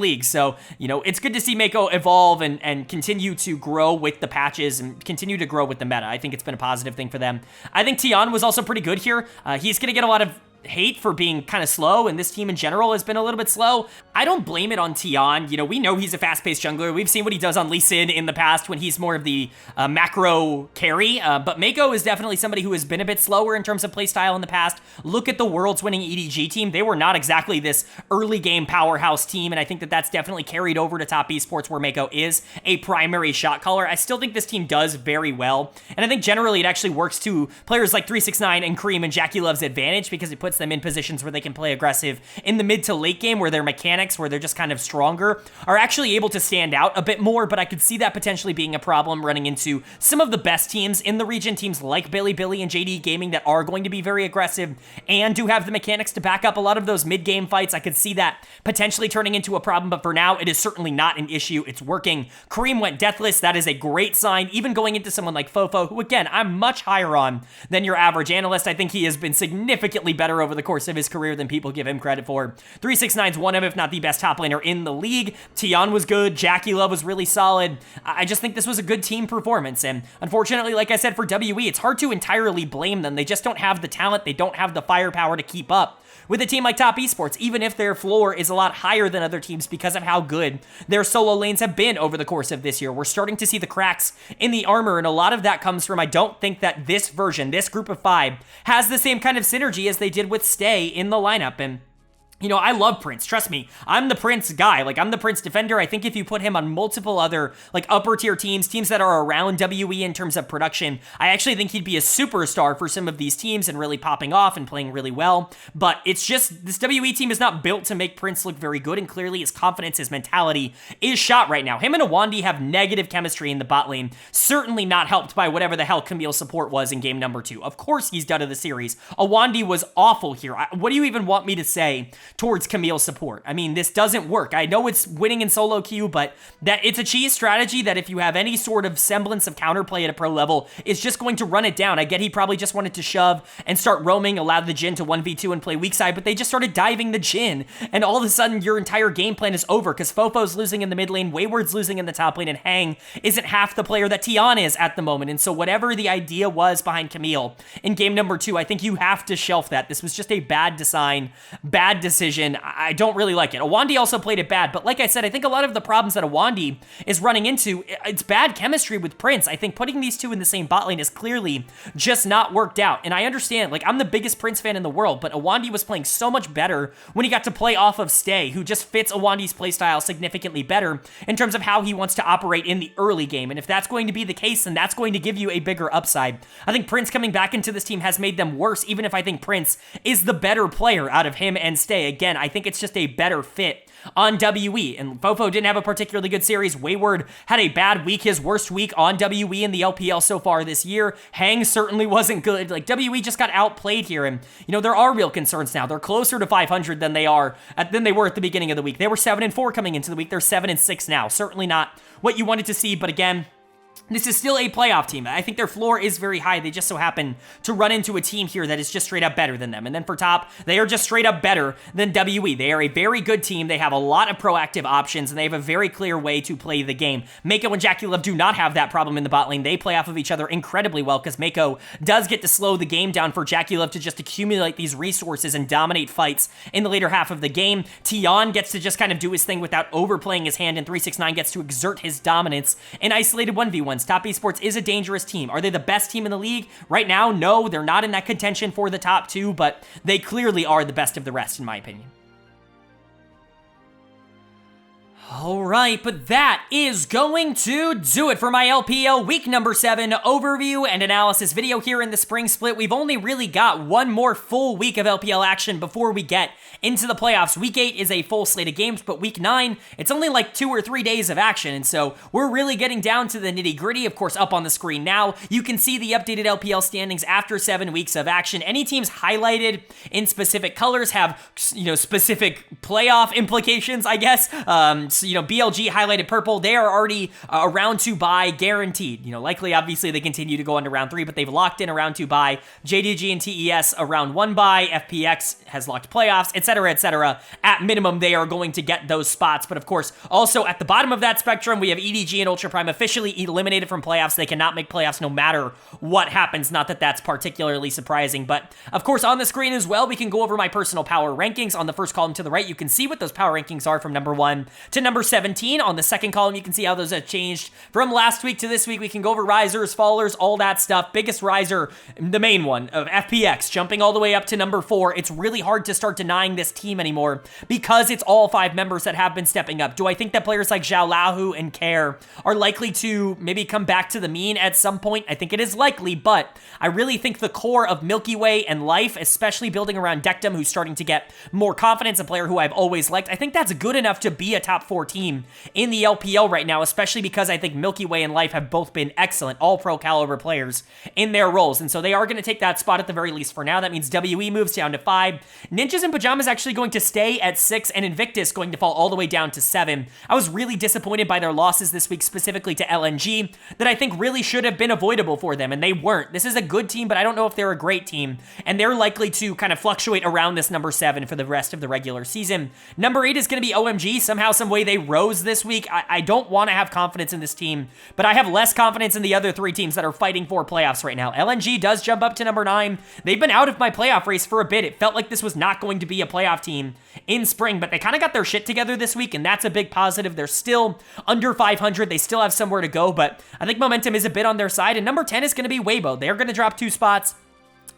league. So, you know, it's good to see Mako evolve and continue to grow with the patches and continue to grow with the meta. I think it's been a positive thing for them. I think Tian was also pretty good here. He's going to get a lot of hate for being kind of slow, and this team in general has been a little bit slow. I don't blame it on Tian. You know, we know he's a fast-paced jungler. We've seen what he does on Lee Sin in the past when he's more of the macro carry, but Mako is definitely somebody who has been a bit slower in terms of playstyle in the past. Look at the Worlds winning EDG team. They were not exactly this early game powerhouse team, and I think that that's definitely carried over to top esports where Mako is a primary shot caller. I still think this team does very well, and I think generally it actually works to players like 369 and Cream and Jackie Love's advantage, because it puts them in positions where they can play aggressive in the mid to late game, where their mechanics, where they're just kind of stronger, are actually able to stand out a bit more. But I could see that potentially being a problem running into some of the best teams in the region, teams like Bilibili and JD Gaming that are going to be very aggressive and do have the mechanics to back up a lot of those mid-game fights. I could see that potentially turning into a problem, but for now, it is certainly not an issue. It's working. Kareem went deathless. That is a great sign, even going into someone like Fofo, who, again, I'm much higher on than your average analyst. I think he has been significantly better over the course of his career than people give him credit for. 369's one of, if not the best top laner in the league. Tian was good. Jackie Love was really solid. I just think this was a good team performance, and unfortunately, like I said, for WE, it's hard to entirely blame them. They just don't have the talent. They don't have the firepower to keep up with a team like top esports, even if their floor is a lot higher than other teams because of how good their solo lanes have been over the course of this year. We're starting to see the cracks in the armor, and a lot of that comes from, I don't think that this version, this group of 5, has the same kind of synergy as they did with Stay in the lineup. And you know, I love Prince. Trust me, I'm the Prince guy. Like, I'm the Prince defender. I think if you put him on multiple other, like, upper tier teams that are around WE in terms of production, I actually think he'd be a superstar for some of these teams and really popping off and playing really well. But it's just, this WE team is not built to make Prince look very good, and clearly his confidence, his mentality is shot right now. Him and Awandi have negative chemistry in the bot lane, certainly not helped by whatever the hell Camille's support was in game number 2. Of course he's done of the series. Awandi was awful here. What do you even want me to say towards Camille's support? I mean, this doesn't work. I know it's winning in solo queue, but that it's a cheese strategy that if you have any sort of semblance of counterplay at a pro level, is just going to run it down. I get he probably just wanted to shove and start roaming, allow the Jhin to 1v2 and play weak side, but they just started diving the Jhin, and all of a sudden your entire game plan is over because Fofo's losing in the mid lane, Wayward's losing in the top lane, and Hang isn't half the player that Tian is at the moment. And so whatever the idea was behind Camille in game number 2, I think you have to shelf that. This was just a bad decision decision. I don't really like it. Awandi also played it bad, but like I said, I think a lot of the problems that Awandi is running into, it's bad chemistry with Prince. I think putting these two in the same bot lane is clearly just not worked out. And I understand, like, I'm the biggest Prince fan in the world, but Awandi was playing so much better when he got to play off of Stay, who just fits Awandi's playstyle significantly better in terms of how he wants to operate in the early game. And if that's going to be the case, then that's going to give you a bigger upside. I think Prince coming back into this team has made them worse, even if I think Prince is the better player out of him and Stay. Again, I think it's just a better fit on WE, and Fofo didn't have a particularly good series. Wayward had a bad week, his worst week on WE in the LPL so far this year. Hang certainly wasn't good. Like, WE just got outplayed here, and, you know, there are real concerns now. They're closer to 500 than they were at the beginning of the week. They were 7-4 coming into the week. They're 7-6 now. Certainly not what you wanted to see, but again, this is still a playoff team. I think their floor is very high. They just so happen to run into a team here that is just straight up better than them. And then for top, they are just straight up better than WE. They are a very good team. They have a lot of proactive options, and they have a very clear way to play the game. Mako and Jackie Love do not have that problem in the bot lane. They play off of each other incredibly well because Mako does get to slow the game down for Jackie Love to just accumulate these resources and dominate fights in the later half of the game. Tion gets to just kind of do his thing without overplaying his hand, and 369 gets to exert his dominance in isolated 1v1s. Top Esports is a dangerous team. Are they the best team in the league? Right now, no, they're not in that contention for the top two, but they clearly are the best of the rest, in my opinion. All right, but that is going to do it for my LPL week number 7 overview and analysis video here in the spring split. We've only really got one more full week of LPL action before we get into the playoffs. Week 8 is a full slate of games, but week 9, it's only like 2 or 3 days of action, and so we're really getting down to the nitty-gritty. Of course, up on the screen now, you can see the updated LPL standings after 7 weeks of action. Any teams highlighted in specific colors have, you know, specific playoff implications, I guess. So, you know, BLG highlighted purple, they are already a round 2 bye guaranteed. You know, likely, obviously, they continue to go into round 3, but they've locked in a round 2 bye. JDG and TES a round 1 bye. FPX has locked playoffs, etc., etc. At minimum, they are going to get those spots. But of course, also at the bottom of that spectrum, we have EDG and Ultra Prime officially eliminated from playoffs. They cannot make playoffs no matter what happens. Not that that's particularly surprising. But of course, on the screen as well, we can go over my personal power rankings. On the first column to the right, you can see what those power rankings are from number 1 to number 17. On the second column, you can see how those have changed from last week to this week. We can go over risers, fallers, all that stuff. Biggest riser, the main one, of FPX, jumping all the way up to number 4. It's really hard to start denying this team anymore because it's all 5 members that have been stepping up. Do I think that players like Zhao Lahu and Care are likely to maybe come back to the mean at some point? I think it is likely, but I really think the core of Milky Way and Life, especially building around Dectum, who's starting to get more confidence, a player who I've always liked, I think that's good enough to be a top 4 team in the LPL right now, especially because I think Milky Way and Life have both been excellent, all pro caliber players in their roles, and so they are going to take that spot at the very least for now. That means WE moves down to 5. Ninjas and Pyjamas actually going to stay at 6, and Invictus going to fall all the way down to 7. I was really disappointed by their losses this week, specifically to LNG, that I think really should have been avoidable for them, and they weren't. This is a good team, but I don't know if they're a great team, and they're likely to kind of fluctuate around this number 7 for the rest of the regular season. Number 8 is going to be OMG. Somehow, some way they rose this week. I don't want to have confidence in this team, but I have less confidence in the other 3 teams that are fighting for playoffs right now. LNG does jump up to number 9. They've been out of my playoff race for a bit. It felt like this was not going to be a playoff team in spring, but they kind of got their shit together this week, and that's a big positive. They're still under 500. They still have somewhere to go, but I think momentum is a bit on their side, and number 10 is going to be Weibo. They're going to drop 2 spots.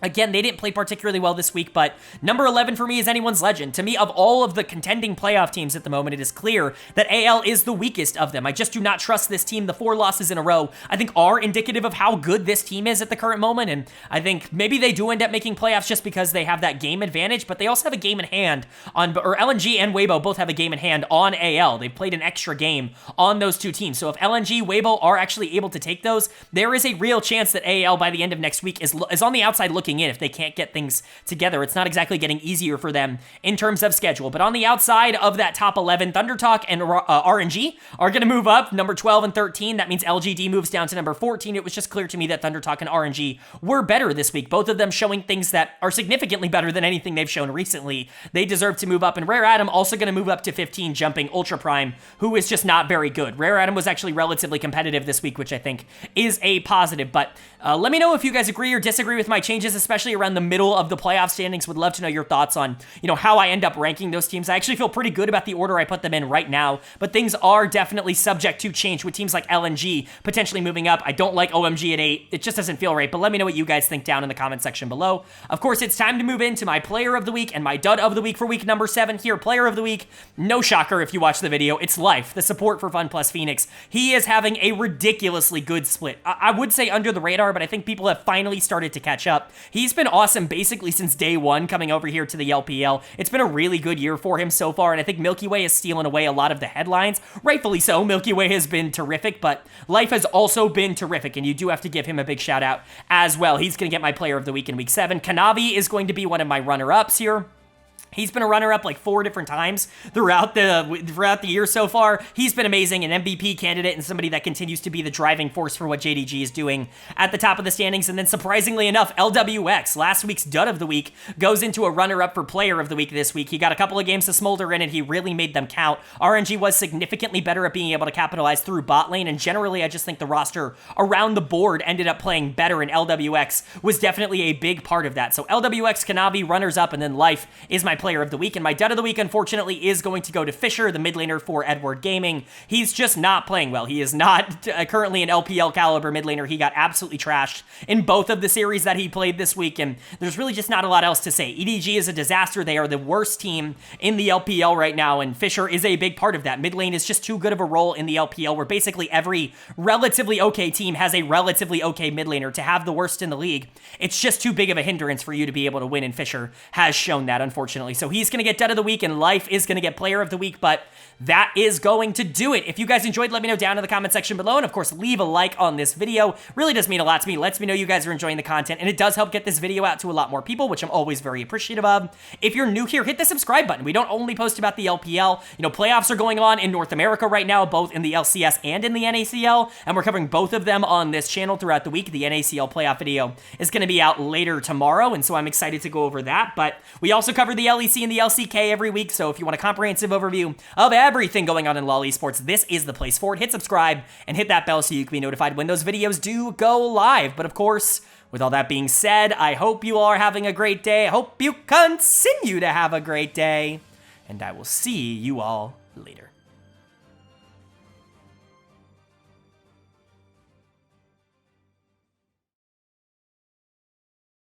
Again, they didn't play particularly well this week, but number 11 for me is anyone's legend. To me, of all of the contending playoff teams at the moment, it is clear that AL is the weakest of them. I just do not trust this team. The 4 losses in a row, I think, are indicative of how good this team is at the current moment, and I think maybe they do end up making playoffs just because they have that game advantage, but they also have a game in hand on, or LNG and Weibo both have a game in hand on AL. They've played an extra game on those 2 teams, so if LNG, Weibo are actually able to take those, there is a real chance that AL by the end of next week is on the outside looking in if they can't get things together. It's not exactly getting easier for them in terms of schedule. But on the outside of that top 11, Thunder Talk and RNG are going to move up, number 12 and 13. That means LGD moves down to number 14. It was just clear to me that Thunder Talk and RNG were better this week, both of them showing things that are significantly better than anything they've shown recently. They deserve to move up, and Rare Atom also going to move up to 15, jumping Ultra Prime, who is just not very good. Rare Atom was actually relatively competitive this week, which I think is a positive, but let me know if you guys agree or disagree with my changes, especially around the middle of the playoff standings. Would love to know your thoughts on, how I end up ranking those teams. I actually feel pretty good about the order I put them in right now, but things are definitely subject to change with teams like LNG potentially moving up. I don't like OMG at 8. It just doesn't feel right, but let me know what you guys think down in the comment section below. Of course, it's time to move into my player of the week and my dud of the week for week number 7 here. Player of the week, no shocker if you watch the video, it's Life, the support for FunPlus Phoenix. He is having a ridiculously good split. I would say under the radar, but I think people have finally started to catch up. He's been awesome basically since day one coming over here to the LPL. It's been a really good year for him so far, and I think Milky Way is stealing away a lot of the headlines. Rightfully so, Milky Way has been terrific, but Life has also been terrific, and you do have to give him a big shout out as well. He's going to get my player of the week in week 7. Kanavi is going to be one of my runner-ups here. He's been a runner-up like 4 different times throughout the year so far. He's been amazing, an MVP candidate and somebody that continues to be the driving force for what JDG is doing at the top of the standings. And then surprisingly enough, LWX, last week's dud of the week, goes into a runner-up for player of the week this week. He got a couple of games to smolder in and he really made them count. RNG was significantly better at being able to capitalize through bot lane, and generally I just think the roster around the board ended up playing better, and LWX was definitely a big part of that. So LWX, Kanavi, runners-up, and then Life is my player of the week. And my dud of the week, unfortunately, is going to go to Fisher, the mid laner for LGD Gaming. He's just not playing well. He is not currently an LPL caliber mid laner. He got absolutely trashed in both of the series that he played this week, and there's really just not a lot else to say. EDG is a disaster. They are the worst team in the LPL right now, and Fisher is a big part of that. Mid lane is just too good of a role in the LPL, where basically every relatively okay team has a relatively okay mid laner. To have the worst in the league, it's just too big of a hindrance for you to be able to win, and Fisher has shown that, unfortunately. So he's going to get dud of the week, and Life is going to get player of the week, but that is going to do it. If you guys enjoyed, let me know down in the comment section below, and of course, leave a like on this video. Really does mean a lot to me. Lets me know you guys are enjoying the content, and it does help get this video out to a lot more people, which I'm always very appreciative of. If you're new here, hit the subscribe button. We don't only post about the LPL. Playoffs are going on in North America right now, both in the LCS and in the NACL, and we're covering both of them on this channel throughout the week. The NACL playoff video is going to be out later tomorrow, and so I'm excited to go over that, but we also cover the LEC and the LCK every week, so if you want a comprehensive overview of everything going on in LoL Esports, this is the place for it. Hit subscribe and hit that bell so you can be notified when those videos do go live. But of course, with all that being said, I hope you all are having a great day. I hope you continue to have a great day, and I will see you all later.